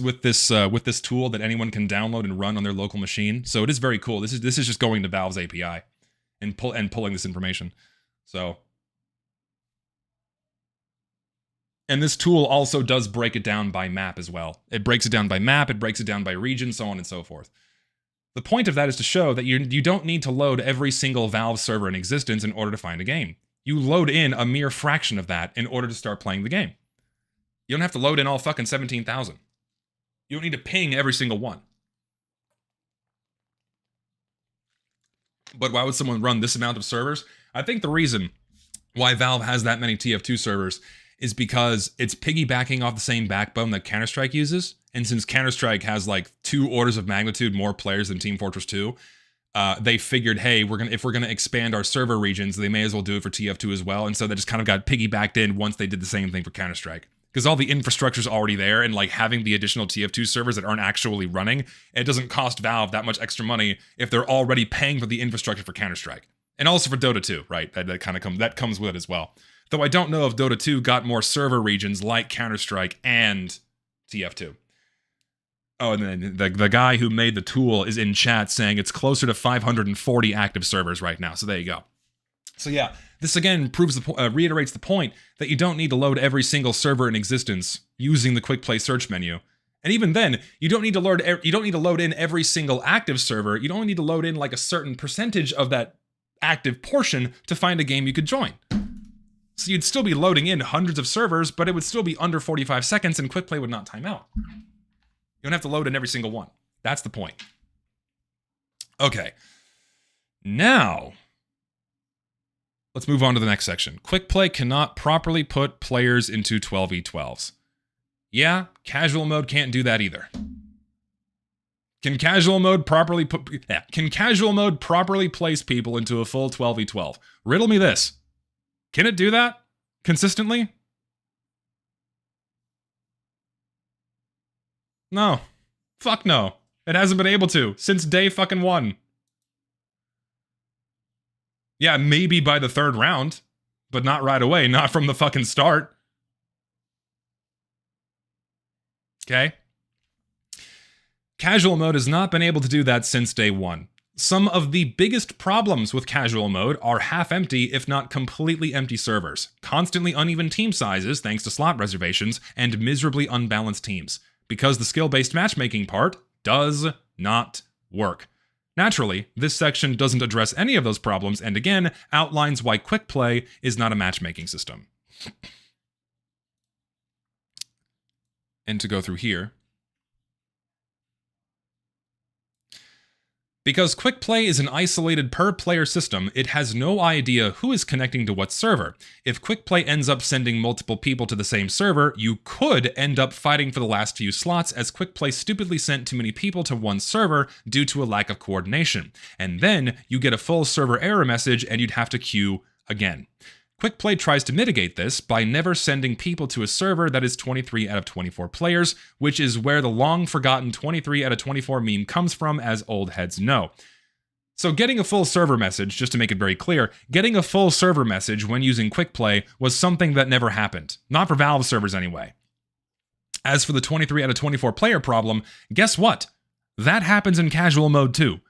tool that anyone can download and run on their local machine. So it is very cool. This is just going to Valve's API and pulling this information. So, and this tool also does break it down by map as well. It breaks it down by map, it breaks it down by region, so on and so forth. The point of that is to show that you don't need to load every single Valve server in existence in order to find a game. You load in a mere fraction of that in order to start playing the game. You don't have to load in all fucking 17,000. You don't need to ping every single one. But why would someone run this amount of servers? I think the reason why Valve has that many TF2 servers is because it's piggybacking off the same backbone that Counter-Strike uses. And since Counter-Strike has like 2 orders of magnitude more players than Team Fortress 2, they figured, hey, if we're gonna expand our server regions, they may as well do it for TF2 as well. And so they just kind of got piggybacked in once they did the same thing for Counter-Strike. Because all the infrastructure's already there, and like having the additional TF2 servers that aren't actually running, it doesn't cost Valve that much extra money if they're already paying for the infrastructure for Counter-Strike. And also for Dota 2, right? That comes with it as well. Though I don't know if Dota 2 got more server regions like Counter-Strike and TF2. Oh, and then the guy who made the tool is in chat saying it's closer to 540 active servers right now. So there you go. So yeah, this again reiterates the point that you don't need to load every single server in existence using the quick play search menu. And even then, you don't need to load in every single active server. You only need to load in like a certain percentage of that active portion to find a game you could join. So you'd still be loading in hundreds of servers, but it would still be under 45 seconds and quick play would not time out. You don't have to load in every single one. That's the point. Okay. Now, let's move on to the next section. Quick play cannot properly put players into 12v12s. Yeah, casual mode can't do that either. Can casual mode properly place people into a full 12v12? Riddle me this. Can it do that consistently? No. Fuck no. It hasn't been able to since day fucking 1. Yeah, maybe by the 3rd round, but not right away, not from the fucking start. Okay? Casual mode has not been able to do that since day 1. Some of the biggest problems with casual mode are half-empty, if not completely empty servers, constantly uneven team sizes thanks to slot reservations, and miserably unbalanced teams, because the skill-based matchmaking part does not work. Naturally, this section doesn't address any of those problems, and again, outlines why quick play is not a matchmaking system. And to go through here, because quick play is an isolated per-player system, it has no idea who is connecting to what server. If quick play ends up sending multiple people to the same server, you could end up fighting for the last few slots as quick play stupidly sent too many people to one server due to a lack of coordination. And then you get a full server error message and you'd have to queue again. Quick play tries to mitigate this by never sending people to a server that is 23 out of 24 players, which is where the long-forgotten 23 out of 24 meme comes from, as old heads know. So getting a full server message, just to make it very clear, getting a full server message when using quick play was something that never happened. Not for Valve servers anyway. As for the 23 out of 24 player problem, guess what? That happens in casual mode too.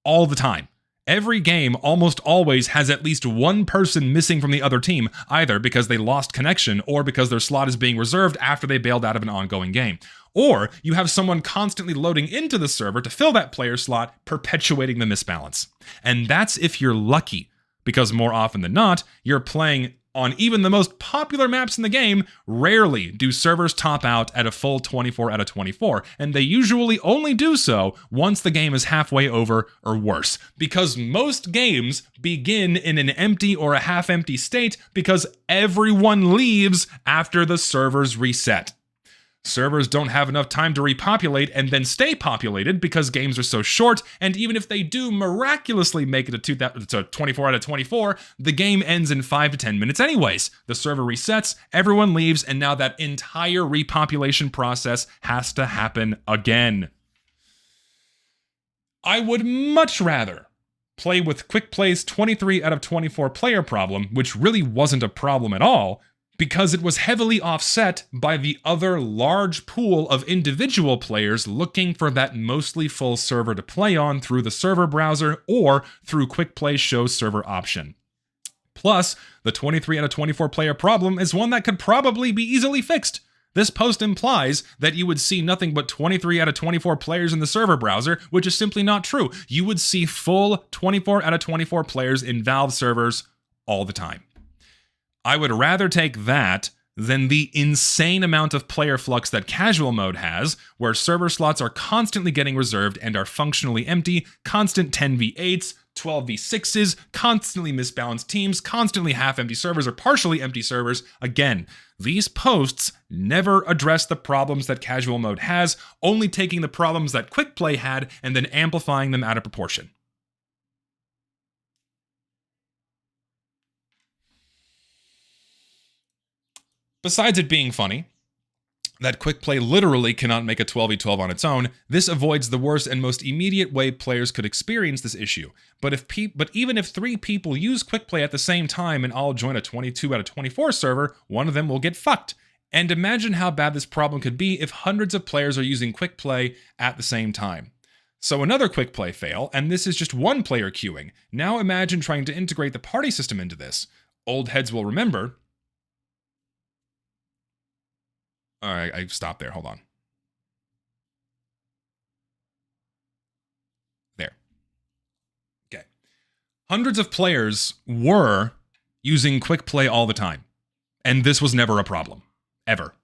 All the time. Every game almost always has at least one person missing from the other team, either because they lost connection or because their slot is being reserved after they bailed out of an ongoing game. Or you have someone constantly loading into the server to fill that player slot, perpetuating the misbalance. And that's if you're lucky, because more often than not, you're playing on even the most popular maps in the game. Rarely do servers top out at a full 24 out of 24, and they usually only do so once the game is halfway over or worse, because most games begin in an empty or a half-empty state because everyone leaves after the servers reset. Servers don't have enough time to repopulate and then stay populated because games are so short, and even if they do miraculously make it to 24 out of 24, the game ends in 5 to 10 minutes anyways. The server resets, everyone leaves, and now that entire repopulation process has to happen again. I would much rather play with quickplay's 23 out of 24 player problem, which really wasn't a problem at all, because it was heavily offset by the other large pool of individual players looking for that mostly full server to play on through the server browser or through quickplay's show server option. Plus, the 23 out of 24 player problem is one that could probably be easily fixed. This post implies that you would see nothing but 23 out of 24 players in the server browser, which is simply not true. You would see full 24 out of 24 players in Valve servers all the time. I would rather take that than the insane amount of player flux that casual mode has, where server slots are constantly getting reserved and are functionally empty, constant 10v8s, 12v6s, constantly misbalanced teams, constantly half-empty servers or partially empty servers. Again, these posts never address the problems that casual mode has, only taking the problems that quickplay had and then amplifying them out of proportion. Besides it being funny that quickplay literally cannot make a 12v12 on its own, this avoids the worst and most immediate way players could experience this issue. But even if 3 people use quickplay at the same time and all join a 22 out of 24 server, one of them will get fucked. And imagine how bad this problem could be if hundreds of players are using quickplay at the same time. So another quickplay fail, and this is just one player queuing. Now imagine trying to integrate the party system into this. Old heads will remember. All right, I stopped there. Hold on. There. Okay. Hundreds of players were using quickplay all the time, and this was never a problem. Ever.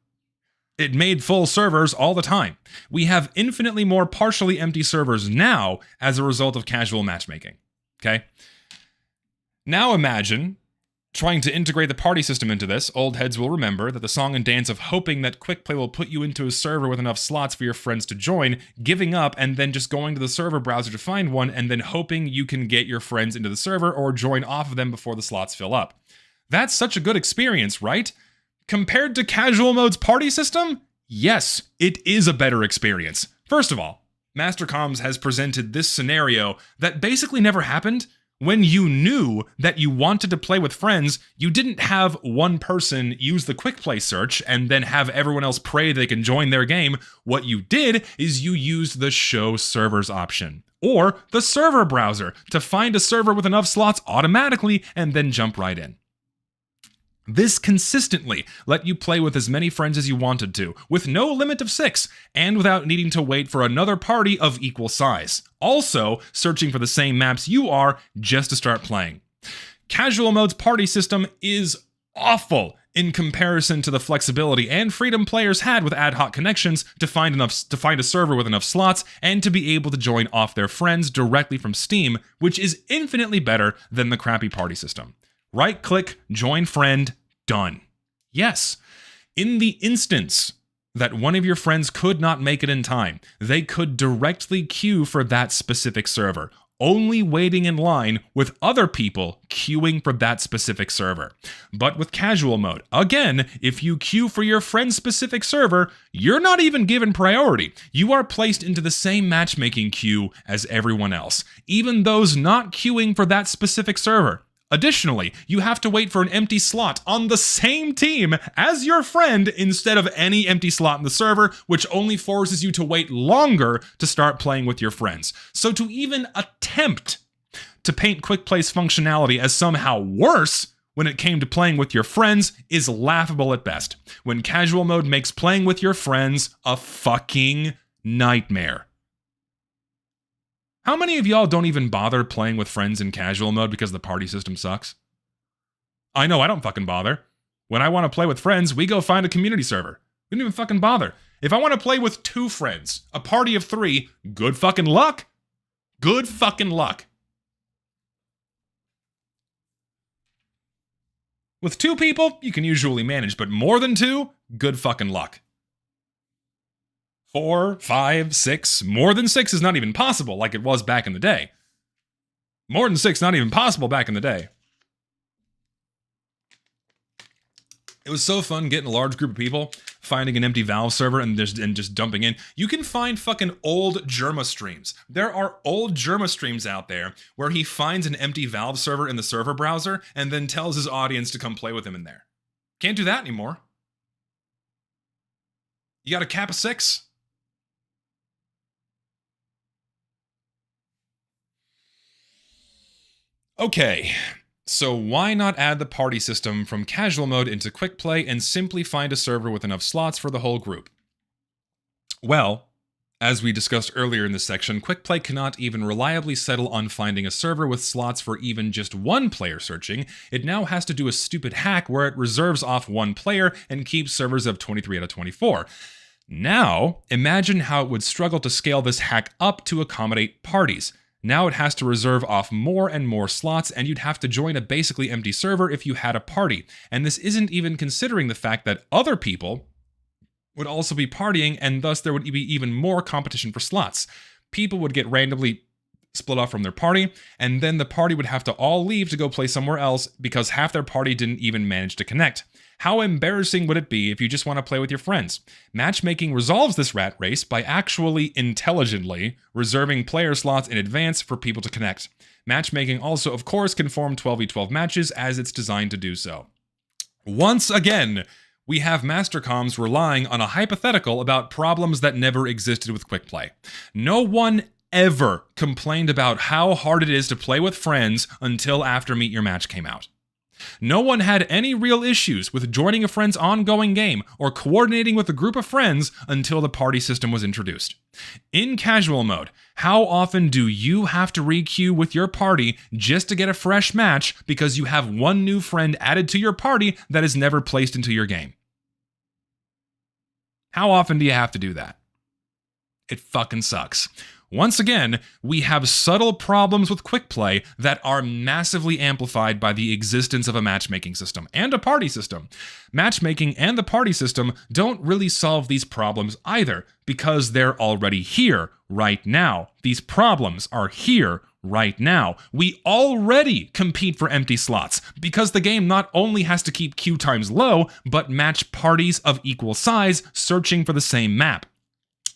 It made full servers all the time. We have infinitely more partially empty servers now as a result of casual matchmaking. Okay? Now imagine trying to integrate the party system into this. Old heads will remember that the song and dance of hoping that quickplay will put you into a server with enough slots for your friends to join, giving up and then just going to the server browser to find one, and then hoping you can get your friends into the server or join off of them before the slots fill up. That's such a good experience, right? Compared to casual mode's party system? Yes, it is a better experience. First of all, Mastercoms has presented this scenario that basically never happened. When you knew that you wanted to play with friends, you didn't have one person use the quick play search and then have everyone else pray they can join their game. What you did is you used the show servers option or the server browser to find a server with enough slots automatically and then jump right in. This consistently let you play with as many friends as you wanted to, with no limit of 6, and without needing to wait for another party of equal size. Also, searching for the same maps you are just to start playing. Casual mode's party system is awful in comparison to the flexibility and freedom players had with ad hoc connections to find a server with enough slots and to be able to join off their friends directly from Steam, which is infinitely better than the crappy party system. Right-click, join friend, done. Yes, in the instance that one of your friends could not make it in time, they could directly queue for that specific server, only waiting in line with other people queuing for that specific server. But with casual mode, again, if you queue for your friend's specific server, you're not even given priority. You are placed into the same matchmaking queue as everyone else, even those not queuing for that specific server. Additionally, you have to wait for an empty slot on the same team as your friend instead of any empty slot in the server, which only forces you to wait longer to start playing with your friends. So to even attempt to paint quickplay's functionality as somehow worse when it came to playing with your friends is laughable at best, when casual mode makes playing with your friends a fucking nightmare. How many of y'all don't even bother playing with friends in casual mode because the party system sucks? I know I don't fucking bother. When I want to play with friends, we go find a community server. We don't even fucking bother. If I want to play with 2 friends, a party of 3, good fucking luck. Good fucking luck. With 2 people, you can usually manage, but more than 2, good fucking luck. 4, 5, 6, more than 6 is not even possible like it was back in the day. More than 6, not even possible back in the day. It was so fun getting a large group of people, finding an empty Valve server and just dumping in. You can find fucking old Germa streams. There are old Germa streams out there where he finds an empty Valve server in the server browser and then tells his audience to come play with him in there. Can't do that anymore. You got a cap of 6? Okay. So why not add the party system from casual mode into quick play and simply find a server with enough slots for the whole group? Well, as we discussed earlier in this section, quick play cannot even reliably settle on finding a server with slots for even just 1 player searching. It now has to do a stupid hack where it reserves off 1 player and keeps servers of 23 out of 24. Now, imagine how it would struggle to scale this hack up to accommodate parties. Now it has to reserve off more and more slots, and you'd have to join a basically empty server if you had a party. And this isn't even considering the fact that other people would also be partying, and thus there would be even more competition for slots. People would get randomly split off from their party, and then the party would have to all leave to go play somewhere else because half their party didn't even manage to connect. How embarrassing would it be if you just want to play with your friends? Matchmaking resolves this rat race by actually intelligently reserving player slots in advance for people to connect. Matchmaking also, of course, can form 12v12 matches as it's designed to do so. Once again, we have Mastercoms relying on a hypothetical about problems that never existed with quick play. No one ever complained about how hard it is to play with friends until after Meet Your Match came out. No one had any real issues with joining a friend's ongoing game or coordinating with a group of friends until the party system was introduced. In casual mode, how often do you have to re-queue with your party just to get a fresh match because you have 1 new friend added to your party that is never placed into your game? How often do you have to do that? It fucking sucks. Once again, we have subtle problems with quick play that are massively amplified by the existence of a matchmaking system and a party system. Matchmaking and the party system don't really solve these problems either, because they're already here right now. These problems are here right now. We already compete for empty slots, because the game not only has to keep queue times low, but match parties of equal size searching for the same map.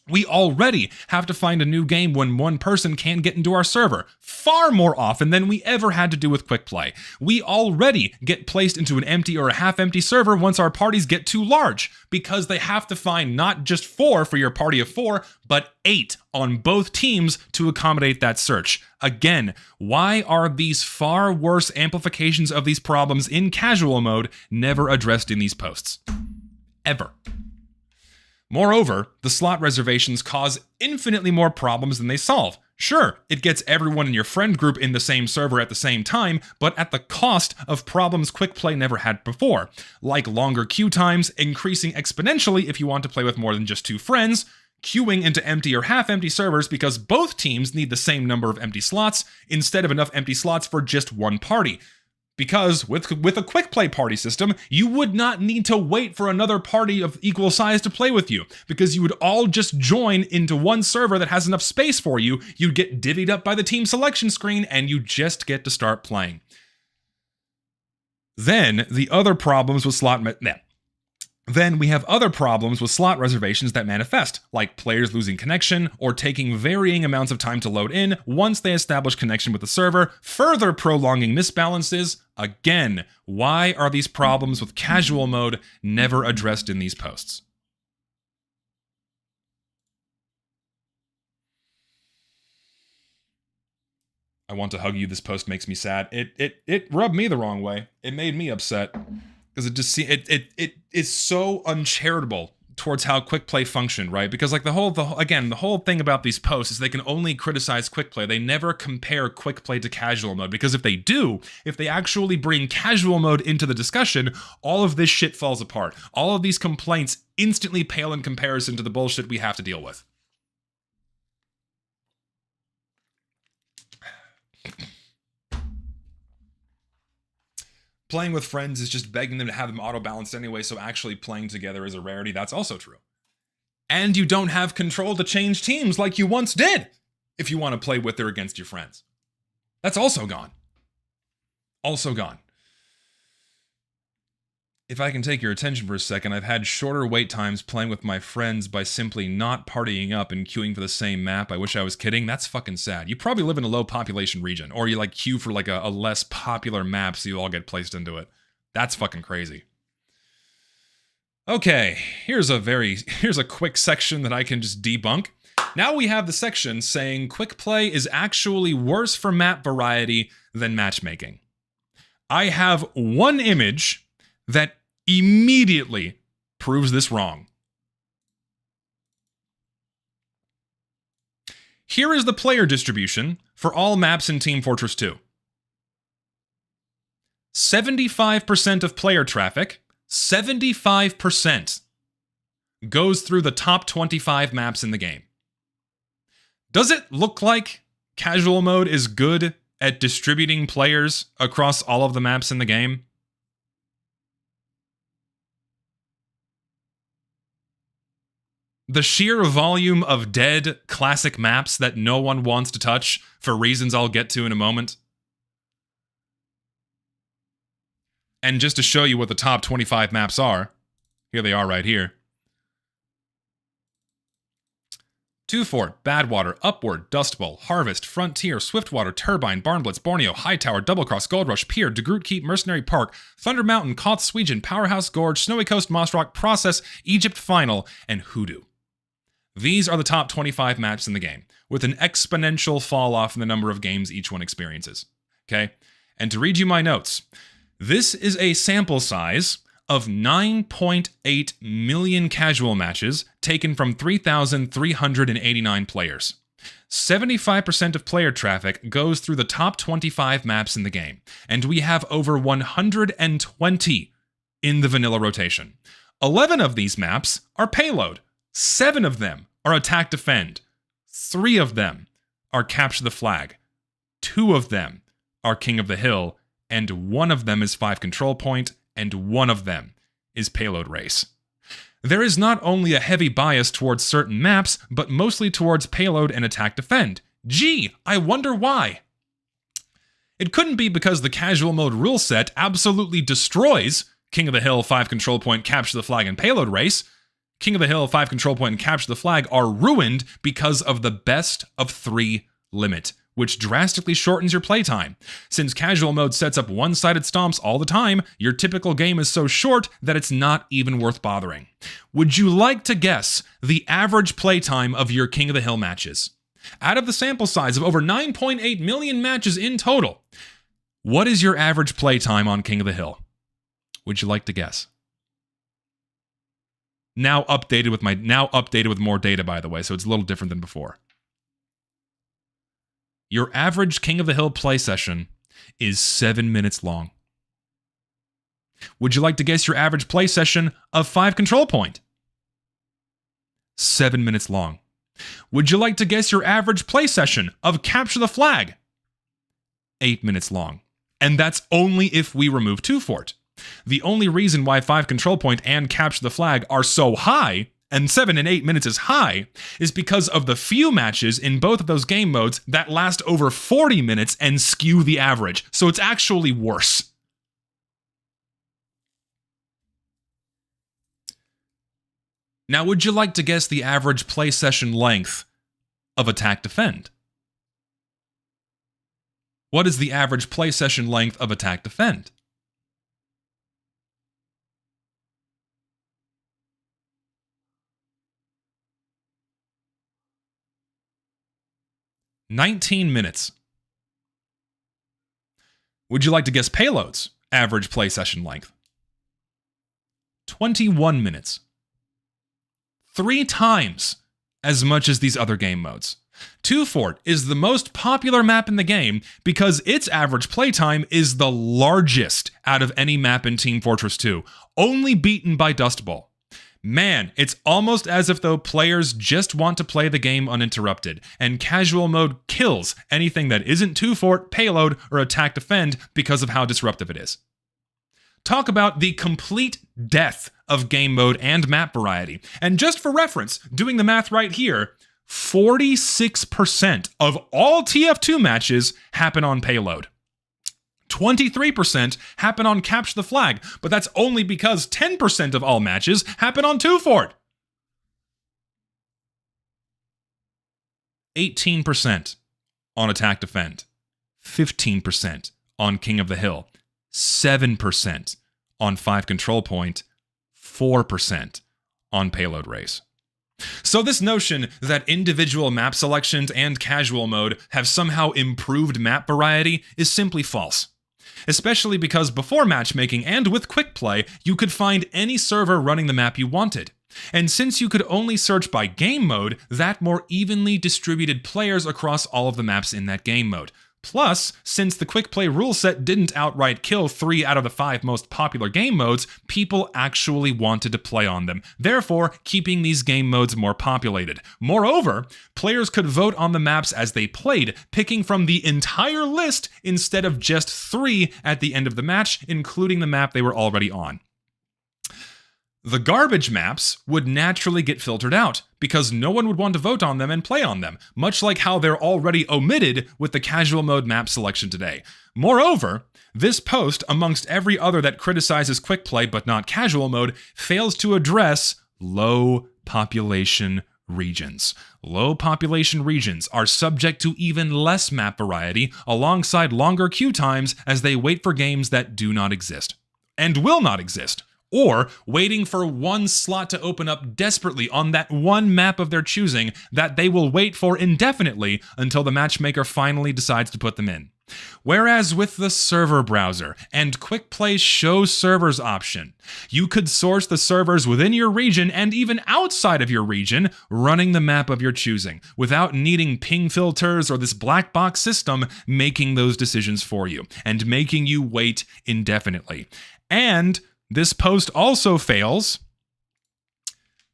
We already have to find a new game when 1 person can't get into our server, far more often than we ever had to do with quick play. We already get placed into an empty or a half-empty server once our parties get too large, because they have to find not just 4 for your party of 4, but 8 on both teams to accommodate that search. Again, why are these far worse amplifications of these problems in casual mode never addressed in these posts? Ever. Moreover, the slot reservations cause infinitely more problems than they solve. Sure, it gets everyone in your friend group in the same server at the same time, but at the cost of problems quick play never had before, like longer queue times, increasing exponentially if you want to play with more than just 2 friends, queuing into empty or half-empty servers because both teams need the same number of empty slots instead of enough empty slots for just 1 party. Because with a quick play party system, you would not need to wait for another party of equal size to play with you, because you would all just join into 1 server that has enough space for you. You'd get divvied up by the team selection screen, and you just get to start playing. Then the other problems with Then we have other problems with slot reservations that manifest, like players losing connection or taking varying amounts of time to load in once they establish connection with the server, further prolonging misbalances. Again, why are these problems with casual mode never addressed in these posts? I want to hug you. This post makes me sad. It rubbed me the wrong way. It made me upset because it is so uncharitable towards how quick play functioned, right? Because like the whole thing about these posts is they can only criticize quick play. They never compare quick play to casual mode, because if they actually bring casual mode into the discussion, all of this shit falls apart. All of these complaints instantly pale in comparison to the bullshit we have to deal with. Playing with friends is just begging them to have them auto-balanced anyway, so actually playing together is a rarity. That's also true. And you don't have control to change teams like you once did if you want to play with or against your friends. That's also gone. Also gone. If I can take your attention for a second, I've had shorter wait times playing with my friends by simply not partying up and queuing for the same map. I wish I was kidding. That's fucking sad. You probably live in a low population region, or you like queue for like a less popular map so you all get placed into it. That's fucking crazy. Okay, here's a quick section that I can just debunk. Now we have the section saying quick play is actually worse for map variety than matchmaking. I have one image that immediately proves this wrong. Here is the player distribution for all maps in Team Fortress 2. 75% of player traffic, 75%, goes through the top 25 maps in the game. Does it look like casual mode is good at distributing players across all of the maps in the game? The sheer volume of dead classic maps that no one wants to touch for reasons I'll get to in a moment. And just to show you what the top 25 maps are, here they are right here. Two Fort, Badwater, Upward, Dust Bowl, Harvest, Frontier, Swiftwater, Turbine, Barnblitz, Borneo, Hightower, Double Cross, Gold Rush, Pier, DeGroot Keep, Mercenary Park, Thunder Mountain, Koth, Sweden, Powerhouse Gorge, Snowy Coast, Moss Rock, Process, Egypt Final, and Hoodoo. These are the top 25 maps in the game, with an exponential fall off in the number of games each one experiences. Okay? And to read you my notes, this is a sample size of 9.8 million casual matches taken from 3,389 players. 75% of player traffic goes through the top 25 maps in the game, and we have over 120 in the vanilla rotation. 11 of these maps are payload. 7 of them are attack defend. 3 of them are capture the flag. 2 of them are king of the hill, and 1 of them is 5 control point, and 1 of them is payload race. There is not only a heavy bias towards certain maps, but mostly towards payload and attack defend. Gee, I wonder why. It couldn't be because the casual mode rule set absolutely destroys king of the hill, 5 control point, capture the flag, and payload race. King of the Hill, 5 control point, and capture the flag are ruined because of the best of 3 limit, which drastically shortens your playtime. Since casual mode sets up one-sided stomps all the time, your typical game is so short that it's not even worth bothering. Would you like to guess the average playtime of your King of the Hill matches? Out of the sample size of over 9.8 million matches in total, what is your average playtime on King of the Hill? Would you like to guess? Now updated with more data, by the way, so it's a little different than before. Your average King of the Hill play session is 7 minutes long. Would you like to guess your average play session of 5 control point? 7 minutes long. Would you like to guess your average play session of capture the flag? 8 minutes long. And that's only if we remove 2 Fort. The only reason why 5 control point and capture the flag are so high, and 7 and 8 minutes is high, is because of the few matches in both of those game modes that last over 40 minutes and skew the average. So it's actually worse. Now, would you like to guess the average play session length of attack defend? What is the average play session length of attack defend? "19 minutes. Would you like to guess Payload's average play session length? 21 minutes. 3 times as much as these other game modes. Two Fort is the most popular map in the game because its average playtime is the largest out of any map in Team Fortress 2, only beaten by Dust Bowl. Man, it's almost as if though players just want to play the game uninterrupted, and casual mode kills anything that isn't Two Fort, Payload, or Attack Defend because of how disruptive it is. Talk about the complete death of game mode and map variety. And just for reference, doing the math right here, 46% of all TF2 matches happen on Payload. 23% happen on Capture the Flag, but that's only because 10% of all matches happen on Two Fort. 18% on Attack Defend. 15% on King of the Hill. 7% on 5 Control Point. 4% on Payload Race. So this notion that individual map selections and casual mode have somehow improved map variety is simply false. Especially because before matchmaking and with quick play, you could find any server running the map you wanted. And since you could only search by game mode, that more evenly distributed players across all of the maps in that game mode. Plus, since the quick play rule set didn't outright kill 3 out of the 5 most popular game modes, people actually wanted to play on them, therefore keeping these game modes more populated. Moreover, players could vote on the maps as they played, picking from the entire list instead of just 3 at the end of the match, including the map they were already on. The garbage maps would naturally get filtered out, because no one would want to vote on them and play on them, much like how they're already omitted with the casual mode map selection today. Moreover, this post, amongst every other that criticizes quick play but not casual mode, fails to address low population regions. Low population regions are subject to even less map variety, alongside longer queue times as they wait for games that do not exist, and will not exist. Or waiting for one slot to open up desperately on that one map of their choosing that they will wait for indefinitely until the matchmaker finally decides to put them in. Whereas with the server browser and quick play's show servers option, you could source the servers within your region and even outside of your region running the map of your choosing without needing ping filters or this black box system making those decisions for you and making you wait indefinitely. And this post also fails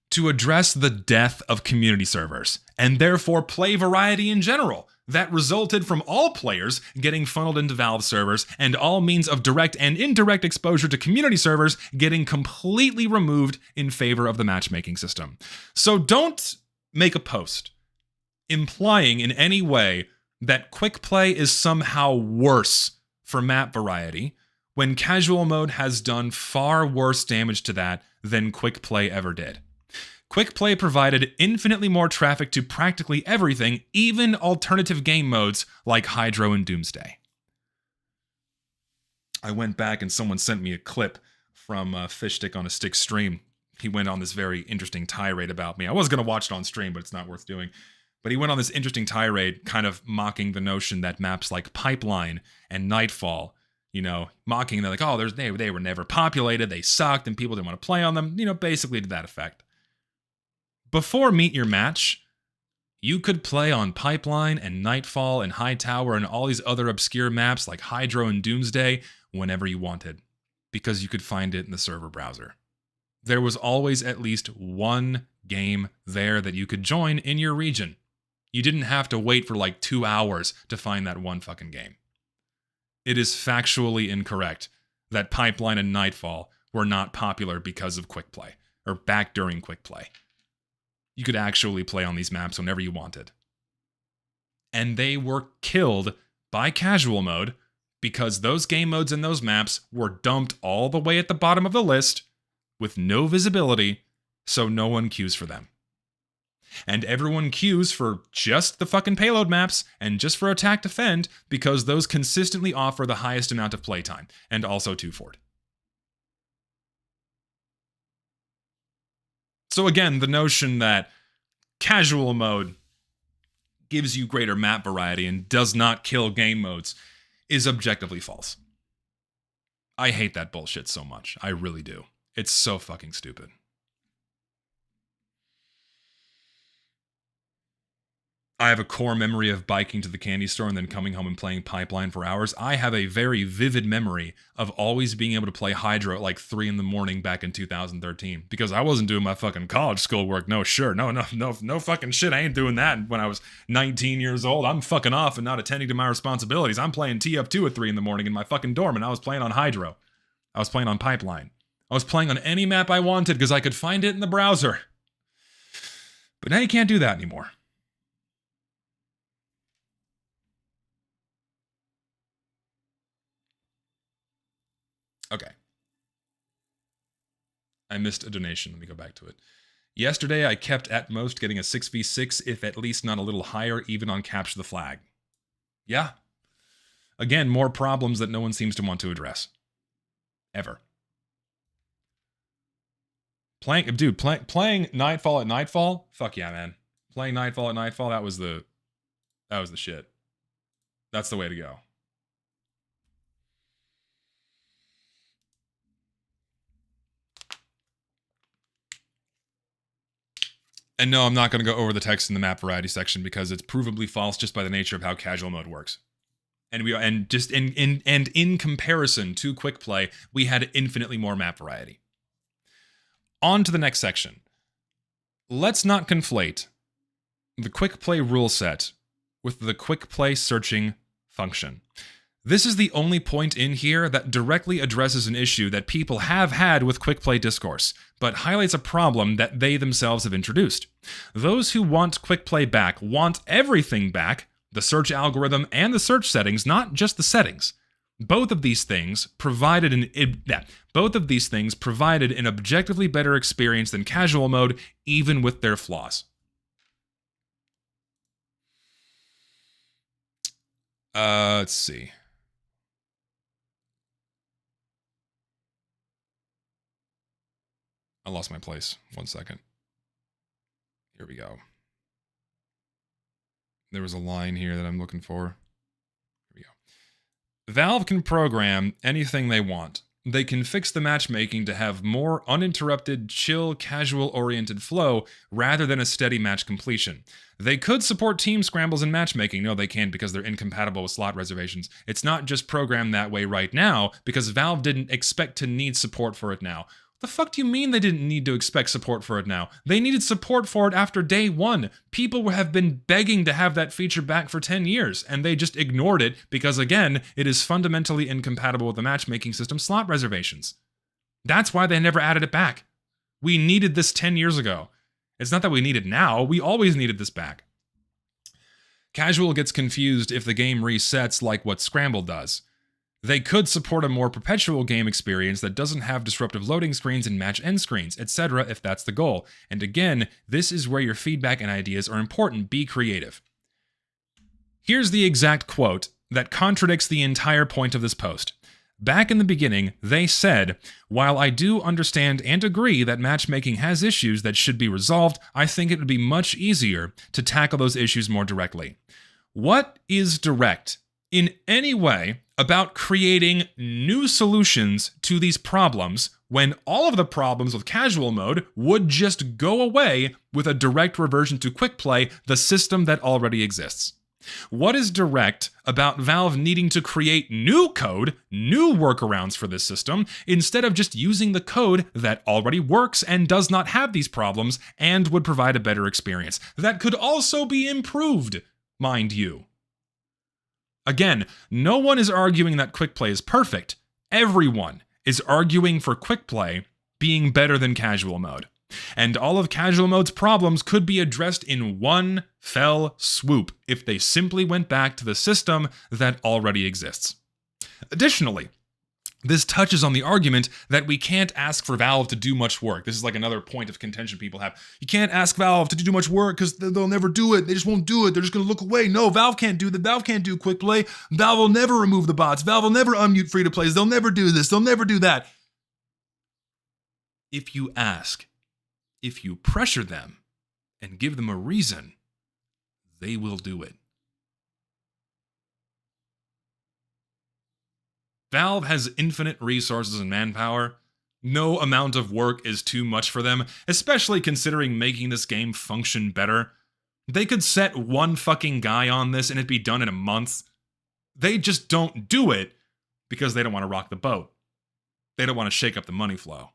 to address the death of community servers, and therefore play variety in general, that resulted from all players getting funneled into Valve servers and all means of direct and indirect exposure to community servers getting completely removed in favor of the matchmaking system. So don't make a post implying in any way that quick play is somehow worse for map variety, when casual mode has done far worse damage to that than quick play ever did. Quick play provided infinitely more traffic to practically everything, even alternative game modes like Hydro and Doomsday. I went back and someone sent me a clip from Fish Stick on a Stick stream. He went on this very interesting tirade about me. I was going to watch it on stream, but it's not worth doing. But he went on this interesting tirade kind of mocking the notion that maps like Pipeline and Nightfall, mocking, they're like, oh, they were never populated, they sucked, and people didn't want to play on them, basically to that effect. Before Meet Your Match, you could play on Pipeline and Nightfall and Hightower and all these other obscure maps like Hydro and Doomsday whenever you wanted, because you could find it in the server browser. There was always at least one game there that you could join in your region. You didn't have to wait for like 2 hours to find that one fucking game. It is factually incorrect that Pipeline and Nightfall were not popular because of quick play, or back during quick play. You could actually play on these maps whenever you wanted. And they were killed by casual mode because those game modes and those maps were dumped all the way at the bottom of the list with no visibility, so no one queues for them. And everyone queues for just the fucking payload maps and just for Attack Defend because those consistently offer the highest amount of playtime, and also Two Fort. So again, the notion that casual mode gives you greater map variety and does not kill game modes is objectively false. I hate that bullshit so much. I really do. It's so fucking stupid. I have a core memory of biking to the candy store and then coming home and playing Pipeline for hours. I have a very vivid memory of always being able to play Hydro at like 3 in the morning back in 2013 because I wasn't doing my fucking college schoolwork. No fucking shit. I ain't doing that when I was 19 years old. I'm fucking off and not attending to my responsibilities. I'm playing TF2 at 3 in the morning in my fucking dorm, and I was playing on Hydro. I was playing on Pipeline. I was playing on any map I wanted because I could find it in the browser. But now you can't do that anymore. Okay. I missed a donation. Let me go back to it. Yesterday, I kept at most getting a 6v6, if at least not a little higher, even on Capture the Flag. Yeah. Again, more problems that no one seems to want to address. Ever. Playing Nightfall at Nightfall? Fuck yeah, man. Playing Nightfall at Nightfall, that was the shit. That's the way to go. And no, I'm not going to go over the text in the map variety section because it's provably false just by the nature of how casual mode works. And in comparison to quick play, we had infinitely more map variety. On to the next section. Let's not conflate the quick play rule set with the quick play searching function. This is the only point in here that directly addresses an issue that people have had with quick play discourse, but highlights a problem that they themselves have introduced. Those who want quick play back want everything back, the search algorithm and the search settings, not just the settings. Both of these things provided an objectively better experience than casual mode, even with their flaws. Let's see. I lost my place. 1 second. Here we go. There was a line here that I'm looking for. Here we go. Valve can program anything they want. They can fix the matchmaking to have more uninterrupted, chill, casual-oriented flow rather than a steady match completion. They could support team scrambles and matchmaking. No, they can't because they're incompatible with slot reservations. It's not just programmed that way right now because Valve didn't expect to need support for it now. The fuck do you mean they didn't need to expect support for it now? They needed support for it after day one. People have been begging to have that feature back for 10 years, and they just ignored it because, again, it is fundamentally incompatible with the matchmaking system slot reservations. That's why they never added it back. We needed this 10 years ago. It's not that we need it now, we always needed this back. Casual gets confused if the game resets like what Scramble does. They could support a more perpetual game experience that doesn't have disruptive loading screens and match end screens, etc. if that's the goal. And again, this is where your feedback and ideas are important. Be creative. Here's the exact quote that contradicts the entire point of this post. Back in the beginning, they said, "While I do understand and agree that matchmaking has issues that should be resolved, I think it would be much easier to tackle those issues more directly." What is direct in any way about creating new solutions to these problems when all of the problems with casual mode would just go away with a direct reversion to quick play, the system that already exists? What is direct about Valve needing to create new code, new workarounds for this system, instead of just using the code that already works and does not have these problems and would provide a better experience that could also be improved, mind you? Again, no one is arguing that quick play is perfect. Everyone is arguing for quick play being better than casual mode. And all of casual mode's problems could be addressed in one fell swoop if they simply went back to the system that already exists. Additionally, this touches on the argument that we can't ask for Valve to do much work. This is like another point of contention people have. You can't ask Valve to do much work because they'll never do it. They just won't do it. They're just going to look away. No, Valve can't do that. Valve can't do quick play. Valve will never remove the bots. Valve will never unmute free-to-plays. They'll never do this. They'll never do that. If you ask, if you pressure them and give them a reason, they will do it. Valve has infinite resources and manpower. No amount of work is too much for them, especially considering making this game function better. They could set one fucking guy on this and it'd be done in a month. They just don't do it because they don't want to rock the boat. They don't want to shake up the money flow.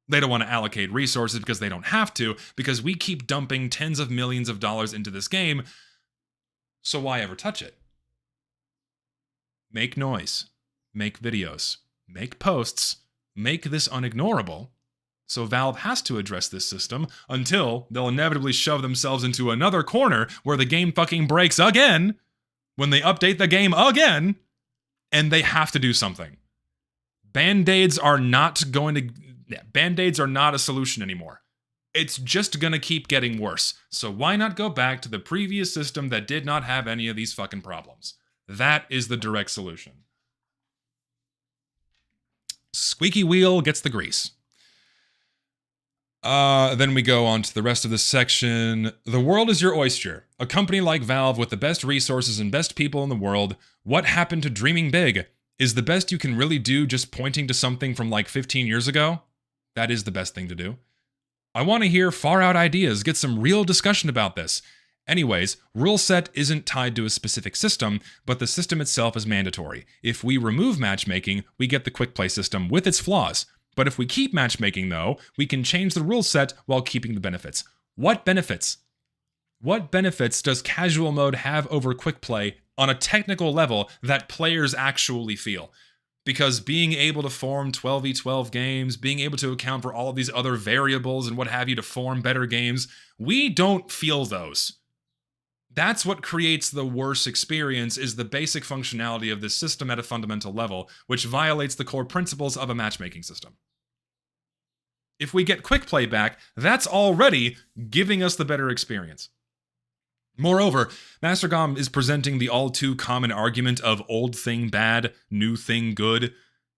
They don't want to allocate resources because they don't have to, because we keep dumping tens of millions of dollars into this game, so why ever touch it? Make noise. Make videos. Make posts. Make this unignorable. So Valve has to address this system until they'll inevitably shove themselves into another corner where the game fucking breaks again, when they update the game again, and they have to do something. Band-Aids are not a solution anymore. It's just gonna keep getting worse. So why not go back to the previous system that did not have any of these fucking problems? That is the direct solution. Squeaky wheel gets the grease. Then we go on to the rest of this section. The world is your oyster. A company like Valve with the best resources and best people in the world. What happened to dreaming big? Is the best you can really do just pointing to something from like 15 years ago? That is the best thing to do. I want to hear far out ideas, get some real discussion about this. Anyways, rule set isn't tied to a specific system, but the system itself is mandatory. If we remove matchmaking, we get the quick play system with its flaws. But if we keep matchmaking though, we can change the rule set while keeping the benefits. What benefits? What benefits does casual mode have over quick play on a technical level that players actually feel? Because being able to form 12v12 games, being able to account for all of these other variables and what have you to form better games, we don't feel those. That's what creates the worst experience, is the basic functionality of this system at a fundamental level, which violates the core principles of a matchmaking system. If we get quick play back, that's already giving us the better experience. Moreover, Mastercom is presenting the all too common argument of old thing bad, new thing good,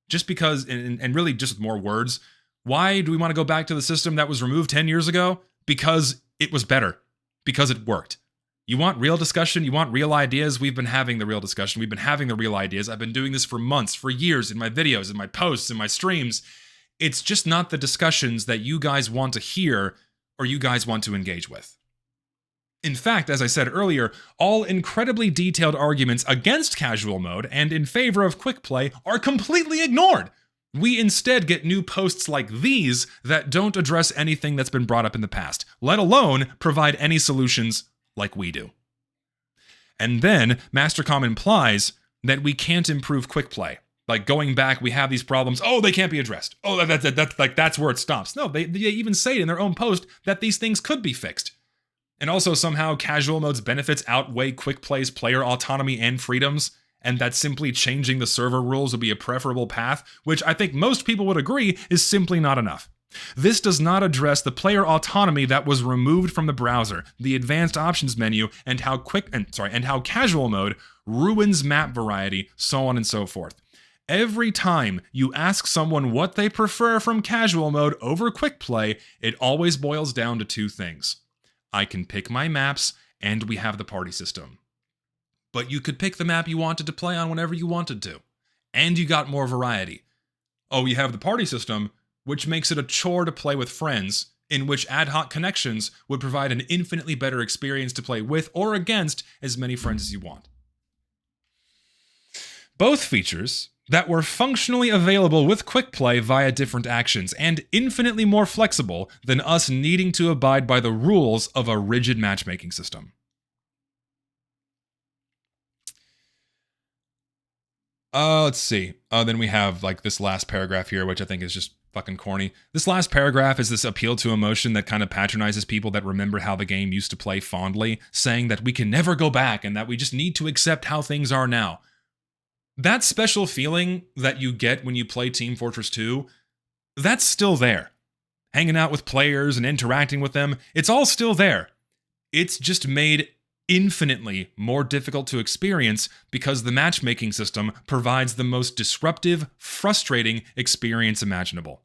just because, and really just with more words. Why do we want to go back to the system that was removed 10 years ago? Because it was better. Because it worked. You want real discussion? You want real ideas? We've been having the real discussion. We've been having the real ideas. I've been doing this for months, for years, in my videos, in my posts, in my streams. It's just not the discussions that you guys want to hear or you guys want to engage with. In fact, as I said earlier, all incredibly detailed arguments against casual mode and in favor of quick play are completely ignored. We instead get new posts like these that don't address anything that's been brought up in the past, let alone provide any solutions like we do. And then Mastercom implies that we can't improve quick play. Like going back, we have these problems. Oh, they can't be addressed. Oh, that's where it stops. No, they even say in their own post that these things could be fixed. And also somehow casual mode's benefits outweigh quick play's player autonomy and freedoms, and that simply changing the server rules would be a preferable path, which I think most people would agree is simply not enough. This does not address the player autonomy that was removed from the browser, the advanced options menu, and how casual mode ruins map variety, so on and so forth. Every time you ask someone what they prefer from casual mode over quick play, it always boils down to two things. I can pick my maps, and we have the party system. But you could pick the map you wanted to play on whenever you wanted to. And you got more variety. Oh, you have the party system, which makes it a chore to play with friends, in which ad hoc connections would provide an infinitely better experience to play with or against as many friends as you want. Both features that were functionally available with quick play via different actions, and infinitely more flexible than us needing to abide by the rules of a rigid matchmaking system. Let's see. Then we have like this last paragraph here, which I think is just fucking corny. This last paragraph is this appeal to emotion that kind of patronizes people that remember how the game used to play fondly, saying that we can never go back and that we just need to accept how things are now. That special feeling that you get when you play Team Fortress 2, that's still there. Hanging out with players and interacting with them, it's all still there. It's just made infinitely more difficult to experience because the matchmaking system provides the most disruptive, frustrating experience imaginable.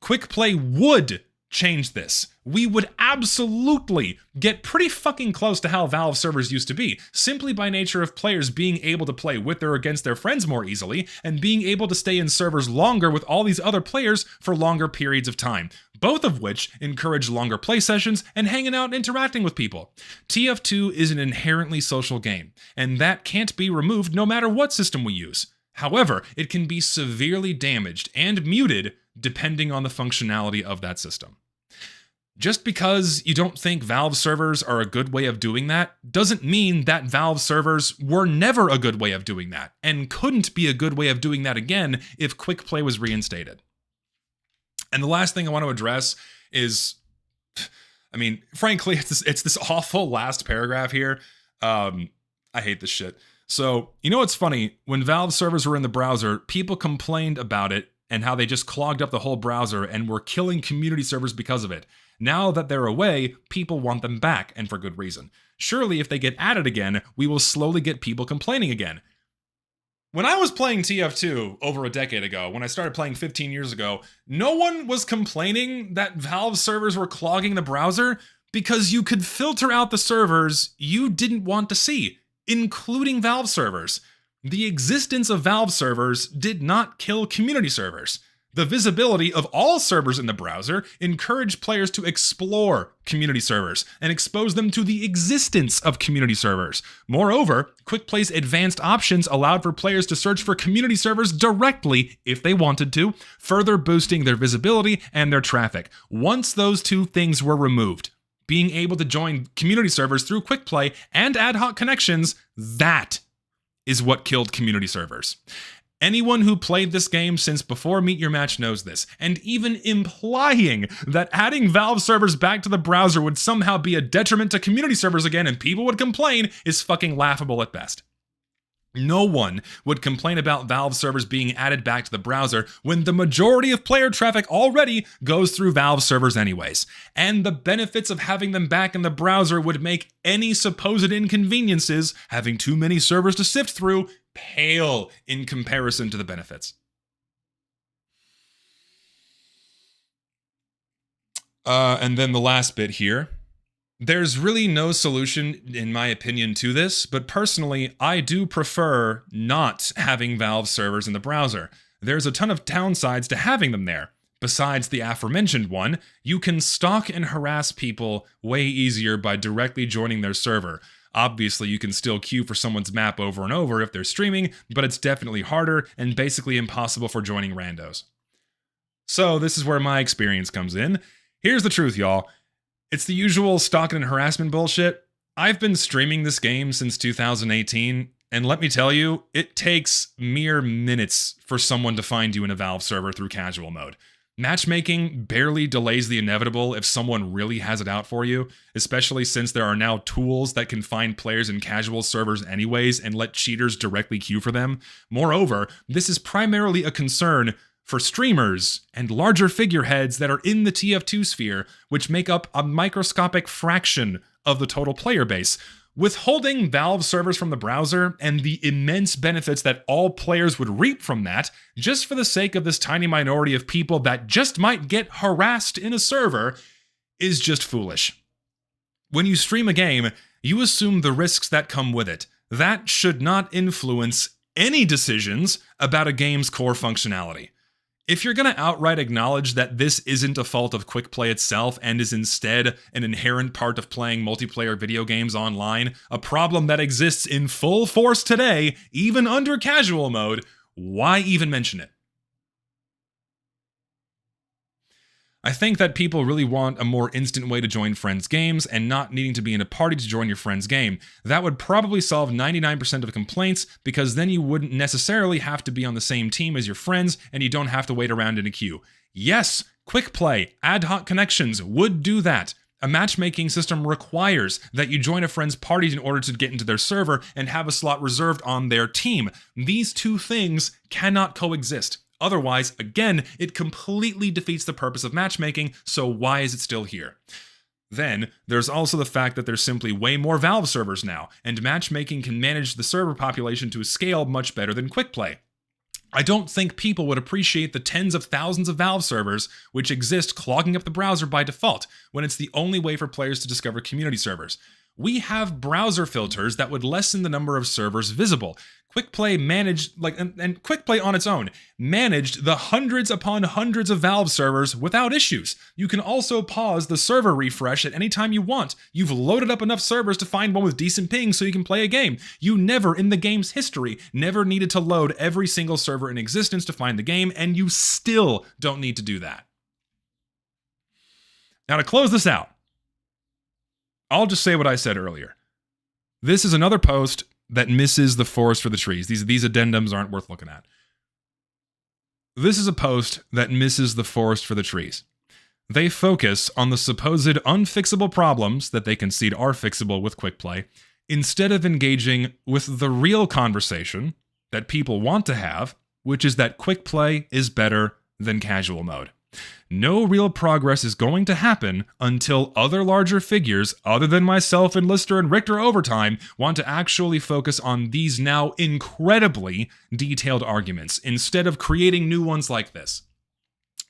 Quick play would change this. We would absolutely get pretty fucking close to how Valve servers used to be, simply by nature of players being able to play with or against their friends more easily, and being able to stay in servers longer with all these other players for longer periods of time, both of which encourage longer play sessions and hanging out and interacting with people. TF2 is an inherently social game, and that can't be removed no matter what system we use. However, it can be severely damaged and muted depending on the functionality of that system. Just because you don't think Valve servers are a good way of doing that doesn't mean that Valve servers were never a good way of doing that, and couldn't be a good way of doing that again if quickplay was reinstated. And the last thing I want to address is, I mean, frankly, it's this awful last paragraph here. I hate this shit. So, you know what's funny? When Valve servers were in the browser, people complained about it and how they just clogged up the whole browser and were killing community servers because of it. Now that they're away, people want them back, and for good reason. Surely, if they get added again, we will slowly get people complaining again. When I was playing TF2 over a decade ago, when I started playing 15 years ago, no one was complaining that Valve servers were clogging the browser because you could filter out the servers you didn't want to see, including Valve servers. The existence of Valve servers did not kill community servers. The visibility of all servers in the browser encouraged players to explore community servers and expose them to the existence of community servers. Moreover, quickplay's advanced options allowed for players to search for community servers directly if they wanted to, further boosting their visibility and their traffic. Once those two things were removed, being able to join community servers through quickplay and ad hoc connections, that is what killed community servers. Anyone who played this game since before Meet Your Match knows this, and even implying that adding Valve servers back to the browser would somehow be a detriment to community servers again and people would complain is fucking laughable at best. No one would complain about Valve servers being added back to the browser when the majority of player traffic already goes through Valve servers anyways, and the benefits of having them back in the browser would make any supposed inconveniences, having too many servers to sift through, pale in comparison to the benefits. And then the last bit here. There's really no solution, in my opinion, to this, but personally, I do prefer not having Valve servers in the browser. There's a ton of downsides to having them there. Besides the aforementioned one, you can stalk and harass people way easier by directly joining their server. Obviously, you can still queue for someone's map over and over if they're streaming, but it's definitely harder and basically impossible for joining randos. So this is where my experience comes in. Here's the truth, y'all. It's the usual stalking and harassment bullshit. I've been streaming this game since 2018, and let me tell you, it takes mere minutes for someone to find you in a Valve server through casual mode. Matchmaking barely delays the inevitable if someone really has it out for you, especially since there are now tools that can find players in casual servers anyways and let cheaters directly queue for them. Moreover, this is primarily a concern for streamers and larger figureheads that are in the TF2 sphere, which make up a microscopic fraction of the total player base. Withholding Valve servers from the browser and the immense benefits that all players would reap from that, just for the sake of this tiny minority of people that just might get harassed in a server, is just foolish. When you stream a game, you assume the risks that come with it. That should not influence any decisions about a game's core functionality. If you're going to outright acknowledge that this isn't a fault of quickplay itself and is instead an inherent part of playing multiplayer video games online, a problem that exists in full force today, even under casual mode, why even mention it? I think that people really want a more instant way to join friends' games and not needing to be in a party to join your friend's game. That would probably solve 99% of complaints because then you wouldn't necessarily have to be on the same team as your friends and you don't have to wait around in a queue. Yes, quick play, ad hoc connections would do that. A matchmaking system requires that you join a friend's party in order to get into their server and have a slot reserved on their team. These two things cannot coexist. Otherwise, again, it completely defeats the purpose of matchmaking, so why is it still here? Then, there's also the fact that there's simply way more Valve servers now, and matchmaking can manage the server population to scale much better than quickplay. I don't think people would appreciate the tens of thousands of Valve servers which exist clogging up the browser by default when it's the only way for players to discover community servers. We have browser filters that would lessen the number of servers visible. quickplay managed, and quickplay on its own, managed the hundreds upon hundreds of Valve servers without issues. You can also pause the server refresh at any time you want. You've loaded up enough servers to find one with decent ping so you can play a game. You never, in the game's history, never needed to load every single server in existence to find the game, and you still don't need to do that. Now, to close this out, I'll just say what I said earlier. This is another post that misses the forest for the trees. These addendums aren't worth looking at. This is a post that misses the forest for the trees. They focus on the supposed unfixable problems that they concede are fixable with quickplay, instead of engaging with the real conversation that people want to have, which is that quickplay is better than casual mode. No real progress is going to happen until other larger figures, other than myself and Lister and Richter Overtime, want to actually focus on these now incredibly detailed arguments, instead of creating new ones like this.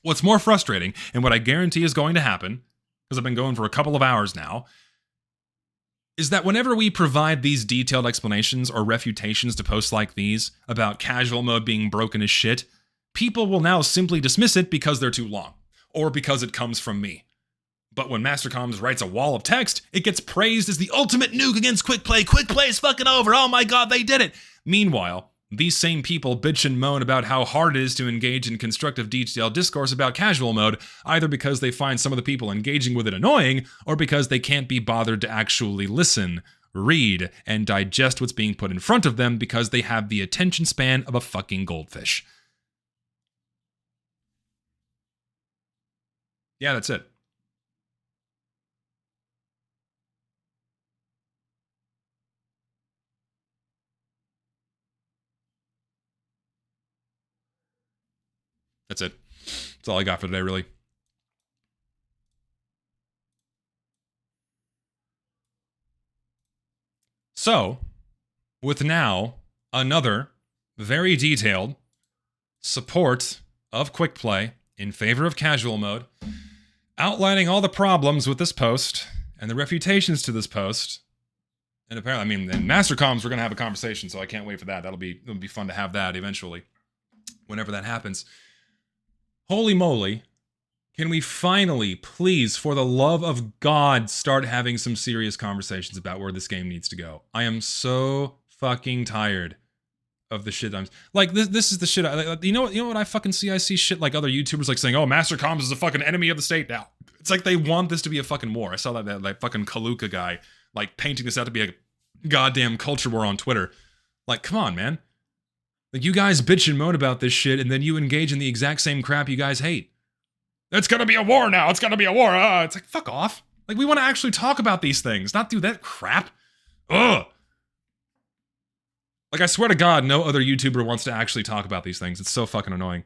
What's more frustrating, and what I guarantee is going to happen, because I've been going for a couple of hours now, is that whenever we provide these detailed explanations or refutations to posts like these about casual mode being broken as shit, people will now simply dismiss it because they're too long, or because it comes from me. But when Mastercoms writes a wall of text, it gets praised as the ultimate nuke against quickplay. Quickplay is fucking over. Oh my god, they did it. Meanwhile, these same people bitch and moan about how hard it is to engage in constructive detailed discourse about casual mode, either because they find some of the people engaging with it annoying, or because they can't be bothered to actually listen, read, and digest what's being put in front of them because they have the attention span of a fucking goldfish. Yeah, that's it. That's it. That's all I got for today, really. So, with now another very detailed support of quickplay in favor of casual mode, outlining all the problems with this post and the refutations to this post. And apparently, in Mastercoms, we're going to have a conversation, so I can't wait for that. It'll be fun to have that eventually, whenever that happens. Holy moly, can we finally, please, for the love of God, start having some serious conversations about where this game needs to go? I am so fucking tired of the shit I'm... Like, this is the shit you know what I fucking see? I see shit like other YouTubers like saying, oh, Mastercoms is a fucking enemy of the state now. It's like they want this to be a fucking war. I saw that fucking Kaluka guy, like, painting this out to be a goddamn culture war on Twitter. Like, come on, man. Like, you guys bitch and moan about this shit, and then you engage in the exact same crap you guys hate. It's gonna be a war now. It's gonna be a war. It's like, fuck off. Like, we want to actually talk about these things, not do that crap. Ugh. Like, I swear to God, no other YouTuber wants to actually talk about these things. It's so fucking annoying.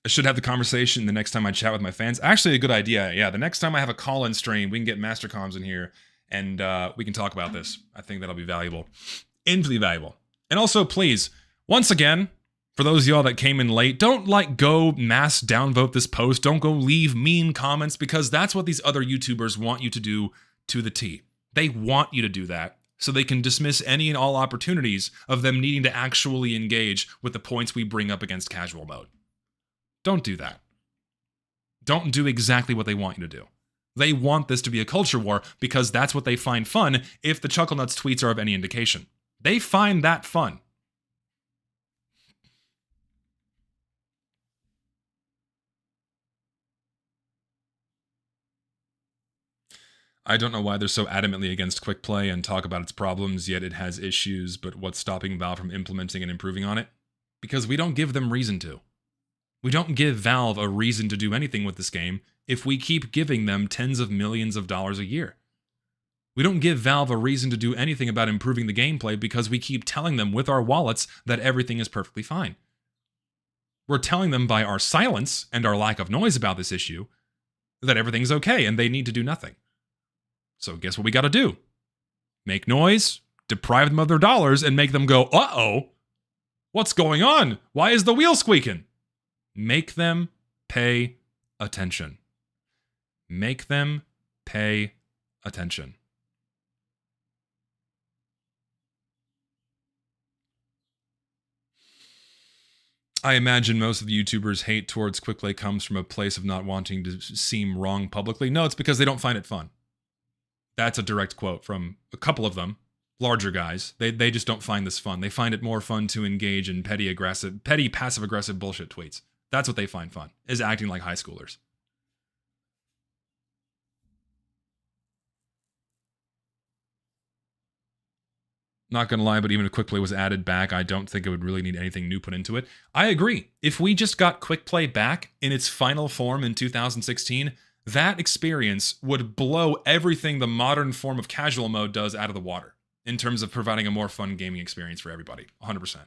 I should have the conversation the next time I chat with my fans. Actually, a good idea. Yeah, the next time I have a call-in stream, we can get Mastercoms in here, and we can talk about this. I think that'll be valuable. Infinitely valuable. And also, please, once again, for those of y'all that came in late, don't, go mass downvote this post. Don't go leave mean comments, because that's what these other YouTubers want you to do to the T. They want you to do that, so they can dismiss any and all opportunities of them needing to actually engage with the points we bring up against casual mode. Don't do that. Don't do exactly what they want you to do. They want this to be a culture war because that's what they find fun if the Chucklenuts tweets are of any indication. They find that fun. I don't know why they're so adamantly against quickplay and talk about its problems, yet it has issues, but what's stopping Valve from implementing and improving on it? Because we don't give them reason to. We don't give Valve a reason to do anything with this game if we keep giving them tens of millions of dollars a year. We don't give Valve a reason to do anything about improving the gameplay because we keep telling them with our wallets that everything is perfectly fine. We're telling them by our silence and our lack of noise about this issue that everything's okay and they need to do nothing. So guess what we got to do? Make noise, deprive them of their dollars, and make them go, uh-oh, what's going on? Why is the wheel squeaking? Make them pay attention. Make them pay attention. I imagine most of the YouTubers' hate towards quickplay comes from a place of not wanting to seem wrong publicly. No, it's because they don't find it fun. That's a direct quote from a couple of them, larger guys. They just don't find this fun. They find it more fun to engage in petty passive-aggressive bullshit tweets. That's what they find fun, is acting like high schoolers. Not gonna lie, but even if quickplay was added back, I don't think it would really need anything new put into it. I agree. If we just got quickplay back in its final form in 2016, that experience would blow everything the modern form of casual mode does out of the water in terms of providing a more fun gaming experience for everybody, 100%.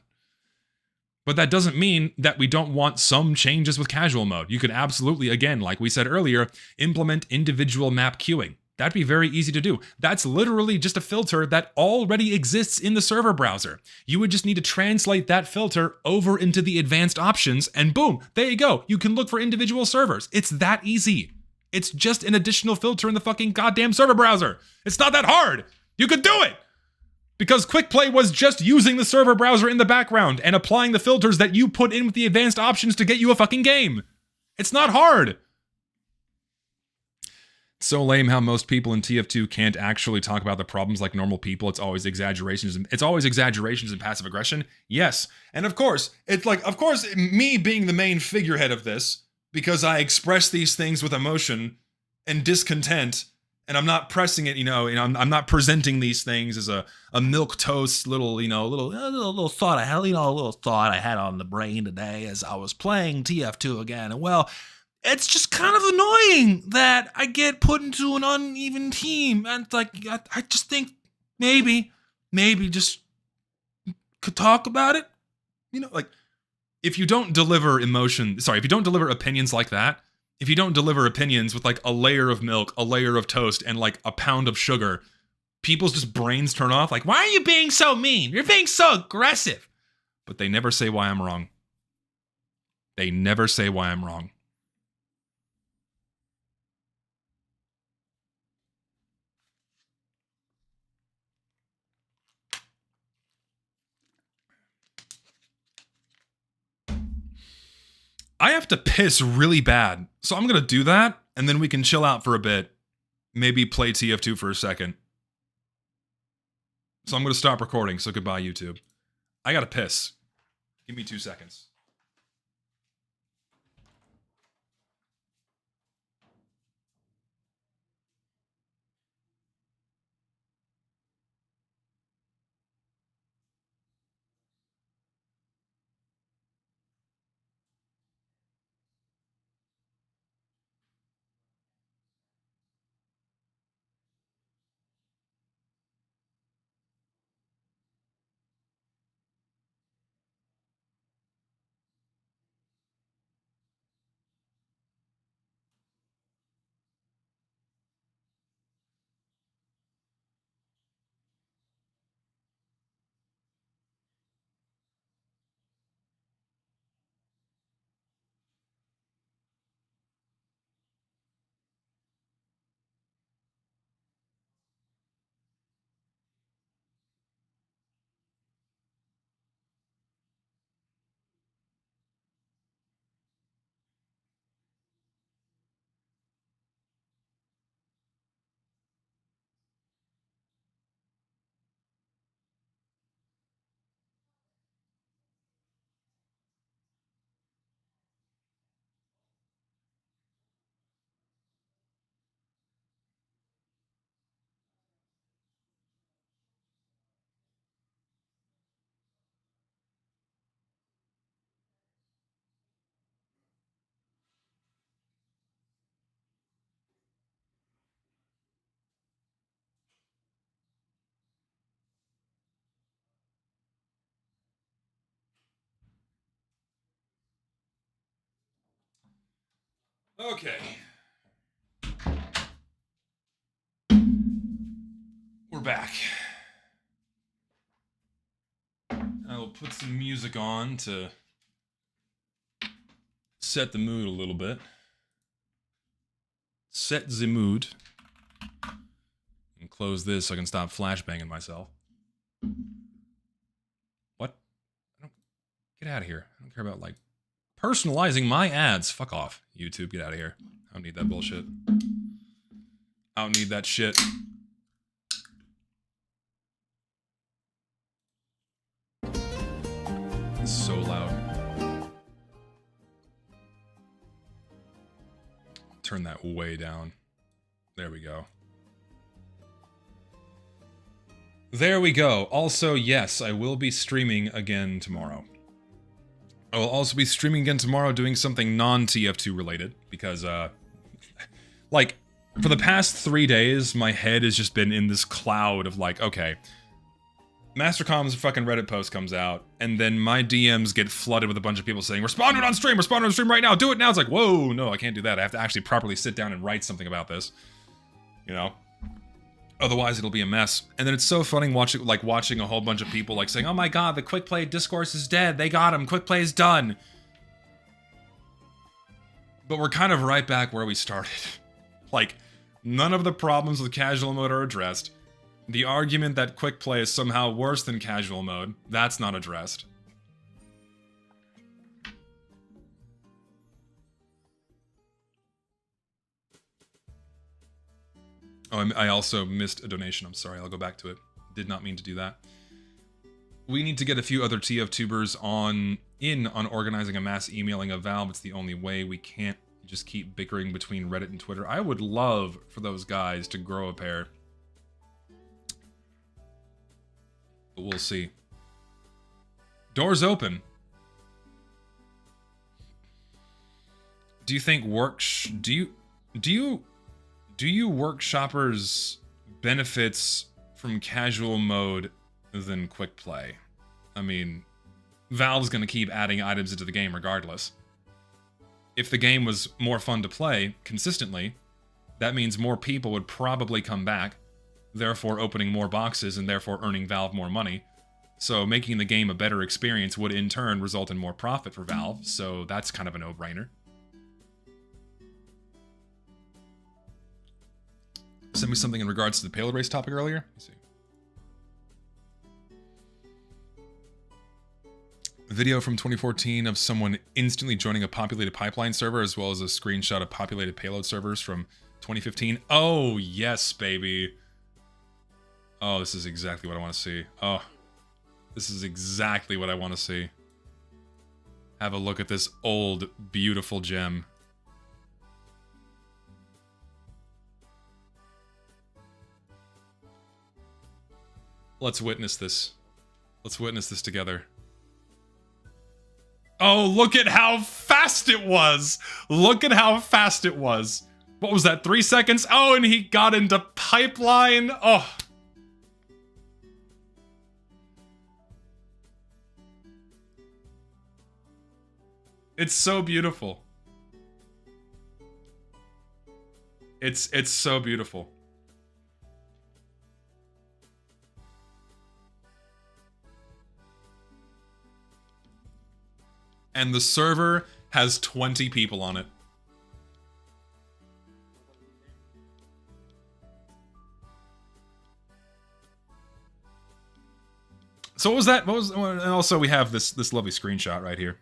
But that doesn't mean that we don't want some changes with casual mode. You could absolutely, again, like we said earlier, implement individual map queuing. That'd be very easy to do. That's literally just a filter that already exists in the server browser. You would just need to translate that filter over into the advanced options, and boom, there you go. You can look for individual servers. It's that easy. It's just an additional filter in the fucking goddamn server browser. It's not that hard. You could do it. Because quickplay was just using the server browser in the background and applying the filters that you put in with the advanced options to get you a fucking game. It's not hard. So lame how most people in TF2 can't actually talk about the problems like normal people. It's always exaggerations. It's always exaggerations and passive aggression. Yes. And of course, it's like, of course, me being the main figurehead of this, because I express these things with emotion and discontent, and I'm not pressing it, I'm not presenting these things as a milquetoast little thought I had, a little thought I had on the brain today as I was playing TF2 again. And well, it's just kind of annoying that I get put into an uneven team. And like, I just think maybe just could talk about it. Like, if you don't deliver if you don't deliver opinions like that, if you don't deliver opinions with like a layer of milk, a layer of toast, and like a pound of sugar, people's just brains turn off. Like, why are you being so mean? You're being so aggressive. But they never say why I'm wrong. They never say why I'm wrong. I have to piss really bad, so I'm going to do that, and then we can chill out for a bit. Maybe play TF2 for a second. So I'm going to stop recording, so goodbye, YouTube. I got to piss. Give me 2 seconds. Okay. back. I will put some music on to set the mood a little bit. Set the mood. And close this so I can stop flashbanging myself. What? Get out of here. I don't care about, like, personalizing my ads. Fuck off, YouTube. Get out of here. I don't need that bullshit. I don't need that shit. It's so loud. Turn that way down. There we go. There we go. Also, yes, I will be streaming again tomorrow. I will also be streaming again tomorrow doing something non-TF2 related, because, like, for the past 3 days, my head has just been in this cloud of, like, okay, Mastercom's fucking Reddit post comes out, and then my DMs get flooded with a bunch of people saying, respond to it on stream right now, do it now! It's like, whoa, no, I can't do that. I have to actually properly sit down and write something about this. You know? Otherwise, it'll be a mess. And then it's so funny watching a whole bunch of people, like, saying, oh my god, the quick play discourse is dead, they got him, quick play is done! But we're kind of right back where we started. Like, none of the problems with casual mode are addressed. The argument that quick play is somehow worse than casual mode, that's not addressed. Oh, I also missed a donation. I'm sorry, I'll go back to it. Did not mean to do that. We need to get a few other TF-tubers on organizing a mass emailing of Valve. It's the only way. We can't just keep bickering between Reddit and Twitter. I would love for those guys to grow a pair. But we'll see. Doors open. Do you think do you workshoppers benefits from casual mode than quick play? I mean, Valve's gonna keep adding items into the game regardless. If the game was more fun to play consistently, that means more people would probably come back, therefore opening more boxes and therefore earning Valve more money. So making the game a better experience would in turn result in more profit for Valve, so that's kind of a no-brainer. Send me something in regards to the payload race topic earlier. Let's see. A video from 2014 of someone instantly joining a populated pipeline server, as well as a screenshot of populated payload servers from 2015. Oh, yes, baby. Oh, this is exactly what I want to see. Oh, this is exactly what I want to see. Have a look at this old, beautiful gem. Let's witness this. Let's witness this together. Oh, look at how fast it was! Look at how fast it was. What was that, 3 seconds? Oh, and he got into pipeline. Oh. It's so beautiful. It's so beautiful. And the server has 20 people on it. So what was that? And also we have this lovely screenshot right here.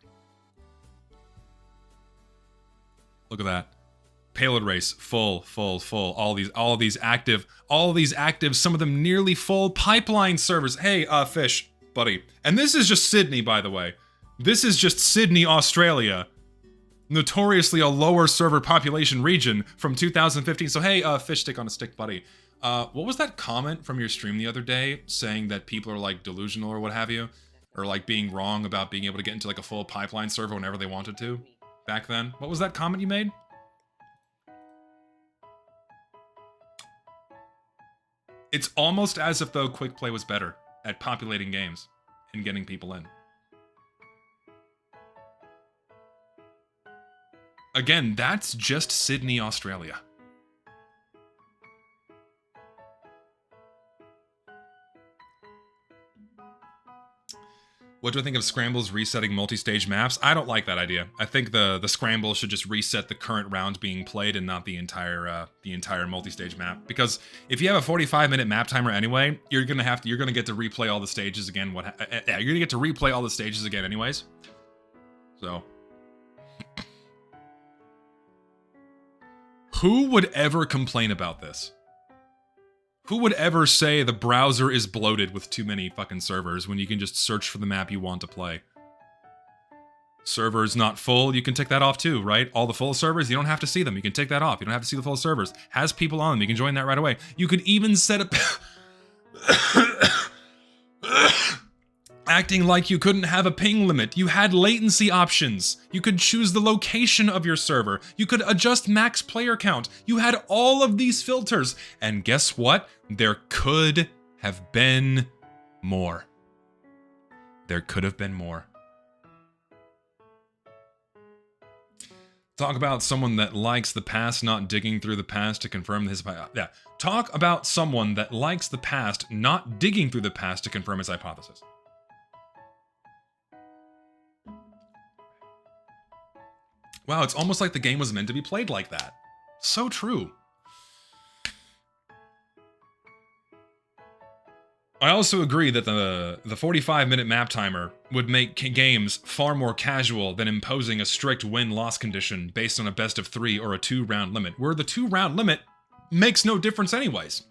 Look at that. Payload race, full. All these active, some of them nearly full pipeline servers. Hey, Fish, buddy. And this is just Sydney, by the way. This is just Sydney, Australia. Notoriously a lower server population region from 2015. So hey, Fish stick on a stick, buddy. What was that comment from your stream the other day saying that people are like delusional or what have you? Or like being wrong about being able to get into like a full pipeline server whenever they wanted to? Back then? What was that comment you made? It's almost as if though quick play was better at populating games and getting people in. Again, that's just Sydney, Australia. What do I think of scrambles resetting multi-stage maps? I don't like that idea. I think the scramble should just reset the current round being played and not the entire multi-stage map. Because if you have a 45-minute map timer anyway, you're gonna get to replay all the stages again. You're gonna get to replay all the stages again anyways. So, who would ever complain about this? Who would ever say the browser is bloated with too many fucking servers when you can just search for the map you want to play? Servers not full, you can tick that off too, right? All the full servers, you don't have to see them. You can tick that off. You don't have to see the full servers. Has people on them, you can join that right away. You could even set up... Acting like you couldn't have a ping limit. You had latency options. You could choose the location of your server. You could adjust max player count. You had all of these filters. And guess what? There could have been more. There could have been more. Talk about someone that likes the past, not digging through the past to confirm his... Yeah. Talk about someone that likes the past, not digging through the past to confirm his hypothesis. Wow, it's almost like the game was meant to be played like that. So true. I also agree that the 45-minute map timer would make games far more casual than imposing a strict win-loss condition based on a best-of-3 or a 2-round limit, where the 2-round limit makes no difference anyways.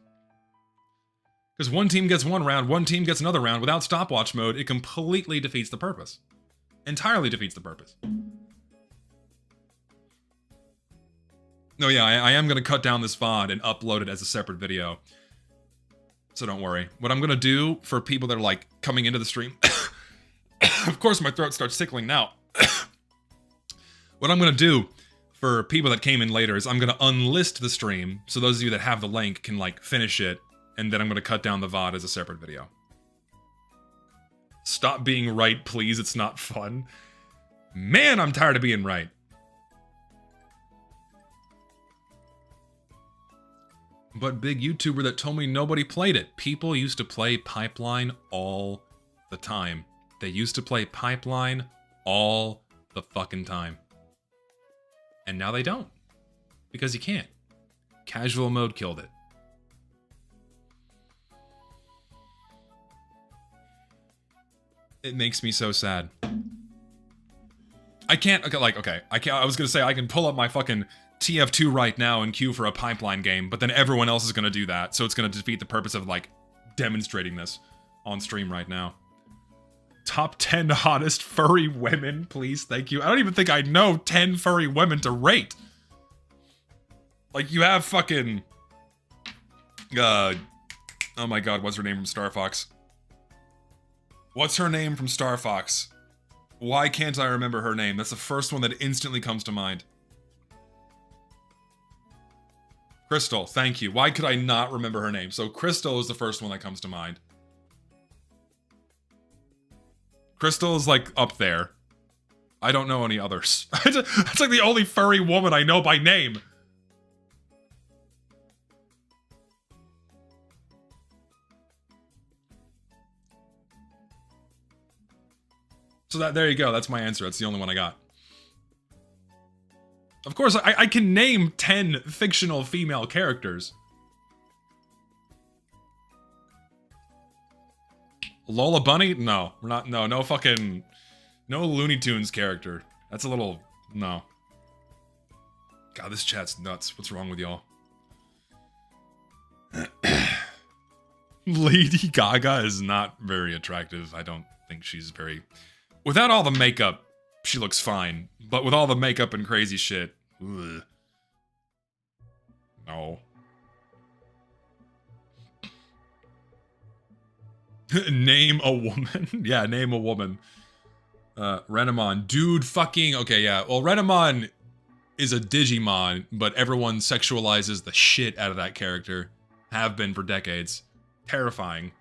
Because one team gets one round, one team gets another round without stopwatch mode, it completely defeats the purpose. Entirely defeats the purpose. No, yeah, I am going to cut down this VOD and upload it as a separate video. So don't worry. What I'm going to do for people that are, like, coming into the stream... Of course, my throat starts tickling now. What I'm going to do for people that came in later is I'm going to unlist the stream, so those of you that have the link can, like, finish it, and then I'm going to cut down the VOD as a separate video. Stop being right, please. It's not fun. Man, I'm tired of being right. But big YouTuber that told me nobody played it. People used to play Pipeline all the time. They used to play Pipeline all the fucking time. And now they don't. Because you can't. Casual mode killed it. It makes me so sad. I can't, okay, I was gonna say I can pull up my fucking TF2 right now and queue for a Pipeline game, but then everyone else is gonna do that, so it's gonna defeat the purpose of, like, demonstrating this on stream right now. Top 10 hottest furry women, please, thank you. I don't even think I know 10 furry women to rate. Like, you have fucking... oh my god, what's her name from Star Fox? What's her name from Star Fox? Why can't I remember her name? That's the first one that instantly comes to mind. Crystal, thank you. Why could I not remember her name? So Crystal is the first one that comes to mind. Crystal is, like, up there. I don't know any others. That's like the only furry woman I know by name. So there you go. That's my answer. That's the only one I got. Of course, I can name 10 fictional female characters. Lola Bunny? No, we're not. No fucking, no Looney Tunes character. That's a little, no. God, this chat's nuts. What's wrong with y'all? Lady Gaga is not very attractive. I don't think she's very... Without all the makeup, she looks fine. But with all the makeup and crazy shit, ugh. No. Name a woman? Yeah, name a woman. Renamon. Dude, fucking... Okay, yeah. Well, Renamon is a Digimon, but everyone sexualizes the shit out of that character. Have been for decades. Terrifying.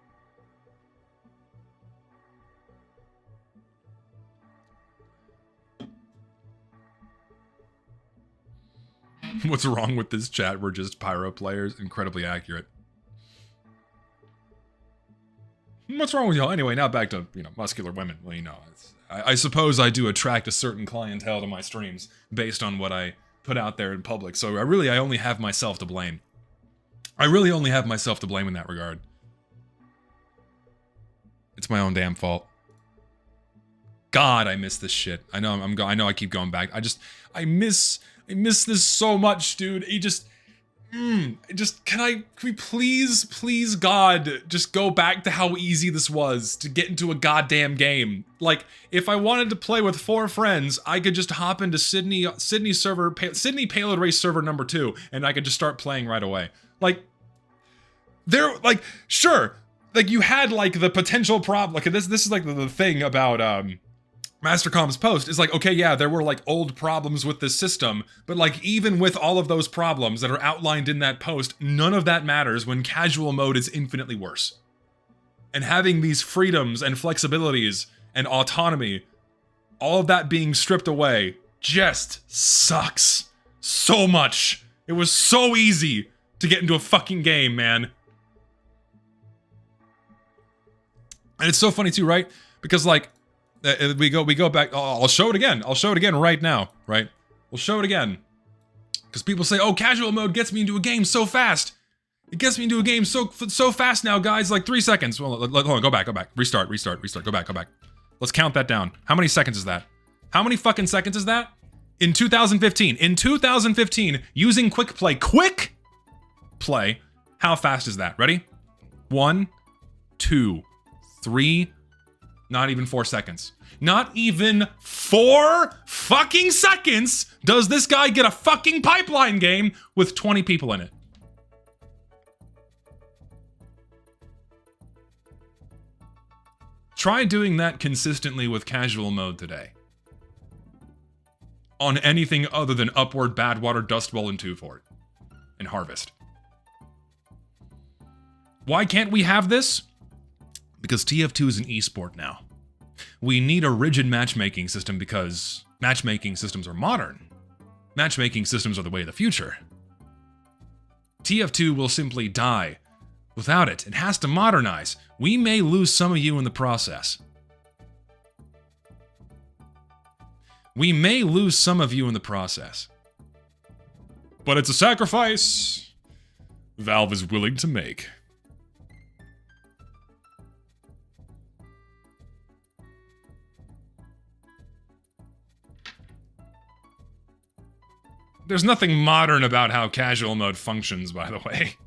What's wrong with this chat? We're just pyro players. Incredibly accurate. What's wrong with y'all? Anyway, now back to, muscular women. Well, I suppose I do attract a certain clientele to my streams based on what I put out there in public. So I only have myself to blame. I really only have myself to blame in that regard. It's my own damn fault. God, I miss this shit. I know I know I keep going back. I miss this so much, dude. Can we please, God, just go back to how easy this was to get into a goddamn game? Like, if I wanted to play with 4 friends, I could just hop into Sydney Payload Race server number 2, and I could just start playing right away. Sure, you had, the potential problem. This is, the thing about, Mastercom's post is okay, yeah, there were old problems with this system, but even with all of those problems that are outlined in that post, none of that matters when casual mode is infinitely worse. And having these freedoms and flexibilities and autonomy, all of that being stripped away, just sucks so much. It was so easy to get into a fucking game, man. And it's so funny too, right? Because we go back. Oh, I'll show it again. I'll show it again right now, right? We'll show it again. Because people say, oh, casual mode gets me into a game so fast. It gets me into a game so fast now, guys, 3 seconds. Well, hold on, go back. Restart, go back. Let's count that down. How many seconds is that? How many fucking seconds is that? In 2015, using quick play, how fast is that? Ready? 1, 2, 3, not even 4 seconds. Not even 4 fucking seconds does this guy get a fucking pipeline game with 20 people in it. Try doing that consistently with casual mode today. On anything other than Upward, Badwater, Dustbowl, and Two Fort. And Harvest. Why can't we have this? Because TF2 is an esport now. We need a rigid matchmaking system because matchmaking systems are modern. Matchmaking systems are the way of the future. TF2 will simply die without it. It has to modernize. We may lose some of you in the process. But it's a sacrifice Valve is willing to make. There's nothing modern about how casual mode functions, by the way.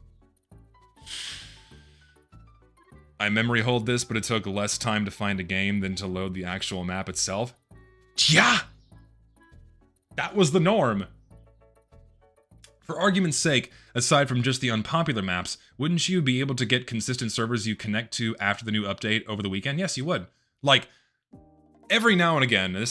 I memory hold this, but it took less time to find a game than to load the actual map itself. Yeah! That was the norm. For argument's sake, aside from just the unpopular maps, wouldn't you be able to get consistent servers you connect to after the new update over the weekend? Yes, you would. Every now and again, we're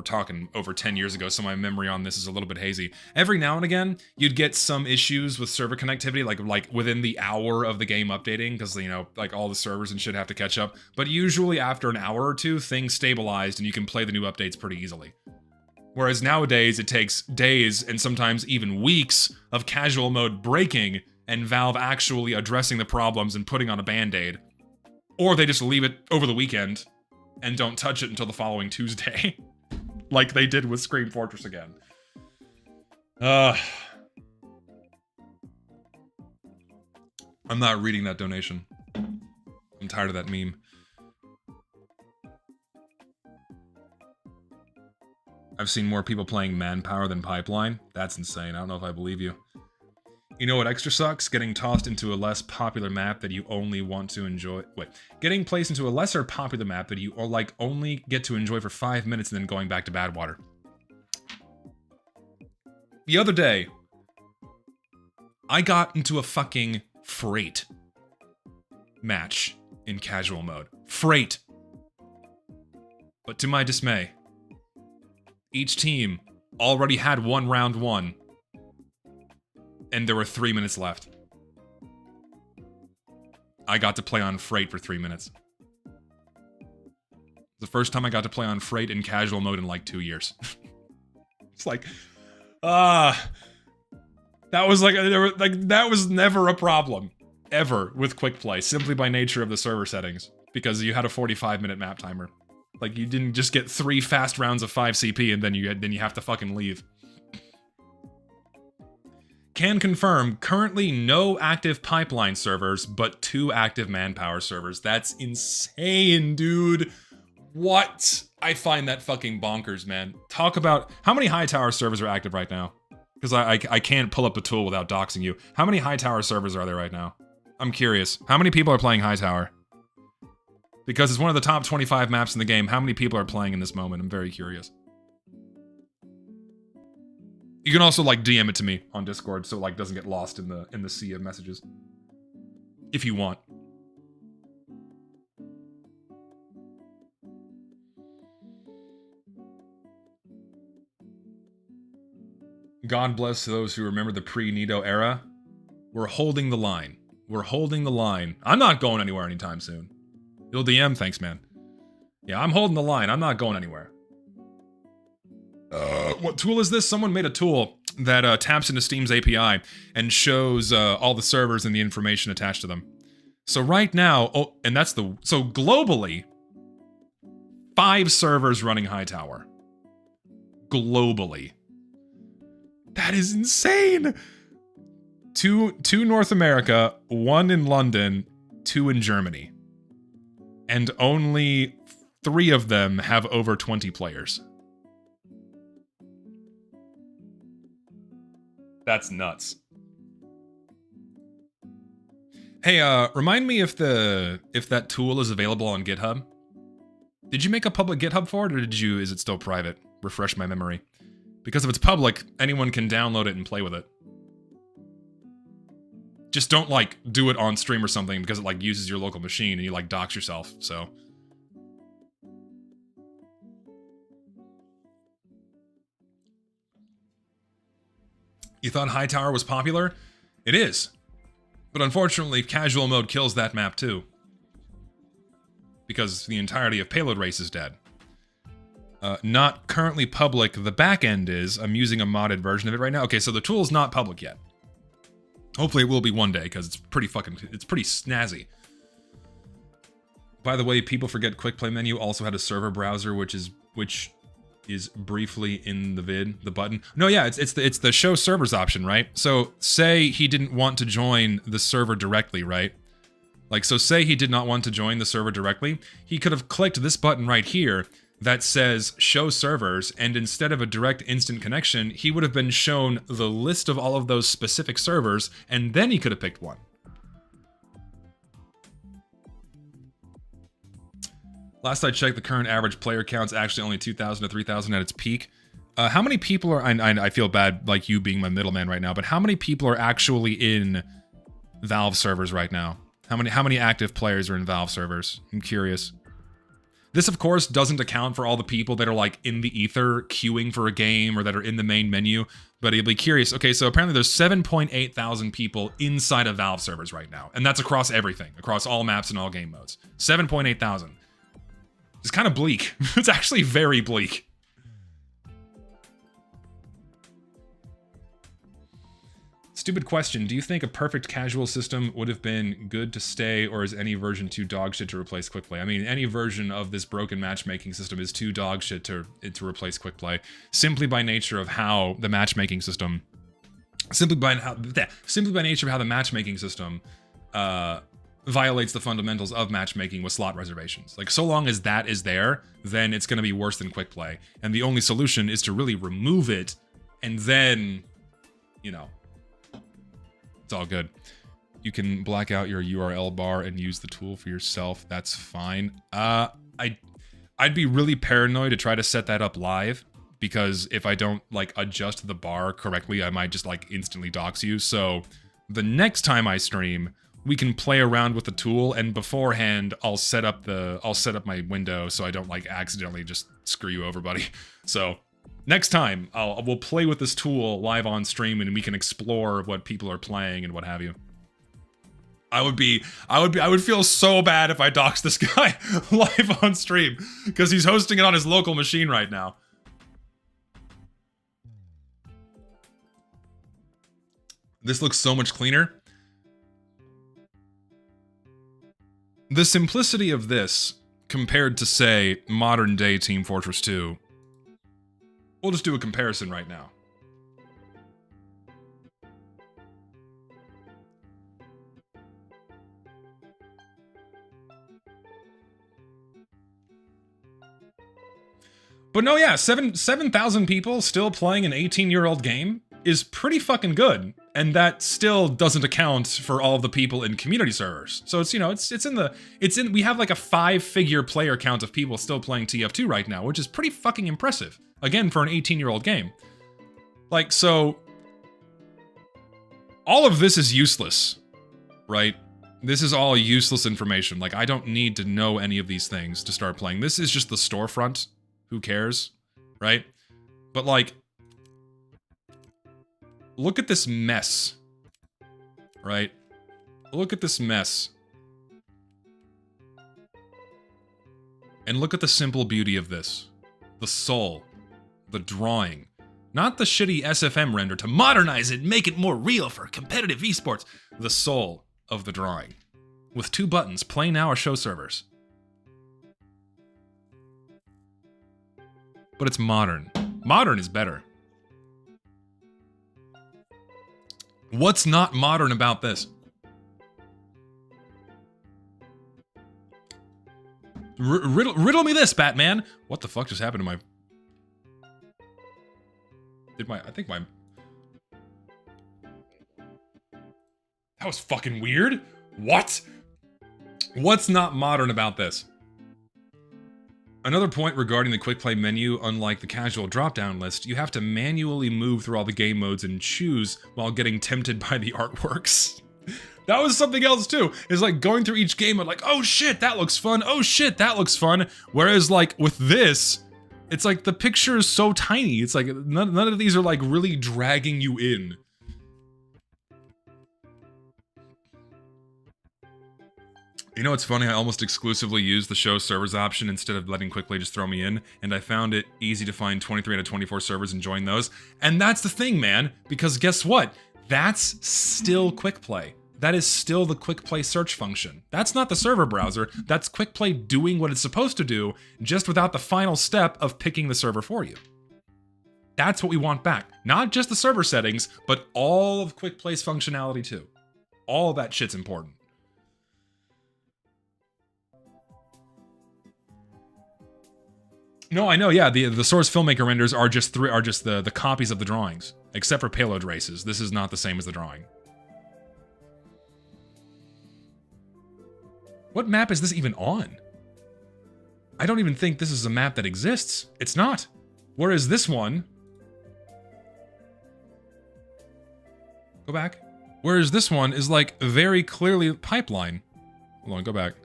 talking over 10 years ago, so my memory on this is a little bit hazy. Every now and again, you'd get some issues with server connectivity, like within the hour of the game updating, because, all the servers and shit have to catch up. But usually after an hour or two, things stabilized and you can play the new updates pretty easily. Whereas nowadays, it takes days and sometimes even weeks of casual mode breaking and Valve actually addressing the problems and putting on a band-aid. Or they just leave it over the weekend and don't touch it until the following Tuesday. Like they did with Scream Fortress again. I'm not reading that donation. I'm tired of that meme. I've seen more people playing Manpower than Pipeline. That's insane. I don't know if I believe you. You know what extra sucks? Getting tossed into a less popular map that you only want to enjoy. Getting placed into a lesser popular map that you only get to enjoy for 5 minutes and then going back to Badwater. The other day, I got into a fucking freight match in casual mode. Freight. But to my dismay, each team already had one round won. And there were 3 minutes left. I got to play on Freight for 3 minutes. The first time I got to play on Freight in casual mode in 2 years. It's that was that was never a problem. ever with quick play, simply by nature of the server settings, because you had a 45-minute map timer. Like, you didn't just get 3 fast rounds of 5 CP and then you have to fucking leave. Can confirm, currently no active pipeline servers, but 2 active manpower servers. That's insane, dude. What? I find that fucking bonkers, man. Talk about... How many high tower servers are active right now? Because I can't pull up the tool without doxing you. How many high tower servers are there right now? I'm curious. How many people are playing high tower? Because it's one of the top 25 maps in the game. How many people are playing in this moment? I'm very curious. You can also, like, DM it to me on Discord so it, like, doesn't get lost in the sea of messages. If you want. God bless those who remember the pre-Nito era. We're holding the line. We're holding the line. I'm not going anywhere anytime soon. You'll DM? Thanks, man. Yeah, I'm holding the line. I'm not going anywhere. What tool is this? Someone made a tool that taps into Steam's API and shows all the servers and the information attached to them. So right now, so globally, 5 servers running Hightower. Globally. That is insane! 2 North America, 1 in London, 2 in Germany. And only 3 of them have over 20 players. That's nuts. Hey, remind me if that tool is available on GitHub. Did you make a public GitHub for it, or is it still private? Refresh my memory. Because if it's public, anyone can download it and play with it. Just don't, like, do it on stream or something, because it, like, uses your local machine and you, like, dox yourself, so. You thought Hightower was popular? It is. But unfortunately, casual mode kills that map too. Because the entirety of Payload Race is dead. Not currently public, the back end is. I'm using a modded version of it right now. Okay, so the tool's not public yet. Hopefully it will be one day, because it's pretty snazzy. By the way, people forget Quick Play menu also had a server browser, which is briefly in the vid, the button. No, yeah, it's the show servers option, right? So say he didn't want to join the server directly, right? Like, so say he did not want to join the server directly, he could have clicked this button right here that says show servers, and instead of a direct instant connection, he would have been shown the list of all of those specific servers, and then he could have picked one. Last I checked, the current average player count's actually only 2,000 to 3,000 at its peak. How many people are... I feel bad, like, you being my middleman right now, but how many people are actually in Valve servers right now? How many active players are in Valve servers? I'm curious. This, of course, doesn't account for all the people that are, like, in the ether queuing for a game or that are in the main menu, but you'll be curious. Okay, so apparently there's 7.8 thousand people inside of Valve servers right now, and that's across everything, across all maps and all game modes. 7.8 thousand. It's kind of bleak. It's actually very bleak. Stupid question. Do you think a perfect casual system would have been good to stay, or is any version too dog shit to replace quick play? I mean, any version of this broken matchmaking system is too dog shit to replace quick play, simply by nature of how the matchmaking system, simply by nature of how the matchmaking system violates the fundamentals of matchmaking with slot reservations. Like, so long as that is there, then it's going to be worse than quick play, and the only solution is to really remove it, and then, you know, it's all good. You can black out your URL bar and use the tool for yourself. That's fine. I'd be really paranoid to try to set that up live, because if I don't, like, adjust the bar correctly, I might just, like, instantly dox you. So the next time I stream, we can play around with the tool, and beforehand I'll set up my window so I don't, like, accidentally just screw you over, buddy. So next time, we'll play with this tool live on stream, and we can explore what people are playing and what have you. I would feel so bad if I doxed this guy live on stream, because he's hosting it on his local machine right now. This looks so much cleaner. The simplicity of this compared to, say, modern day Team Fortress 2, we'll just do a comparison right now. But no, yeah, 7,000 people still playing an 18-year-old game is pretty fucking good. And that still doesn't account for all of the people in community servers. So it's, you know, we have like a 5-figure player count of people still playing TF2 right now, which is pretty fucking impressive. Again, for an 18-year-old game. Like, so all of this is useless, right? This is all useless information. Like, I don't need to know any of these things to start playing. This is just the storefront. Who cares, right? But like, look at this mess, right? Look at this mess. And look at the simple beauty of this. The soul, the drawing, not the shitty SFM render to modernize it, make it more real for competitive esports. The soul of the drawing. With 2 buttons, play now or show servers. But it's modern. Modern is better. What's not modern about this? Riddle me this, Batman. What the fuck just happened to my... I think my... That was fucking weird. What? What's not modern about this? Another point regarding the quick play menu, unlike the casual drop-down list, you have to manually move through all the game modes and choose while getting tempted by the artworks. That was something else too, is like going through each game and like, oh shit, that looks fun, oh shit, that looks fun. Whereas like with this, it's like the picture is so tiny, it's like none of these are like really dragging you in. You know what's funny? I almost exclusively used the show servers option instead of letting quickplay just throw me in, and I found it easy to find 23 out of 24 servers and join those. And that's the thing, man, because guess what? That's still quickplay. That is still the quickplay search function. That's not the server browser, that's quickplay doing what it's supposed to do, just without the final step of picking the server for you. That's what we want back. Not just the server settings, but all of quickplay's functionality too. All of that shit's important. No, I know, yeah, the source filmmaker renders are just the copies of the drawings. Except for payload races. This is not the same as the drawing. What map is this even on? I don't even think this is a map that exists. It's not. Whereas this one... Go back. Whereas this one is like very clearly pipeline. Hold on, go back.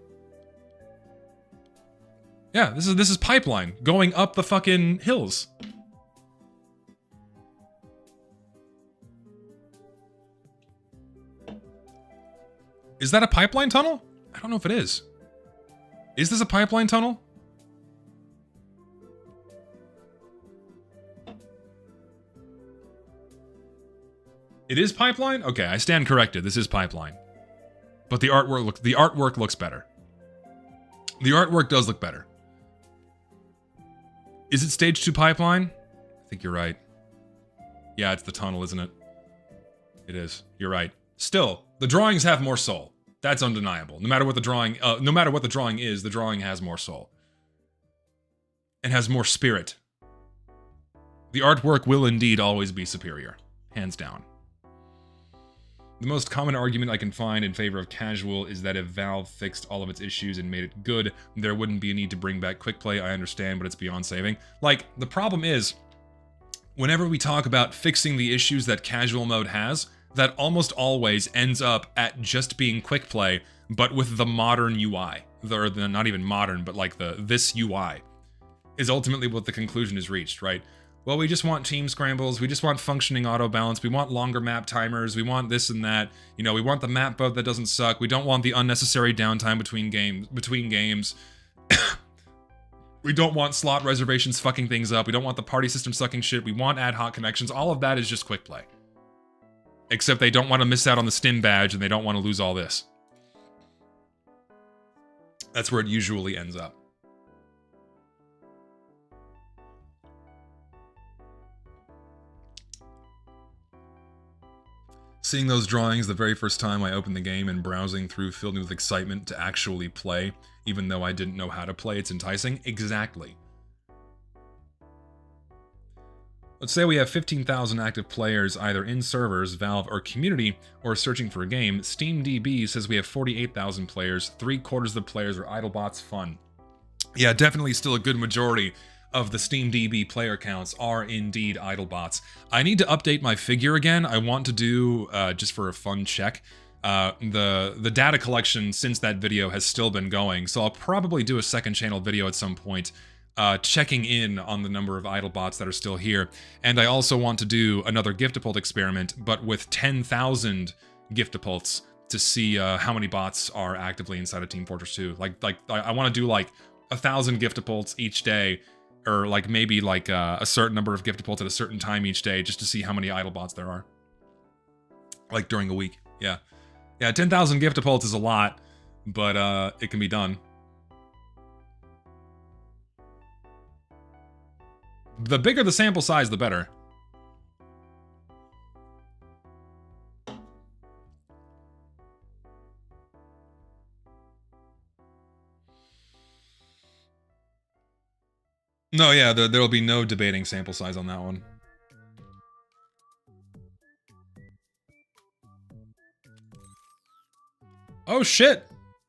Yeah, this is pipeline going up the fucking hills. Is that a pipeline tunnel? I don't know if it is. Is this a pipeline tunnel? It is pipeline? Okay, I stand corrected. This is pipeline. But the artwork looks better. The artwork does look better. Is it stage 2 pipeline? I think you're right. Yeah, it's the tunnel, isn't it? It is. You're right. Still, the drawings have more soul. That's undeniable. No matter what the drawing is, the drawing has more soul. And has more spirit. The artwork will indeed always be superior. Hands down. The most common argument I can find in favor of casual is that if Valve fixed all of its issues and made it good, there wouldn't be a need to bring back quick play. I understand, but it's beyond saving. Like, the problem is, whenever we talk about fixing the issues that casual mode has, that almost always ends up at just being quick play, but with the modern UI. Or the not even modern, but like this UI is ultimately what the conclusion is reached, right? Well, we just want team scrambles, we just want functioning auto balance, we want longer map timers, we want this and that, you know, we want the map build that doesn't suck, we don't want the unnecessary downtime between games. We don't want slot reservations fucking things up, we don't want the party system sucking shit, we want ad hoc connections, all of that is just quick play. Except they don't want to miss out on the stim badge and they don't want to lose all this. That's where it usually ends up. Seeing those drawings the very first time I opened the game and browsing through filled me with excitement to actually play, even though I didn't know how to play. It's enticing. Exactly. Let's say we have 15,000 active players either in servers, Valve, or community, or searching for a game. SteamDB says we have 48,000 players. 3/4 of the players are idle bots. Fun. Yeah, definitely still a good majority of the SteamDB player counts are indeed idle bots. I need to update my figure again. I want to do, just for a fun check, the data collection since that video has still been going, so I'll probably do a second channel video at some point, checking in on the number of idle bots that are still here. And I also want to do another Giftapult experiment, but with 10,000 Giftapults to see how many bots are actively inside of Team Fortress 2. I want to do like 1,000 Giftapults each day, or like maybe like a certain number of Giftapults at a certain time each day, just to see how many idle bots there are. Like during a week, yeah. Yeah, 10,000 Giftapults is a lot, but it can be done. The bigger the sample size, the better. No, yeah, there will be no debating sample size on that one. Oh shit!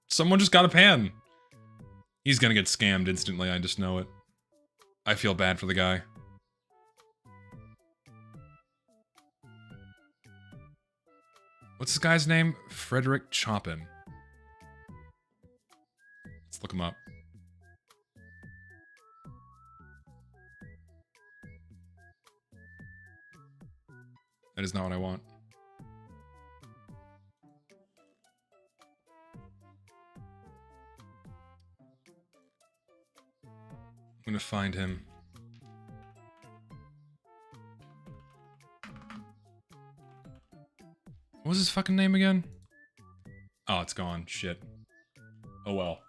Someone just got a pan. He's gonna get scammed instantly, I just know it. I feel bad for the guy. What's this guy's name? Frederick Chopin. Let's look him up. That is not what I want. I'm gonna find him. What was his fucking name again? Oh, it's gone. Shit. Oh well.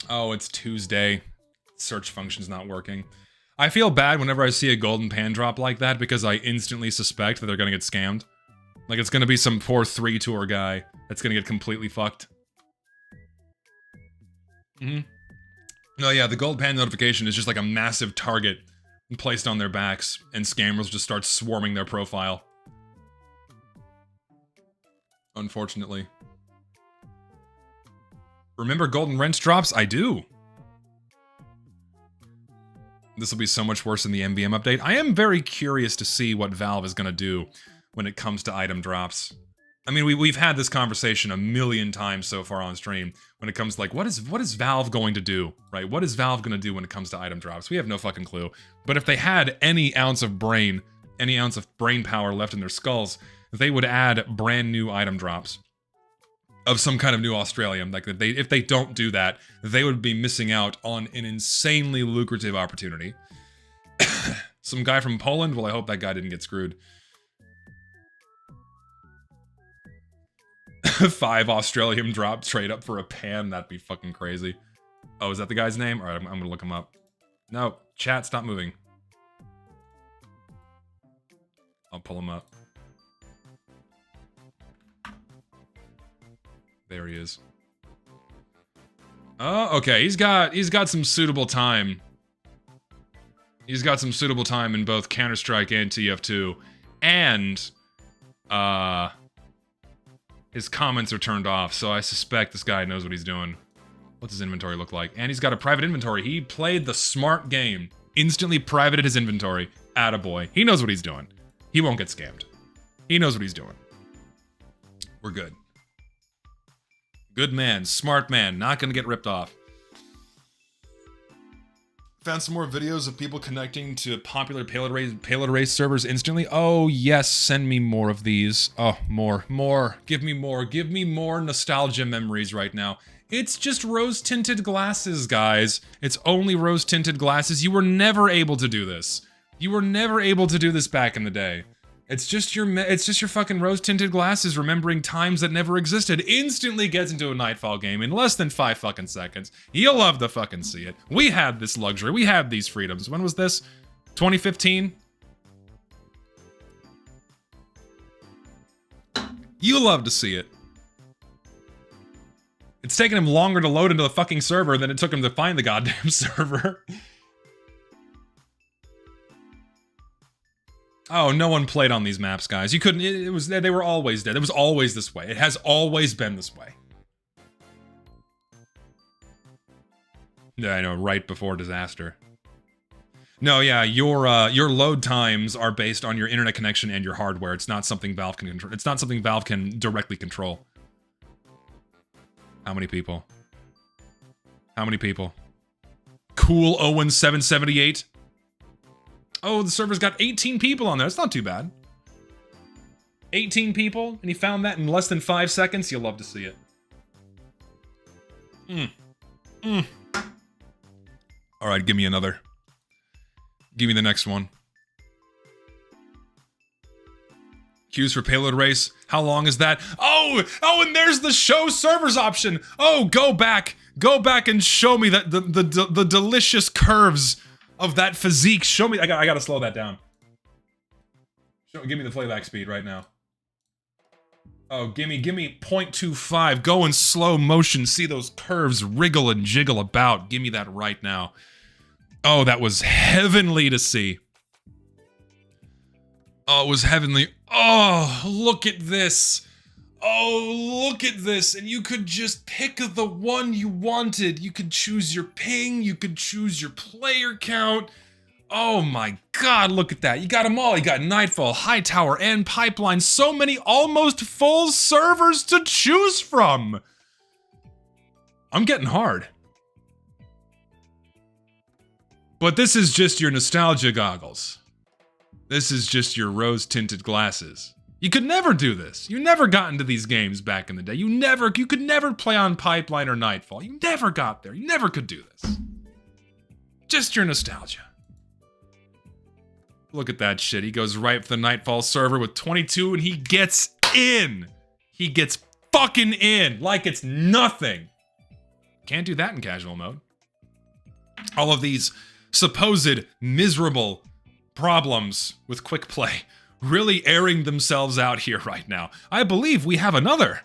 Oh, it's Tuesday. Search function's not working. I feel bad whenever I see a golden pan drop like that because I instantly suspect that they're gonna get scammed. Like it's gonna be some poor 3-tour guy that's gonna get completely fucked. No, yeah, the gold pan notification is just like a massive target placed on their backs, and scammers just start swarming their profile. Unfortunately. Remember golden wrench drops? I do. This will be so much worse than the MVM update. I am very curious to see what Valve is going to do when it comes to item drops. I mean, we've had this conversation a million times so far on stream when it comes to like, what is Valve going to do, right? What is Valve going to do when it comes to item drops? We have no fucking clue. But if they had any ounce of brain power left in their skulls, they would add brand new item drops of some kind of new Australian. Like if they don't do that, they would be missing out on an insanely lucrative opportunity. Some guy from Poland? Well, I hope that guy didn't get screwed. 5 Australian drop trade up for a pan. That'd be fucking crazy. Oh, is that the guy's name? Alright, I'm gonna look him up. No, chat, stop moving. I'll pull him up. There he is. Oh, okay. He's got some suitable time. He's got some suitable time in both Counter-Strike and TF2. And his comments are turned off, so I suspect this guy knows what he's doing. What's his inventory look like? And he's got a private inventory. He played the smart game. Instantly privated his inventory. Attaboy. He knows what he's doing. He won't get scammed. He knows what he's doing. We're good. Good man. Smart man. Not gonna get ripped off. Found some more videos of people connecting to popular payload race servers instantly. Oh yes, send me more of these. Oh, more. Give me more nostalgia memories right now. It's just rose-tinted glasses, guys. It's only rose-tinted glasses. You were never able to do this. You were never able to do this back in the day. It's just your fucking rose-tinted glasses remembering times that never existed. Instantly gets into a Nightfall game in less than 5 fucking seconds. You'll love to fucking see it. We had this luxury. We had these freedoms. When was this? 2015? You love to see it. It's taken him longer to load into the fucking server than it took him to find the goddamn server. Oh, no one played on these maps, guys. You couldn't, they were always dead. It was always this way. It has always been this way. Yeah, I know, right before disaster. No, yeah, your load times are based on your internet connection and your hardware. It's not something Valve can control. It's not something Valve can directly control. How many people? How many people? Cool Owen 778. Oh, the server's got 18 people on there. That's not too bad. 18 people, and he found that in less than 5 seconds. You'll love to see it. All right, give me another. Give me the next one. Queues for payload race. How long is that? Oh, and there's the show servers option. Oh, go back and show me that the delicious curves of that physique. Show me. I gotta slow that down. Give me the playback speed right now. Oh, give me 0.25. Go in slow motion. See those curves wriggle and jiggle about. Give me that right now. Oh, that was heavenly to see. Oh, it was heavenly. Oh, look at this. Oh, look at this. And you could just pick the one you wanted. You could choose your ping. You could choose your player count. Oh my god, look at that. You got them all. You got Nightfall, Hightower, and Pipeline. So many almost full servers to choose from. I'm getting hard. But this is just your nostalgia goggles. This is just your rose-tinted glasses. You could never do this. You never got into these games back in the day. You could never play on Pipeline or Nightfall. You never got there. You never could do this. Just your nostalgia. Look at that shit. He goes right for the Nightfall server with 22 and he gets in. He gets fucking in like it's nothing. Can't do that in casual mode. All of these supposed miserable problems with quick play really airing themselves out here right now. I believe we have another.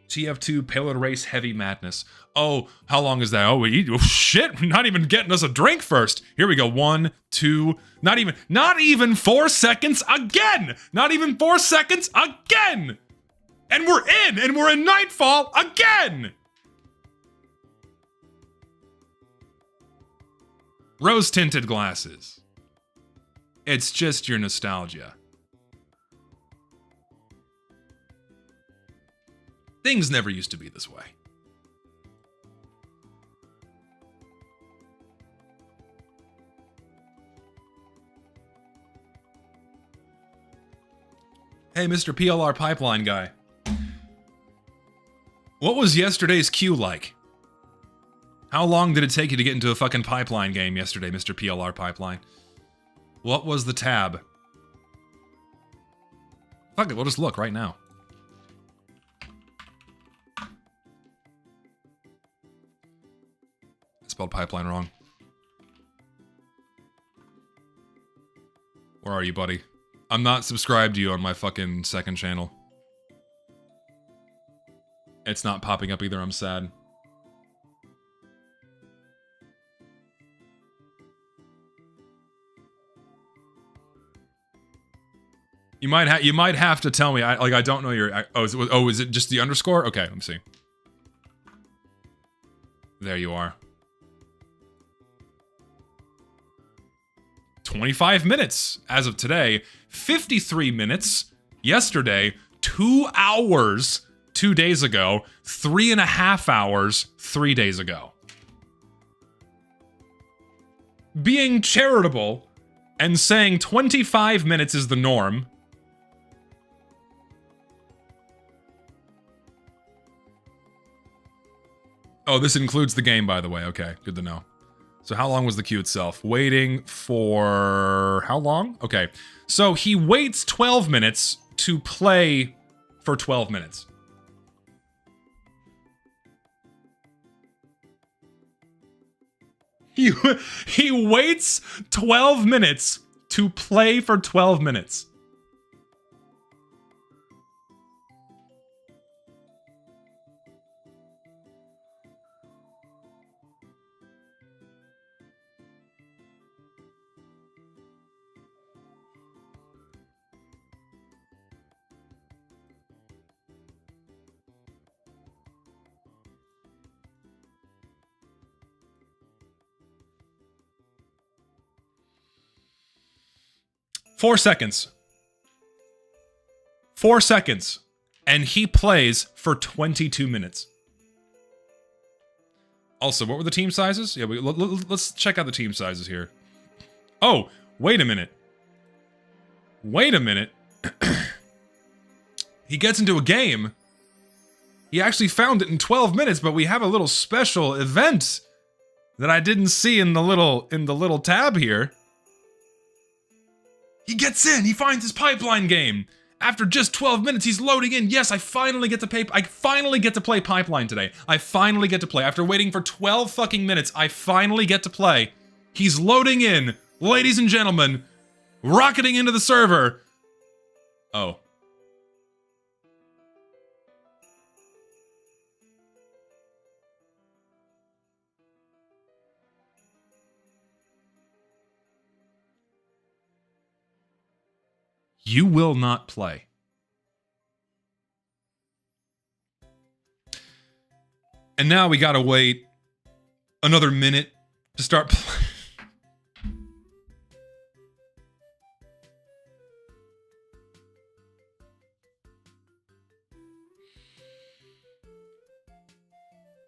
TF2 Payload Race Heavy Madness. Oh, how long is that? Oh, shit, not even getting us a drink first. Here we go, 1, 2, not even 4 seconds again! Not even 4 seconds again! And we're in Nightfall again! Rose-tinted glasses. It's just your nostalgia. Things never used to be this way. Hey, Mr. PLR Pipeline guy. What was yesterday's queue like? How long did it take you to get into a fucking Pipeline game yesterday, Mr. PLR Pipeline? What was the tab? Fuck it, we'll just look right now. I spelled Pipeline wrong. Where are you, buddy? I'm not subscribed to you on my fucking second channel. It's not popping up either, I'm sad. You might have to tell me. I don't know your. Is it just the underscore? Okay, let me see. There you are. 25 minutes as of today. 53 minutes yesterday. 2 hours 2 days ago. 3.5 hours 3 days ago. Being charitable and saying 25 minutes is the norm. Oh, this includes the game, by the way. Okay, good to know. So how long was the queue itself? Waiting for... how long? Okay. So he waits 12 minutes to play for 12 minutes. He waits 12 minutes to play for 12 minutes. Four seconds. 4 seconds. And he plays for 22 minutes. Also, what were the team sizes? Yeah, let's check out the team sizes here. Oh, wait a minute. Wait a minute. He gets into a game. He actually found it in 12 minutes, but we have a little special event that I didn't see in the little tab here. He gets in. He finds his pipeline game. After just 12 minutes, he's loading in. Yes, I finally get to play Pipeline today. I finally get to play. After waiting for 12 fucking minutes, I finally get to play. He's loading in. Ladies and gentlemen, rocketing into the server. Oh. You will not play. And now we gotta wait another minute to start playing.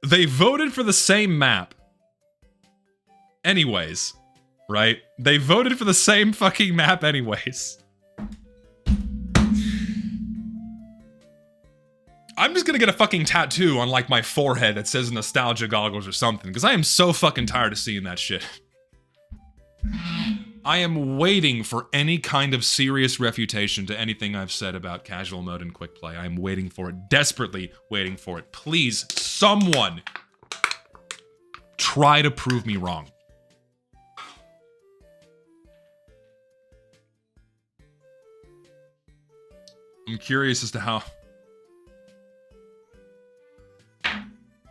They voted for the same map. Anyways, right? They voted for the same fucking map anyways. I'm just gonna get a fucking tattoo on, like, my forehead that says nostalgia goggles or something, because I am so fucking tired of seeing that shit. I am waiting for any kind of serious refutation to anything I've said about casual mode and quick play. I am waiting for it, desperately waiting for it. Please, someone, try to prove me wrong. I'm curious as to how...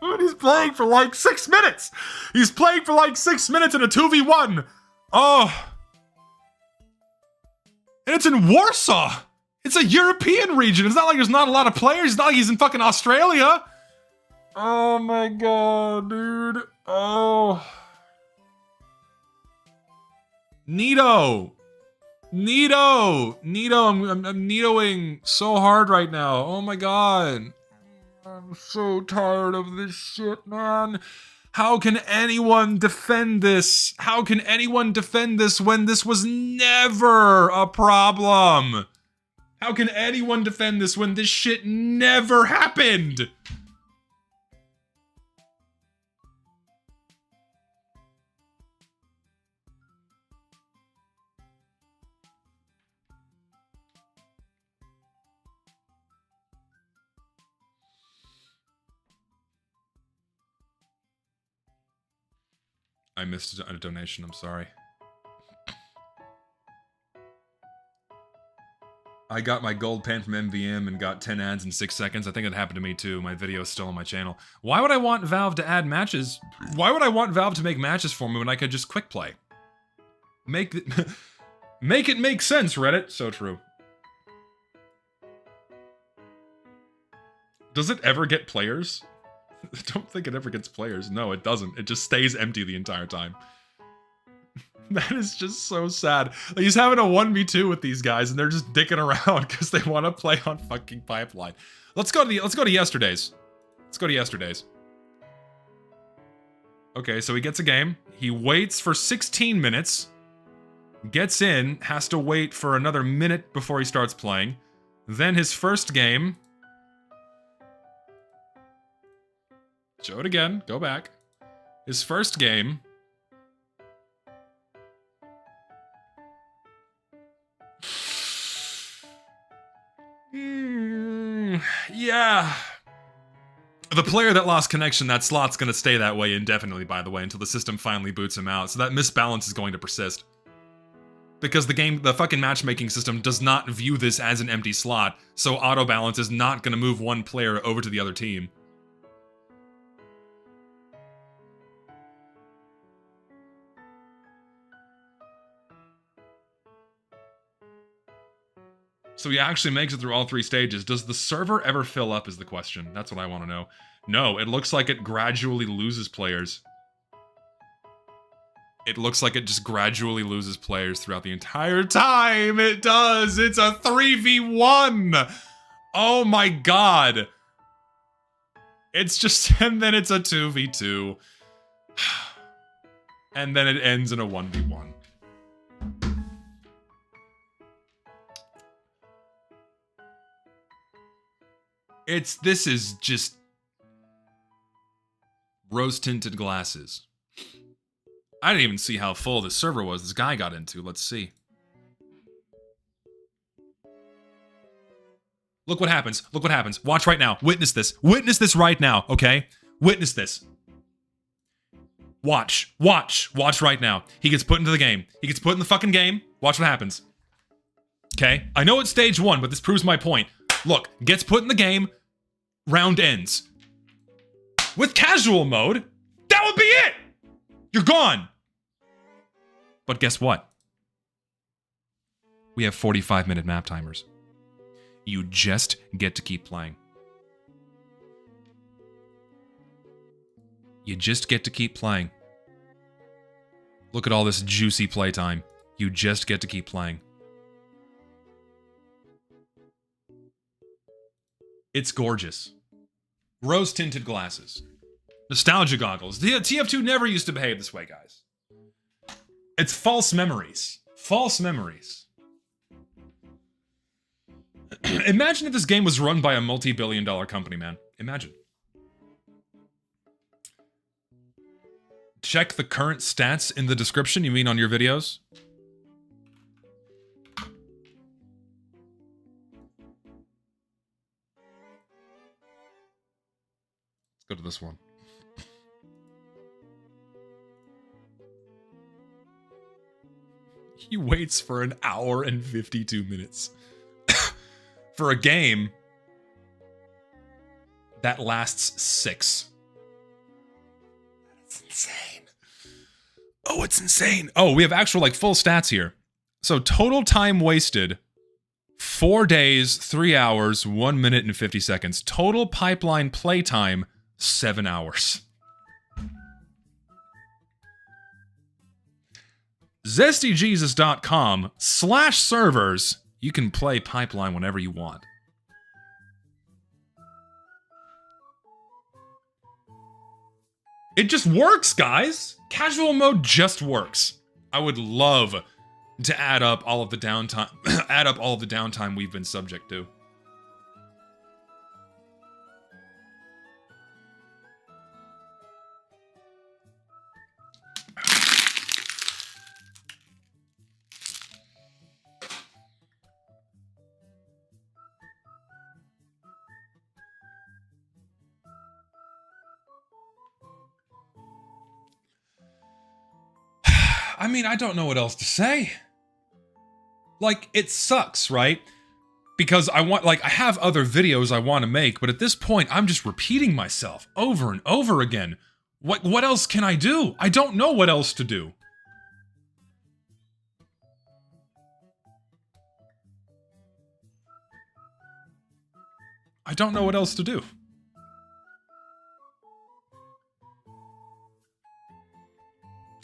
Dude, he's playing for like 6 minutes! He's playing for like 6 minutes in a 2v1! Oh! And it's in Warsaw! It's a European region! It's not like there's not a lot of players, it's not like he's in fucking Australia! Oh my god, dude. Oh. Nito! Nito! Nito, I'm Nitoing so hard right now. Oh my god. I'm so tired of this shit, man. How can anyone defend this? How can anyone defend this when this was never a problem? How can anyone defend this when this shit never happened? I missed a donation, I'm sorry. I got my gold pen from MVM and got 10 ads in 6 seconds. I think it happened to me too. My video is still on my channel. Why would I want Valve to add matches? Why would I want Valve to make matches for me when I could just quick play? Make it make sense, Reddit. So true. Does it ever get players? I don't think it ever gets players. No, it doesn't. It just stays empty the entire time. That is just so sad. Like, he's having a 1v2 with these guys, and they're just dicking around because they want to play on fucking Pipeline. Let's go to yesterday's. Let's go to yesterday's. Okay, so he gets a game. He waits for 16 minutes. Gets in, has to wait for another minute before he starts playing. Then his first game... Show it again. Go back. His first game. Yeah. The player that lost connection, that slot's going to stay that way indefinitely, by the way, until the system finally boots him out. So that misbalance is going to persist. Because the fucking matchmaking system does not view this as an empty slot, so auto balance is not going to move one player over to the other team. So he actually makes it through all 3 stages. Does the server ever fill up is the question. That's what I want to know. No, it looks like it gradually loses players. It looks like it just gradually loses players throughout the entire time. It does. It's a 3v1. Oh my god. It's just, and then it's a 2v2. And then it ends in a 1v1. This is just rose-tinted glasses. I didn't even see how full this server was this guy got into. Let's see. Look what happens. Look what happens. Watch right now. Witness this. Witness this right now, okay? Witness this. Watch. Watch. Watch right now. He gets put into the game. He gets put in the fucking game. Watch what happens. Okay? I know it's stage 1, but this proves my point. Look, gets put in the game. Round ends. With casual mode, that would be it! You're gone! But guess what? We have 45-minute map timers. You just get to keep playing. You just get to keep playing. Look at all this juicy playtime. You just get to keep playing. It's gorgeous. Rose-tinted glasses. Nostalgia goggles. The TF2 never used to behave this way, guys. It's false memories. False memories. Imagine if this game was run by a multi-billion-dollar company, man. Imagine. Check the current stats in the description, you mean on your videos? Let's go to this one. He waits for an hour and 52 minutes. For a game that lasts 6. That's insane. Oh, it's insane. Oh, we have actual, like, full stats here. So total time wasted, 4 days, 3 hours, 1 minute and 50 seconds. Total pipeline playtime, 7 hours. ZestyJesus.com/servers. You can play Pipeline whenever you want. It just works, guys. Casual mode just works. I would love to add up all of the downtime, downtime we've been subject to. I mean, I don't know what else to say. Like, it sucks, right? Because I have other videos I want to make, but at this point, I'm just repeating myself over and over again. What else can I do? I don't know what else to do. I don't know what else to do.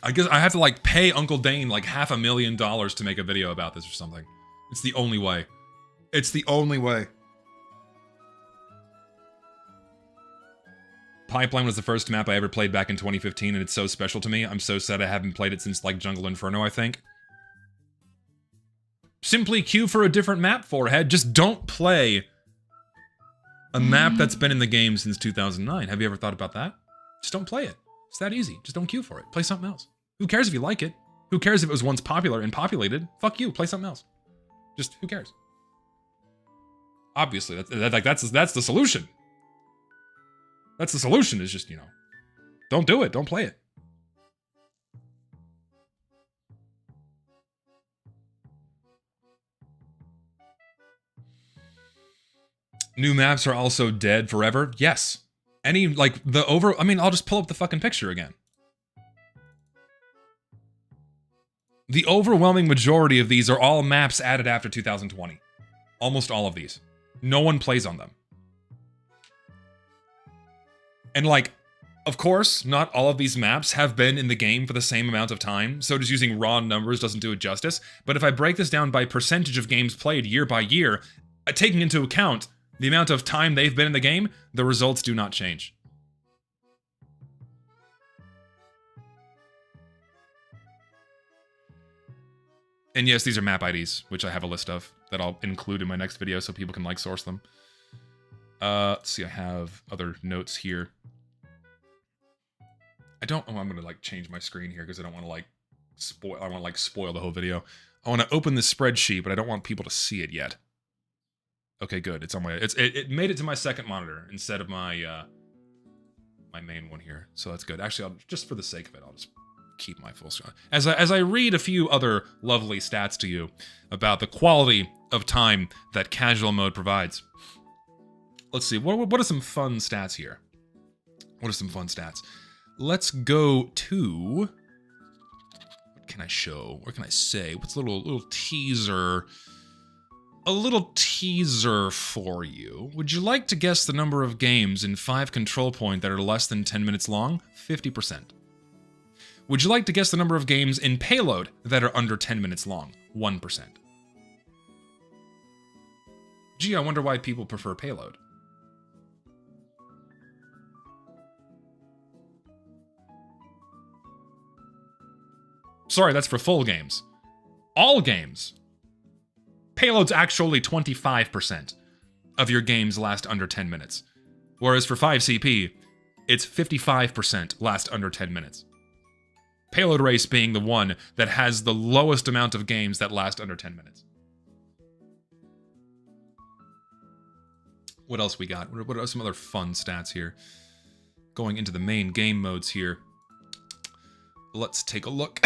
I guess I have to, like, pay Uncle Dane, like, $500,000 to make a video about this or something. It's the only way. It's the only way. Pipeline was the first map I ever played back in 2015, and it's so special to me. I'm so sad I haven't played it since, like, Jungle Inferno, I think. Simply queue for a different map, Forehead. Just don't play a map that's been in the game since 2009. Have you ever thought about that? Just don't play it. It's that easy. Just don't queue for it. Play something else. Who cares if you like it? Who cares if it was once popular and populated? Fuck you. Play something else. Just who cares? Obviously, that's the solution. That's the solution. Is just, you know, don't do it. Don't play it. New maps are also dead forever. Yes. I mean, I'll just pull up the fucking picture again. The overwhelming majority of these are all maps added after 2020. Almost all of these. No one plays on them. And like, of course, not all of these maps have been in the game for the same amount of time, so just using raw numbers doesn't do it justice. But if I break this down by percentage of games played year by year, taking into account the amount of time they've been in the game, the results do not change. And yes, these are map IDs, which I have a list of that I'll include in my next video so people can like source them. Let's see, I have other notes here. I'm gonna like change my screen here because I don't want to like spoil the whole video. I want to open this spreadsheet, but I don't want people to see it yet. Okay, good. It's on my it made it to my second monitor instead of my my main one here. So that's good. Actually, just for the sake of it, I'll just keep my full screen. As I read a few other lovely stats to you about the quality of time that casual mode provides. Let's see, what are some fun stats here? What are some fun stats? Let's go to, what can I show? What can I say? What's a little teaser? A little teaser for you. Would you like to guess the number of games in 5 control point that are less than 10 minutes long? 50%. Would you like to guess the number of games in payload that are under 10 minutes long? 1%. Gee, I wonder why people prefer payload. Sorry, that's for full games. All games. Payload's actually 25% of your games last under 10 minutes. Whereas for 5CP, it's 55% last under 10 minutes. Payload Race being the one that has the lowest amount of games that last under 10 minutes. What else we got? What are some other fun stats here? Going into the main game modes here. Let's take a look.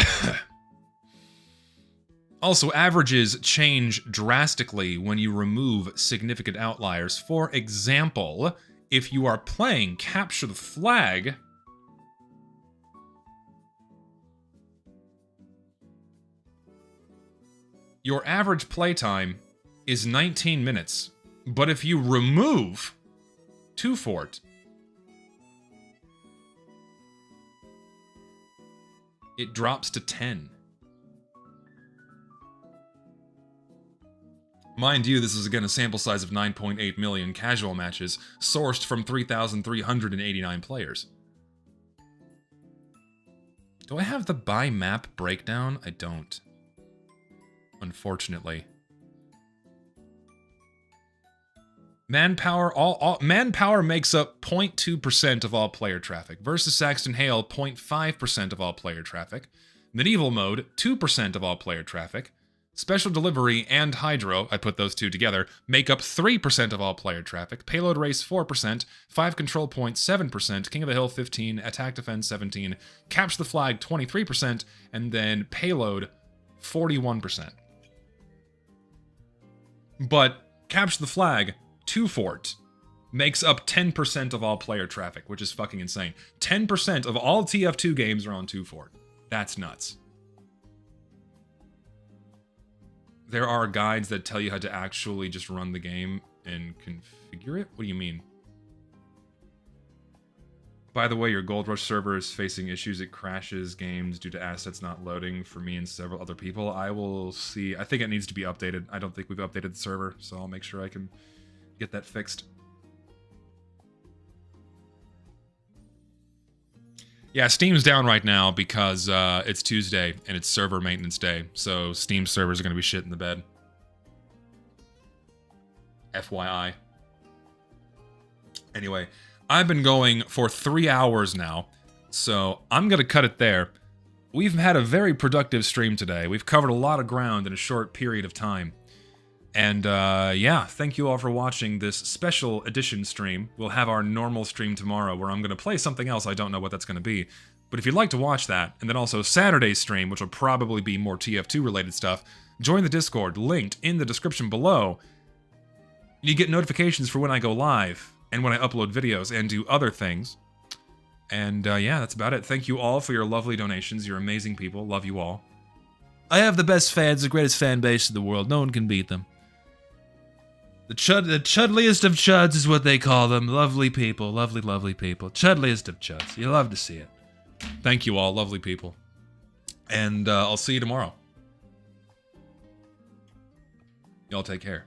Also, averages change drastically when you remove significant outliers. For example, if you are playing Capture the Flag, your average playtime is 19 minutes, but if you remove 2 Fort, it drops to 10. Mind you, this is again a sample size of 9.8 million casual matches, sourced from 3,389 players. Do I have the by map breakdown? I don't. Unfortunately. Manpower, manpower makes up 0.2% of all player traffic, versus Saxton Hale 0.5% of all player traffic, Medieval Mode 2% of all player traffic, Special Delivery and Hydro, I put those two together, make up 3% of all player traffic, Payload Race 4%, 5 Control Point 7%, King of the Hill 15%, Attack Defense 17%, Capture the Flag 23%, and then Payload 41%. But Capture the Flag, 2 Fort, makes up 10% of all player traffic, which is fucking insane. 10% of all TF2 games are on 2 Fort. That's nuts. There are guides that tell you how to actually just run the game and configure it? What do you mean? By the way, your Gold Rush server is facing issues. It crashes games due to assets not loading for me and several other people. I will see. I think it needs to be updated. I don't think we've updated the server, so I'll make sure I can get that fixed. Yeah, Steam's down right now because it's Tuesday and it's server maintenance day, so Steam servers are going to be shit in the bed. FYI. Anyway, I've been going for 3 hours now, so I'm going to cut it there. We've had a very productive stream today. We've covered a lot of ground in a short period of time. And yeah, thank you all for watching this special edition stream. We'll have our normal stream tomorrow where I'm going to play something else. I don't know what that's going to be. But if you'd like to watch that, and then also Saturday's stream, which will probably be more TF2 related stuff, join the Discord, linked in the description below. You get notifications for when I go live, and when I upload videos, and do other things. And yeah, that's about it. Thank you all for your lovely donations. You're amazing people. Love you all. I have the best fans, the greatest fan base in the world. No one can beat them. The chudliest of chuds is what they call them. Lovely people. Lovely, lovely people. Chudliest of chuds. You love to see it. Thank you all, lovely people. And I'll see you tomorrow. Y'all take care.